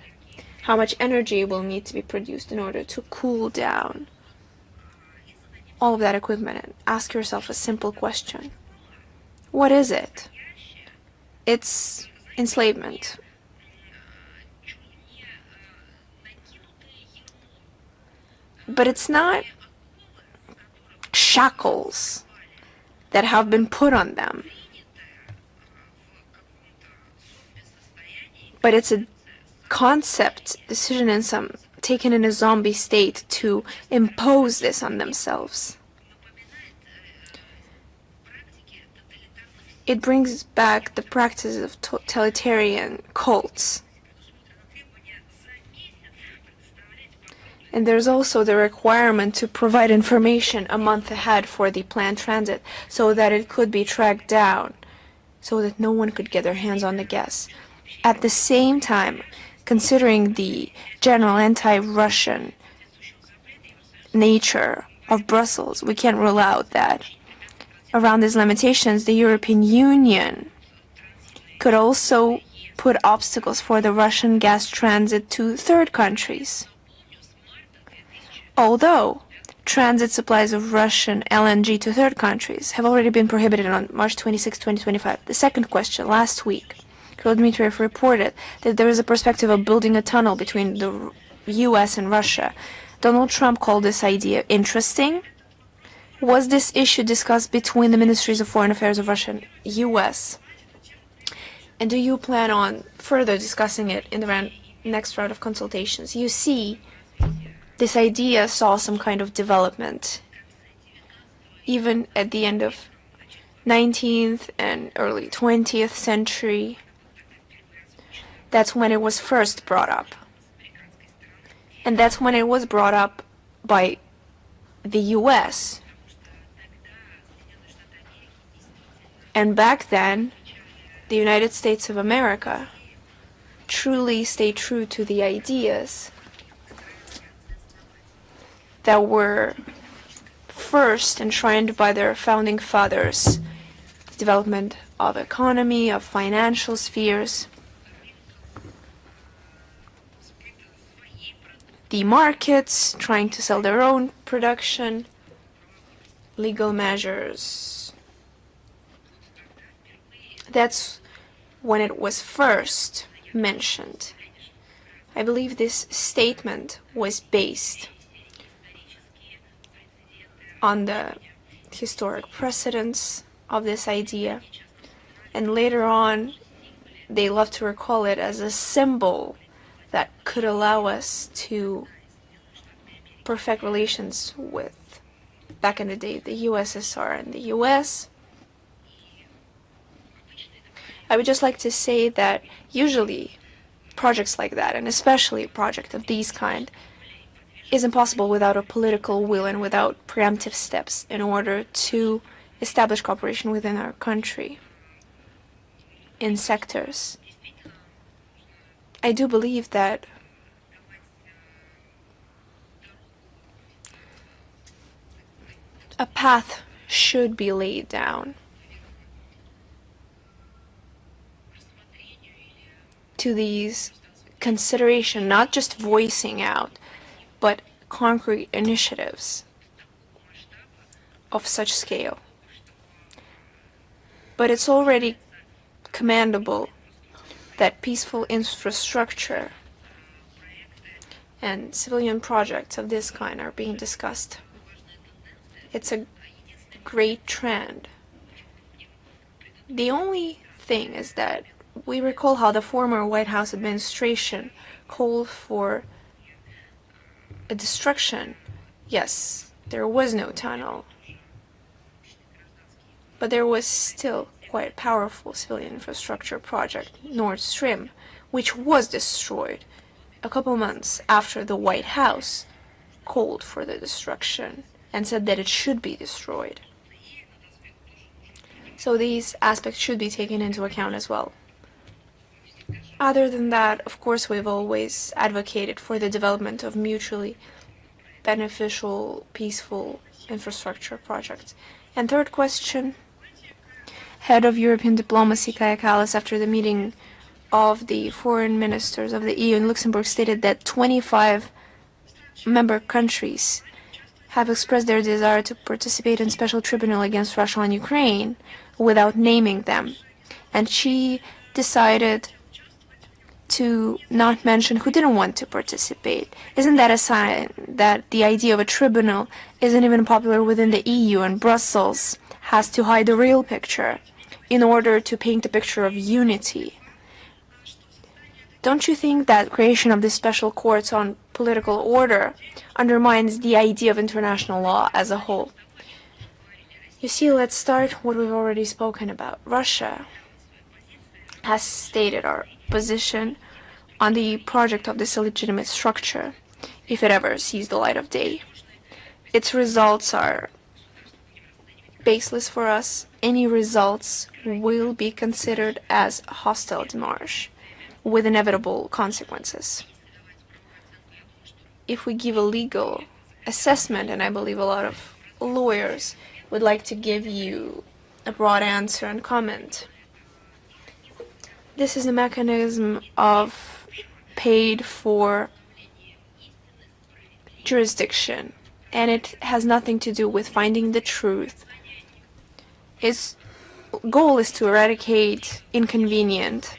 how much energy will need to be produced in order to cool down all of that equipment. And ask yourself a simple question. what is it? It's enslavement. But it's not shackles that have been put on them. But it's a concept, decision taken in a zombie state to impose this on themselves. It brings back the practice of totalitarian cults. And there's also the requirement to provide information a month ahead for the planned transit so that it could be tracked down, so that no one could get their hands on the gas. At the same time, considering the general anti-Russian nature of Brussels, we can't rule out that around these limitations, the European Union could also put obstacles for the Russian gas transit to third countries. Although transit supplies of Russian LNG to third countries have already been prohibited on March 26, 2025. The second question, last week, Kirill Dmitriev reported that there is a perspective of building a tunnel between the US and Russia. Donald Trump called this idea interesting. Was this issue discussed between the Ministries of Foreign Affairs of Russia and US? And do you plan on further discussing it in the next round of consultations? You see, this idea saw some kind of development, even at the end of 19th and early 20th century. That's when it was first brought up. And that's when it was brought up by the US. And back then, the United States of America truly stayed true to the ideas that were first enshrined by their founding fathers: the development of economy, of financial spheres, the markets trying to sell their own production, legal measures. That's when it was first mentioned. I believe this statement was based on the historic precedents of this idea, and later on they love to recall it as a symbol that could allow us to perfect relations with, back in the day, the USSR and the US. I would just like to say that usually projects like that, and especially a project of these kind, is impossible without a political will and without preemptive steps in order to establish cooperation within our country in sectors. I do believe that a path should be laid down to these considerations, not just voicing out, but concrete initiatives of such scale. But it's already commendable that peaceful infrastructure and civilian projects of this kind are being discussed. It's a great trend. The only thing is that we recall how the former White House administration called for a destruction. Yes, there was no tunnel, but there was still quite a powerful civilian infrastructure project, Nord Stream, which was destroyed a couple months after the White House called for the destruction and said that it should be destroyed. So these aspects should be taken into account as well. Other than that, of course, we've always advocated for the development of mutually beneficial, peaceful infrastructure projects. And third question, Head of European Diplomacy Kaja Kallas, after the meeting of the foreign ministers of the EU in Luxembourg, stated that 25 member countries have expressed their desire to participate in special tribunal against Russia and Ukraine without naming them. And she decided to not mention who didn't want to participate. Isn't that a sign that the idea of a tribunal isn't even popular within the EU, and Brussels has to hide the real picture in order to paint a picture of unity? Don't you think that creation of these special courts on political order undermines the idea of international law as a whole? You see, let's start what we've already spoken about. Russia has stated our position on the project of this illegitimate structure, if it ever sees the light of day. Its results are baseless for us. Any results will be considered as hostile démarche with inevitable consequences. If we give a legal assessment, and I believe a lot of lawyers would like to give you a broad answer and comment, this is a mechanism of paid-for jurisdiction, and it has nothing to do with finding the truth. Its goal is to eradicate inconvenient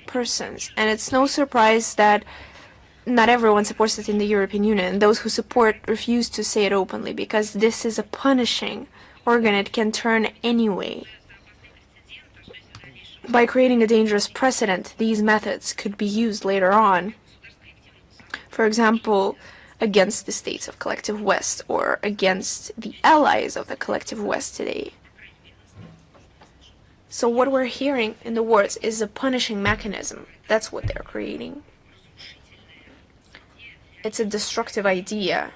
persons, and it's no surprise that not everyone supports it in the European Union. Those who support refuse to say it openly, because this is a punishing organ. It can turn anyway. By creating a dangerous precedent, these methods could be used later on, for example, against the states of Collective West or against the allies of the Collective West today. So what we're hearing in the words is a punishing mechanism. That's what they're creating. It's a destructive idea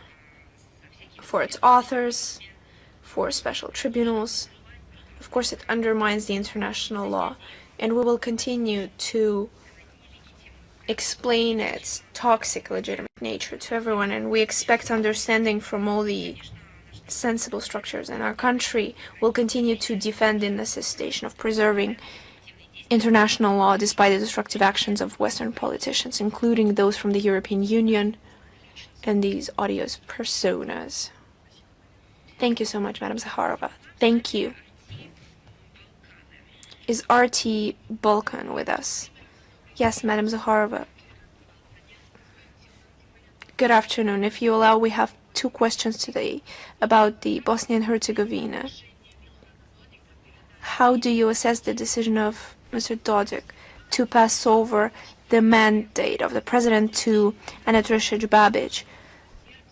for its authors, for special tribunals. Of course, it undermines the international law, and we will continue to explain its toxic legitimate nature to everyone, and we expect understanding from all the sensible structures, and our country will continue to defend the necessitation of preserving international law despite the destructive actions of Western politicians, including those from the European Union and these odious personas. Thank you so much, Madam Zakharova. Thank you. Is RT Balkan with us? Yes, Madam Zakharova. Good afternoon. If you allow, we have two questions today about the Bosnia and Herzegovina. How do you assess the decision of Mr. Dodik to pass over the mandate of the president to Anatrišić Babić,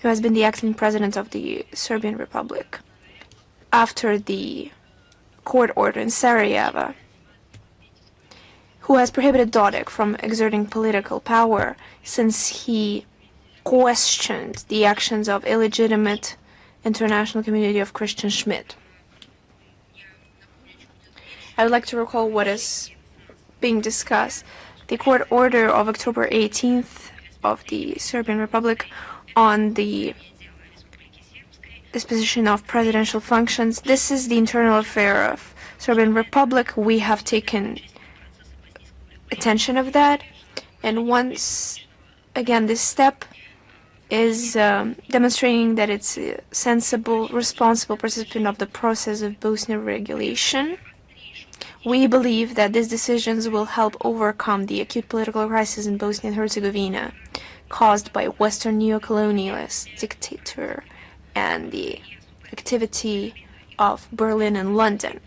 who has been the acting president of the Serbian Republic, after the court order in Sarajevo, who has prohibited Dodik from exerting political power since he questioned the actions of illegitimate international community of Christian Schmidt? I would like to recall what is being discussed. The court order of October 18th of the Serbian Republic on the disposition of presidential functions. This is the internal affair of Serbian Republic. We have taken attention of that, and once again this step is demonstrating that it's a sensible, responsible participant of the process of Bosnia regulation. We believe that these decisions will help overcome the acute political crisis in Bosnia and Herzegovina caused by Western neo-colonialist dictator and the activity of Berlin and London.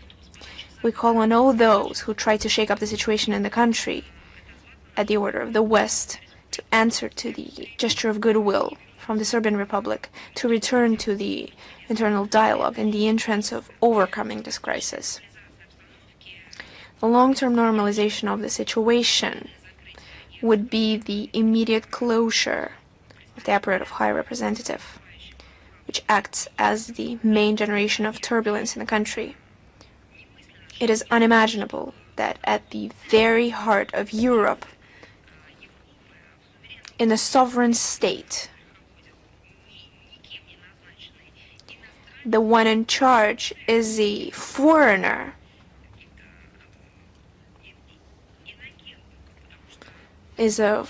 We call on all those who try to shake up the situation in the country at the order of the West to answer to the gesture of goodwill from the Serbian Republic to return to the internal dialogue in the interest of overcoming this crisis. The long-term normalization of the situation would be the immediate closure of the apparatus of High Representative, which acts as the main generation of turbulence in the country. It is unimaginable that at the very heart of Europe, in a sovereign state, the one in charge is a foreigner, is a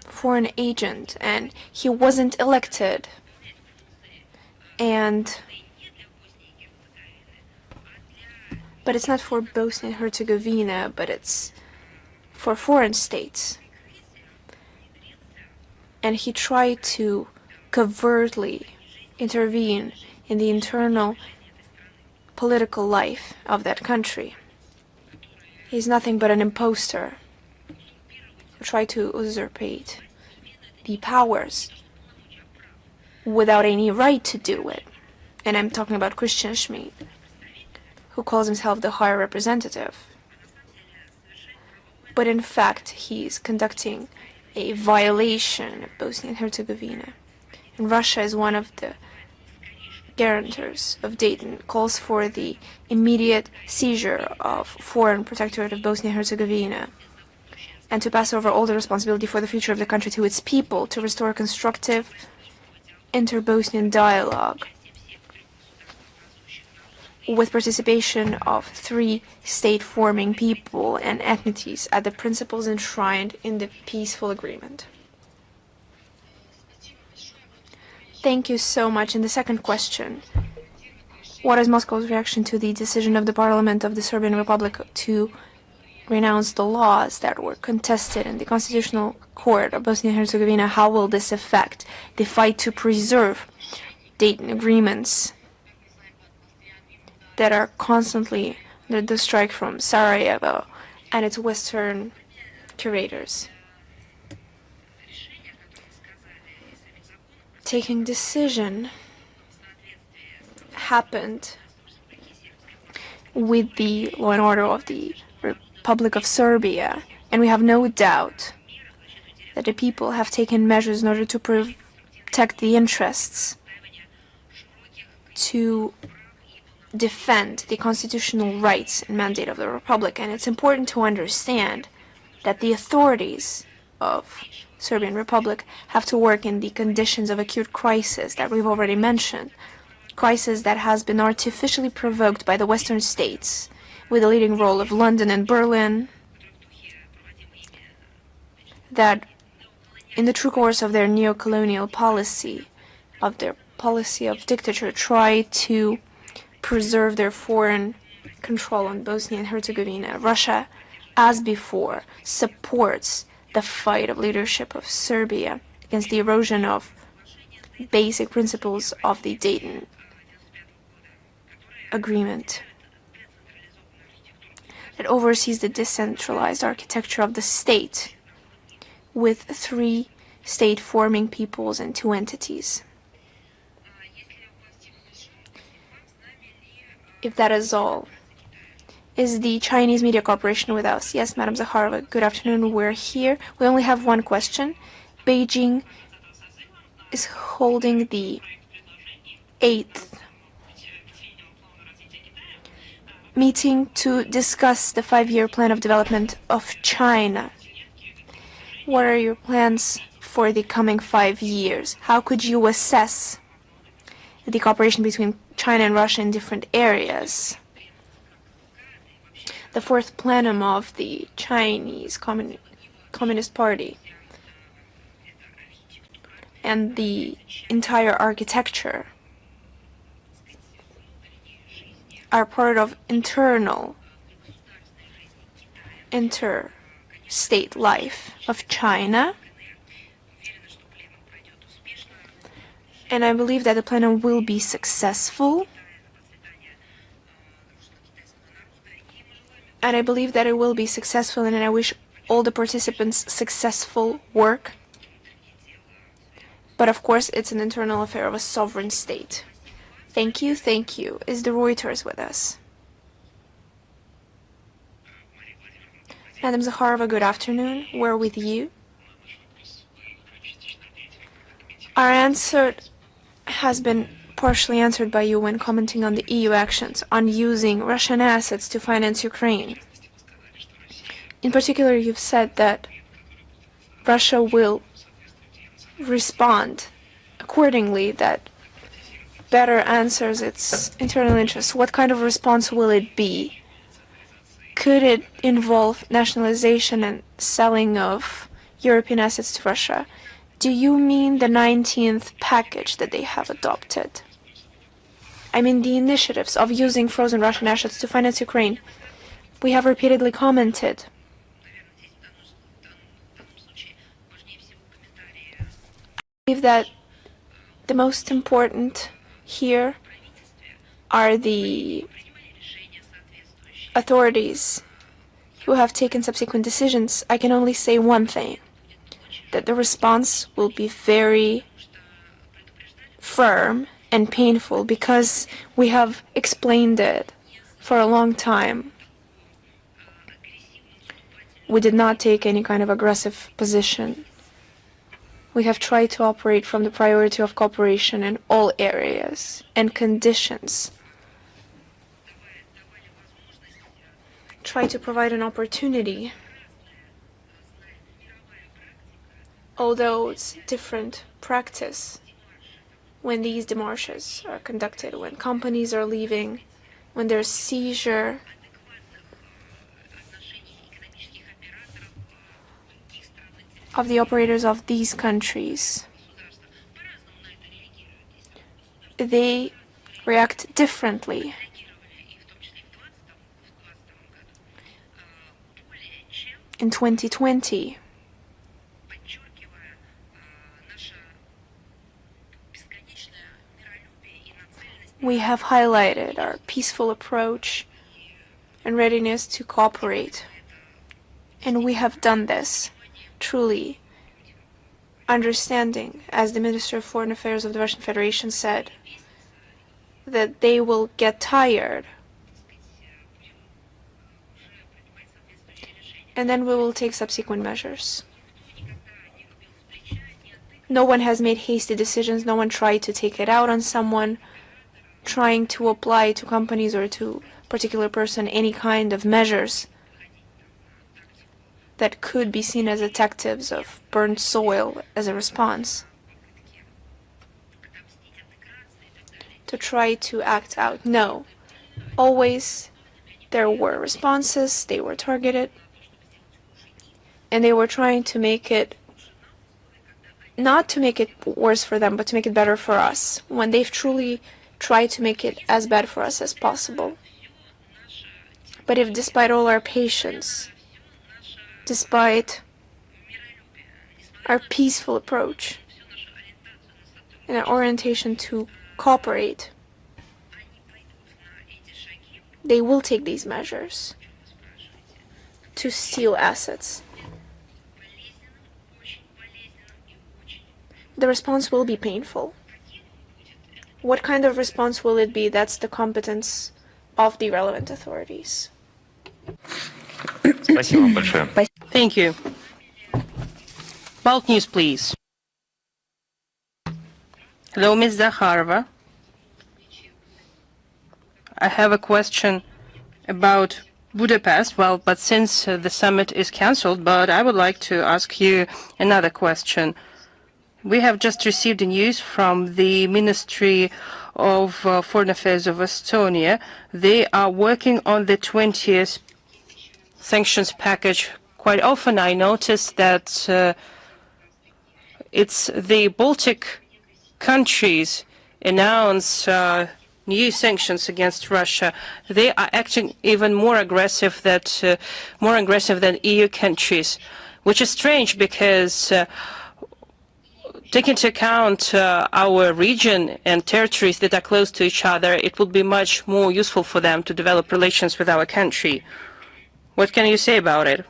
foreign agent, and he wasn't elected But it's not for Bosnia and Herzegovina, but it's for foreign states. And he tried to covertly intervene in the internal political life of that country. He's nothing but an imposter who tried to usurpate the powers without any right to do it. And I'm talking about Christian Schmid, who calls himself the High Representative. But in fact, he's conducting a violation of Bosnia and Herzegovina. And Russia is one of the guarantors of Dayton, calls for the immediate seizure of foreign protectorate of Bosnia and Herzegovina, and to pass over all the responsibility for the future of the country to its people, to restore constructive inter-Bosnian dialogue with participation of 3 state-forming people and ethnities at the principles enshrined in the peaceful agreement. Thank you so much. And the second question, what is Moscow's reaction to the decision of the Parliament of the Serbian Republic to renounce the laws that were contested in the Constitutional Court of Bosnia and Herzegovina? How will this affect the fight to preserve Dayton agreements that are constantly under the strike from Sarajevo and its Western curators? Taking decision happened with the law and order of the Republic of Serbia, and we have no doubt that the people have taken measures in order to protect the interests, to defend the constitutional rights and mandate of the Republic. And it's important to understand that the authorities of Serbian Republic have to work in the conditions of acute crisis that we've already mentioned, crisis that has been artificially provoked by the Western states, with the leading role of London and Berlin, that in the true course of their neo-colonial policy, of their policy of dictature, try to preserve their foreign control on Bosnia and Herzegovina. Russia, as before, supports the fight of leadership of Serbia against the erosion of basic principles of the Dayton Agreement that oversees the decentralized architecture of the state with 3 state-forming peoples and 2 entities. If that is all, is the Chinese Media Corporation with us? Yes, Madam Zakharova, good afternoon. We're here. We only have one question. Beijing is holding the 8th meeting to discuss the 5-year plan of development of China. What are your plans for the coming 5 years? How could you assess the cooperation between China and Russia in different areas? The 4th plenum of the Chinese Communist Party and the entire architecture are part of internal interstate life of China, and I believe that the plenum will be successful. And I believe that it will be successful, and I wish all the participants successful work. But of course, it's an internal affair of a sovereign state. Thank you, thank you. Is the Reuters with us? Madam Zakharova, good afternoon. We're with you. Our answer has been partially answered by you when commenting on the EU actions on using Russian assets to finance Ukraine. In particular, you've said that Russia will respond accordingly, that better answers its internal interests. What kind of response will it be? Could it involve nationalization and selling of European assets to Russia? Do you mean the 19th package that they have adopted? I mean the initiatives of using frozen Russian assets to finance Ukraine. We have repeatedly commented I believe that the most important here are the authorities who have taken subsequent decisions. I can only say one thing, that the response will be very firm and painful because we have explained it for a long time. We did not take any kind of aggressive position. We have tried to operate from the priority of cooperation in all areas and conditions. Try to provide an opportunity, although it's different practice when these démarches are conducted, when companies are leaving, when there's seizure, of the operators of these countries. They react differently. In 2020, we have highlighted our peaceful approach and readiness to cooperate. And we have done this truly understanding, as the Minister of Foreign Affairs of the Russian Federation said, that they will get tired. And then we will take subsequent measures. No one has made hasty decisions. No one tried to take it out on someone, trying to apply to companies or to a particular person any kind of measures that could be seen as tactics of burnt soil as a response. To try to act out. No. Always there were responses, they were targeted, and they were trying to make it, not to make it worse for them, but to make it better for us, when they've truly tried to make it as bad for us as possible. But if despite all our patience, despite our peaceful approach and our orientation to cooperate, they will take these measures to steal assets. The response will be painful. What kind of response will it be? That's the competence of the relevant authorities. Thank you. Baltic News, please. Hello, Ms. Zakharova. I have a question about Budapest. Well, but since the summit is cancelled, but I would like to ask you another question. We have just received news from the Ministry of Foreign Affairs of Estonia. They are working on the 20th sanctions package. Quite often I notice that it's the Baltic countries announce new sanctions against Russia. They are acting even more aggressive than EU countries, which is strange because taking into account our region and territories that are close to each other, it would be much more useful for them to develop relations with our country. What can you say about it?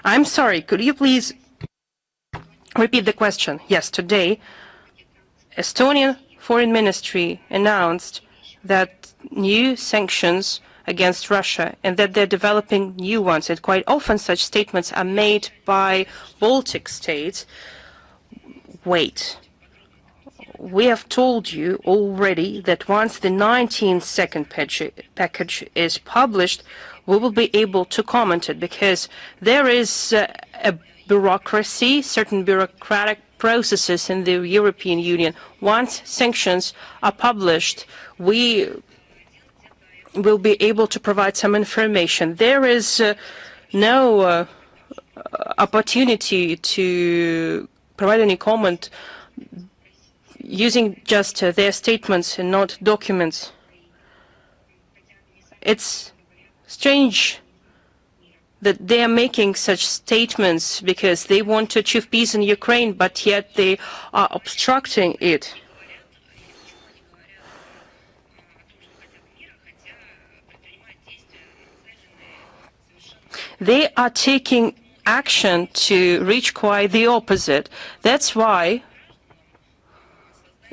I'm sorry, could you please repeat the question? Yes, today, Estonian Foreign Ministry announced that new sanctions against Russia and that they're developing new ones. And quite often such statements are made by Baltic states. Wait. We have told you already that once the 19th second package is published, we will be able to comment it because there is a bureaucracy, certain bureaucratic processes in the European Union. Once sanctions are published, we will be able to provide some information. There is no opportunity to provide any comment using just their statements and not documents. It's strange that they are making such statements because they want to achieve peace in Ukraine, but yet they are obstructing it. They are taking action to reach quite the opposite. That's why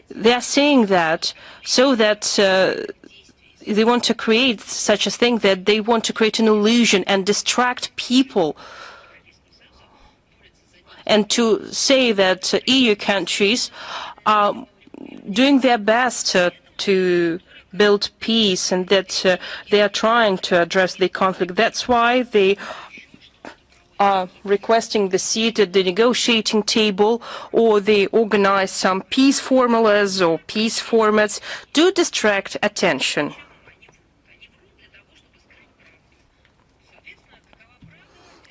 they are saying that, so that they want to create such a thing, that they want to create an illusion and distract people, and to say that EU countries are doing their best to build peace and that they are trying to address the conflict. That's why they are requesting the seat at the negotiating table, or they organize some peace formulas or peace formats to distract attention.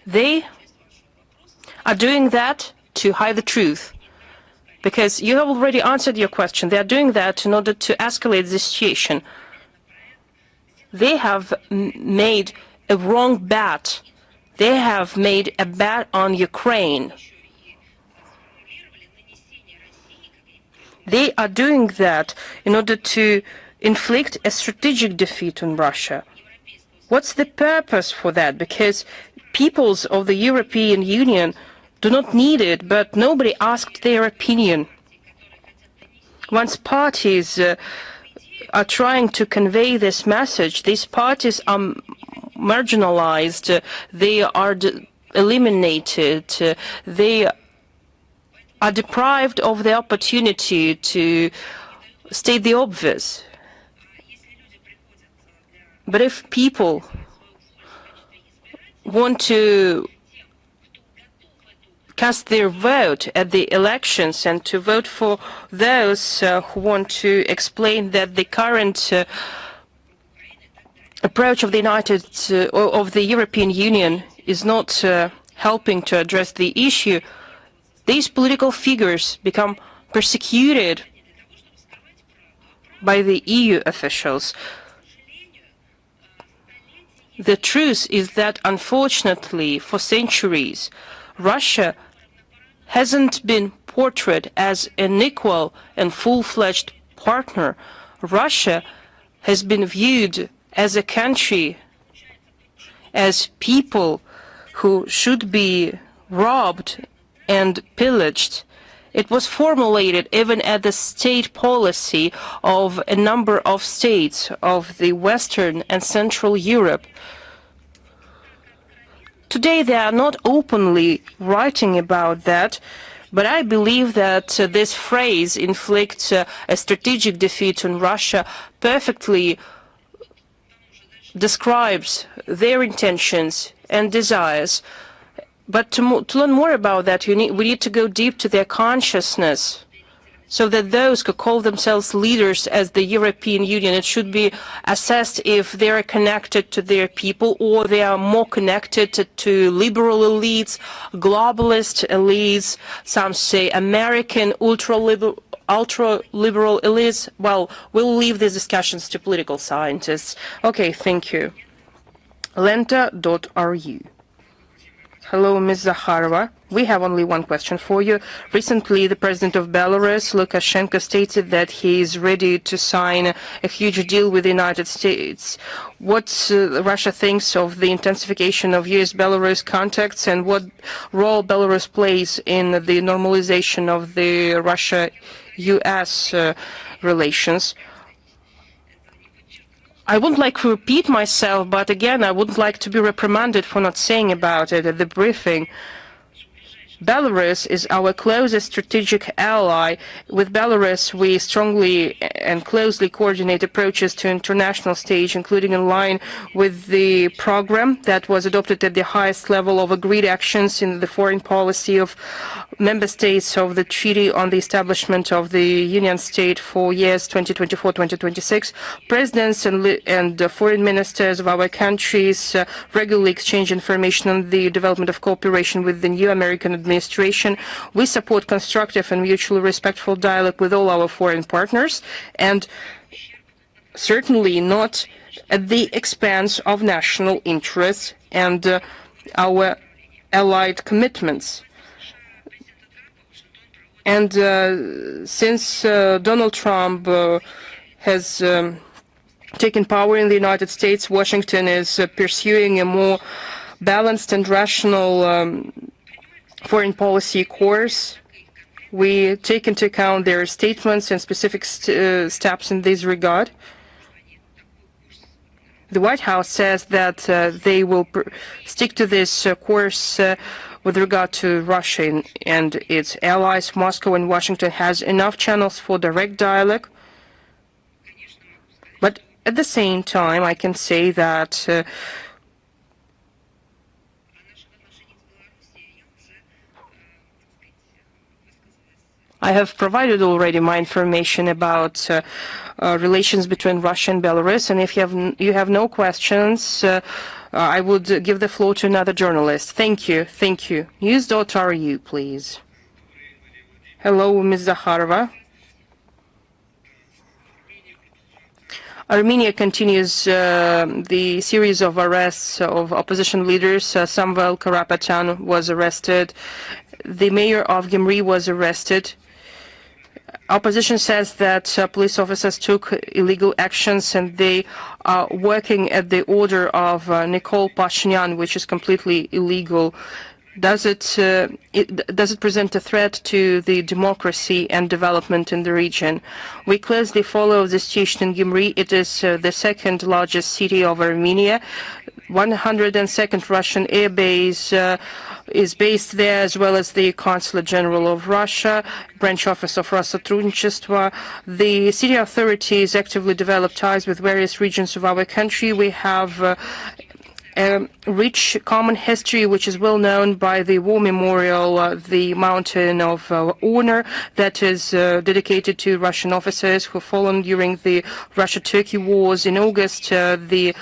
They are doing that to hide the truth, because you have already answered your question. They are doing that in order to escalate the situation. They have made a wrong bet. They have made a bet on Ukraine. They are doing that in order to inflict a strategic defeat on Russia. What's the purpose for that? Because peoples of the European Union do not need it, but nobody asked their opinion. Once parties are trying to convey this message, these parties are marginalized, they are eliminated, they are deprived of the opportunity to state the obvious. But if people want to cast their vote at the elections and to vote for those who want to explain that the current approach of the European Union is not helping to address the issue, these political figures become persecuted by the EU officials. The truth is that, unfortunately, for centuries, Russia hasn't been portrayed as an equal and full-fledged partner. Russia has been viewed as a country, as people who should be robbed and pillaged. It was formulated even at the state policy of a number of states of the Western and Central Europe. Today they are not openly writing about that, but I believe that this phrase inflicts a strategic defeat on Russia perfectly describes their intentions and desires. But to learn more about that, we need to go deep to their consciousness, so that those who call themselves leaders as the European Union, it should be assessed if they are connected to their people or they are more connected to liberal elites, globalist elites, some say American ultra-liberal elites. Well, we'll leave these discussions to political scientists. Okay, thank you. Lenta.ru. Hello, Ms. Zakharova. We have only one question for you. Recently, the president of Belarus, Lukashenko, stated that he is ready to sign a huge deal with the United States. What Russia thinks of the intensification of US-Belarus contacts, and what role Belarus plays in the normalization of the Russia-US relations? I wouldn't like to repeat myself, but again, I wouldn't like to be reprimanded for not saying about it at the briefing. Belarus is our closest strategic ally. With Belarus, we strongly and closely coordinate approaches to international stage, including in line with the program that was adopted at the highest level of agreed actions in the foreign policy of member states of the Treaty on the Establishment of the Union State for years 2024-2026. Presidents and foreign ministers of our countries regularly exchange information on the development of cooperation with the new American administration. We support constructive and mutually respectful dialogue with all our foreign partners, and certainly not at the expense of national interests and our allied commitments. And since Donald Trump has taken power in the United States, Washington is pursuing a more balanced and rational foreign policy course. We take into account their statements and specific steps in this regard. The White House says that they will stick to this course with regard to Russia and its allies. Moscow and Washington has enough channels for direct dialogue. But at the same time, I can say that I have provided already my information about relations between Russia and Belarus, and if you have no questions, I would give the floor to another journalist. Thank you. Thank you. News.ru, please. Hello, Ms. Zakharova. Armenia continues the series of arrests of opposition leaders. Samvel Karapetyan was arrested. The mayor of Gyumri was arrested. Opposition says that police officers took illegal actions and they are working at the order of Nikol Pashinyan, which is completely illegal. Does it present a threat to the democracy and development in the region? We closely follow the situation in Gyumri. It is the second largest city of Armenia. 102nd Russian air base is based there, as well as the Consulate General of Russia, branch office of Rossотрудничество. The city authorities actively develop ties with various regions of our country. We have a rich common history, which is well known by the war memorial, the Mountain of Honor, that is dedicated to Russian officers who have fallen during the Russia-Turkey wars. In August, the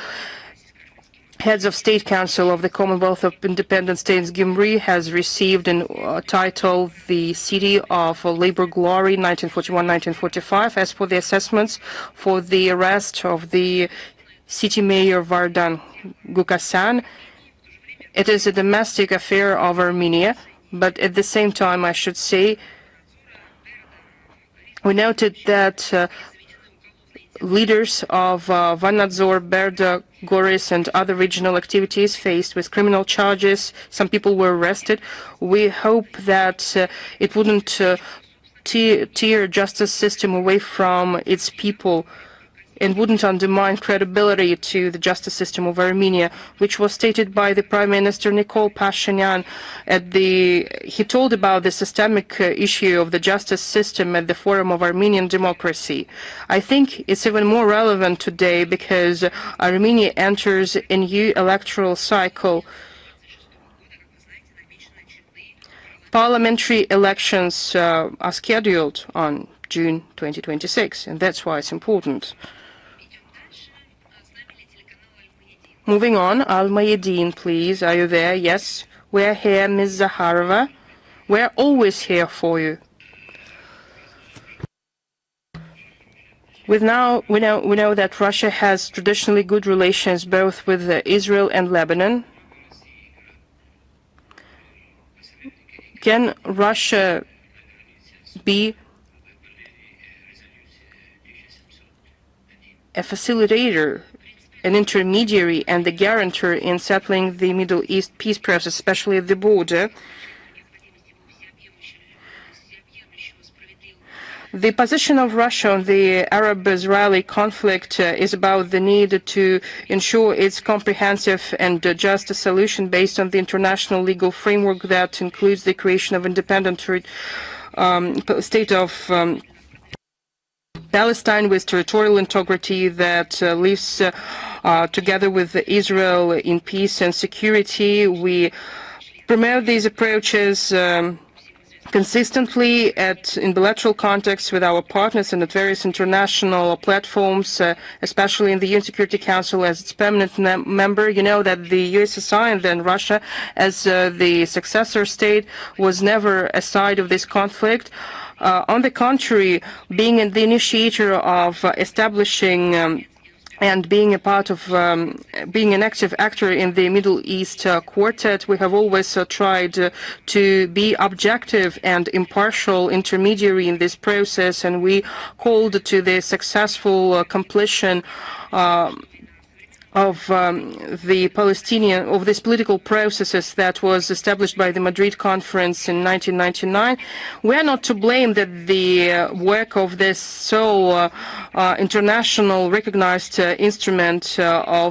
Heads of State Council of the Commonwealth of Independent States Gyumri has received a title, the City of Labor Glory 1941-1945, as for the assessments for the arrest of the city mayor Vardan Gukasyan. It is a domestic affair of Armenia, but at the same time, I should say, we noted that leaders of Vanadzor, Berda, Goris, and other regional activities faced with criminal charges. Some people were arrested. We hope that it wouldn't tear justice system away from its people and wouldn't undermine credibility to the justice system of Armenia, which was stated by the Prime Minister Nikol Pashinyan he told about the systemic issue of the justice system at the Forum of Armenian Democracy. I think it's even more relevant today because Armenia enters a new electoral cycle. Parliamentary elections are scheduled on June 2026, and that's why it's important. Moving on, Al-Mayadeen, please. Are you there? Yes, we're here, Ms. Zakharova. We're always here for you. We know that Russia has traditionally good relations both with Israel and Lebanon. Can Russia be a facilitator, an intermediary, and the guarantor in settling the Middle East peace process, especially at the border? The position of Russia on the Arab-Israeli conflict is about the need to ensure its comprehensive and just solution based on the international legal framework that includes the creation of independent state of Palestine with territorial integrity that lives together with Israel in peace and security. We promote these approaches consistently in bilateral contexts with our partners and at various international platforms, especially in the UN Security Council as its permanent member. You know that the USSR and then Russia as the successor state was never a side of this conflict. On the contrary, being the initiator of establishing and being a part of, being an active actor in the Middle East Quartet, we have always tried to be objective and impartial intermediary in this process, and we called to the successful completion of these political processes that was established by the Madrid Conference in 1999. We are not to blame that the work of this international recognized instrument of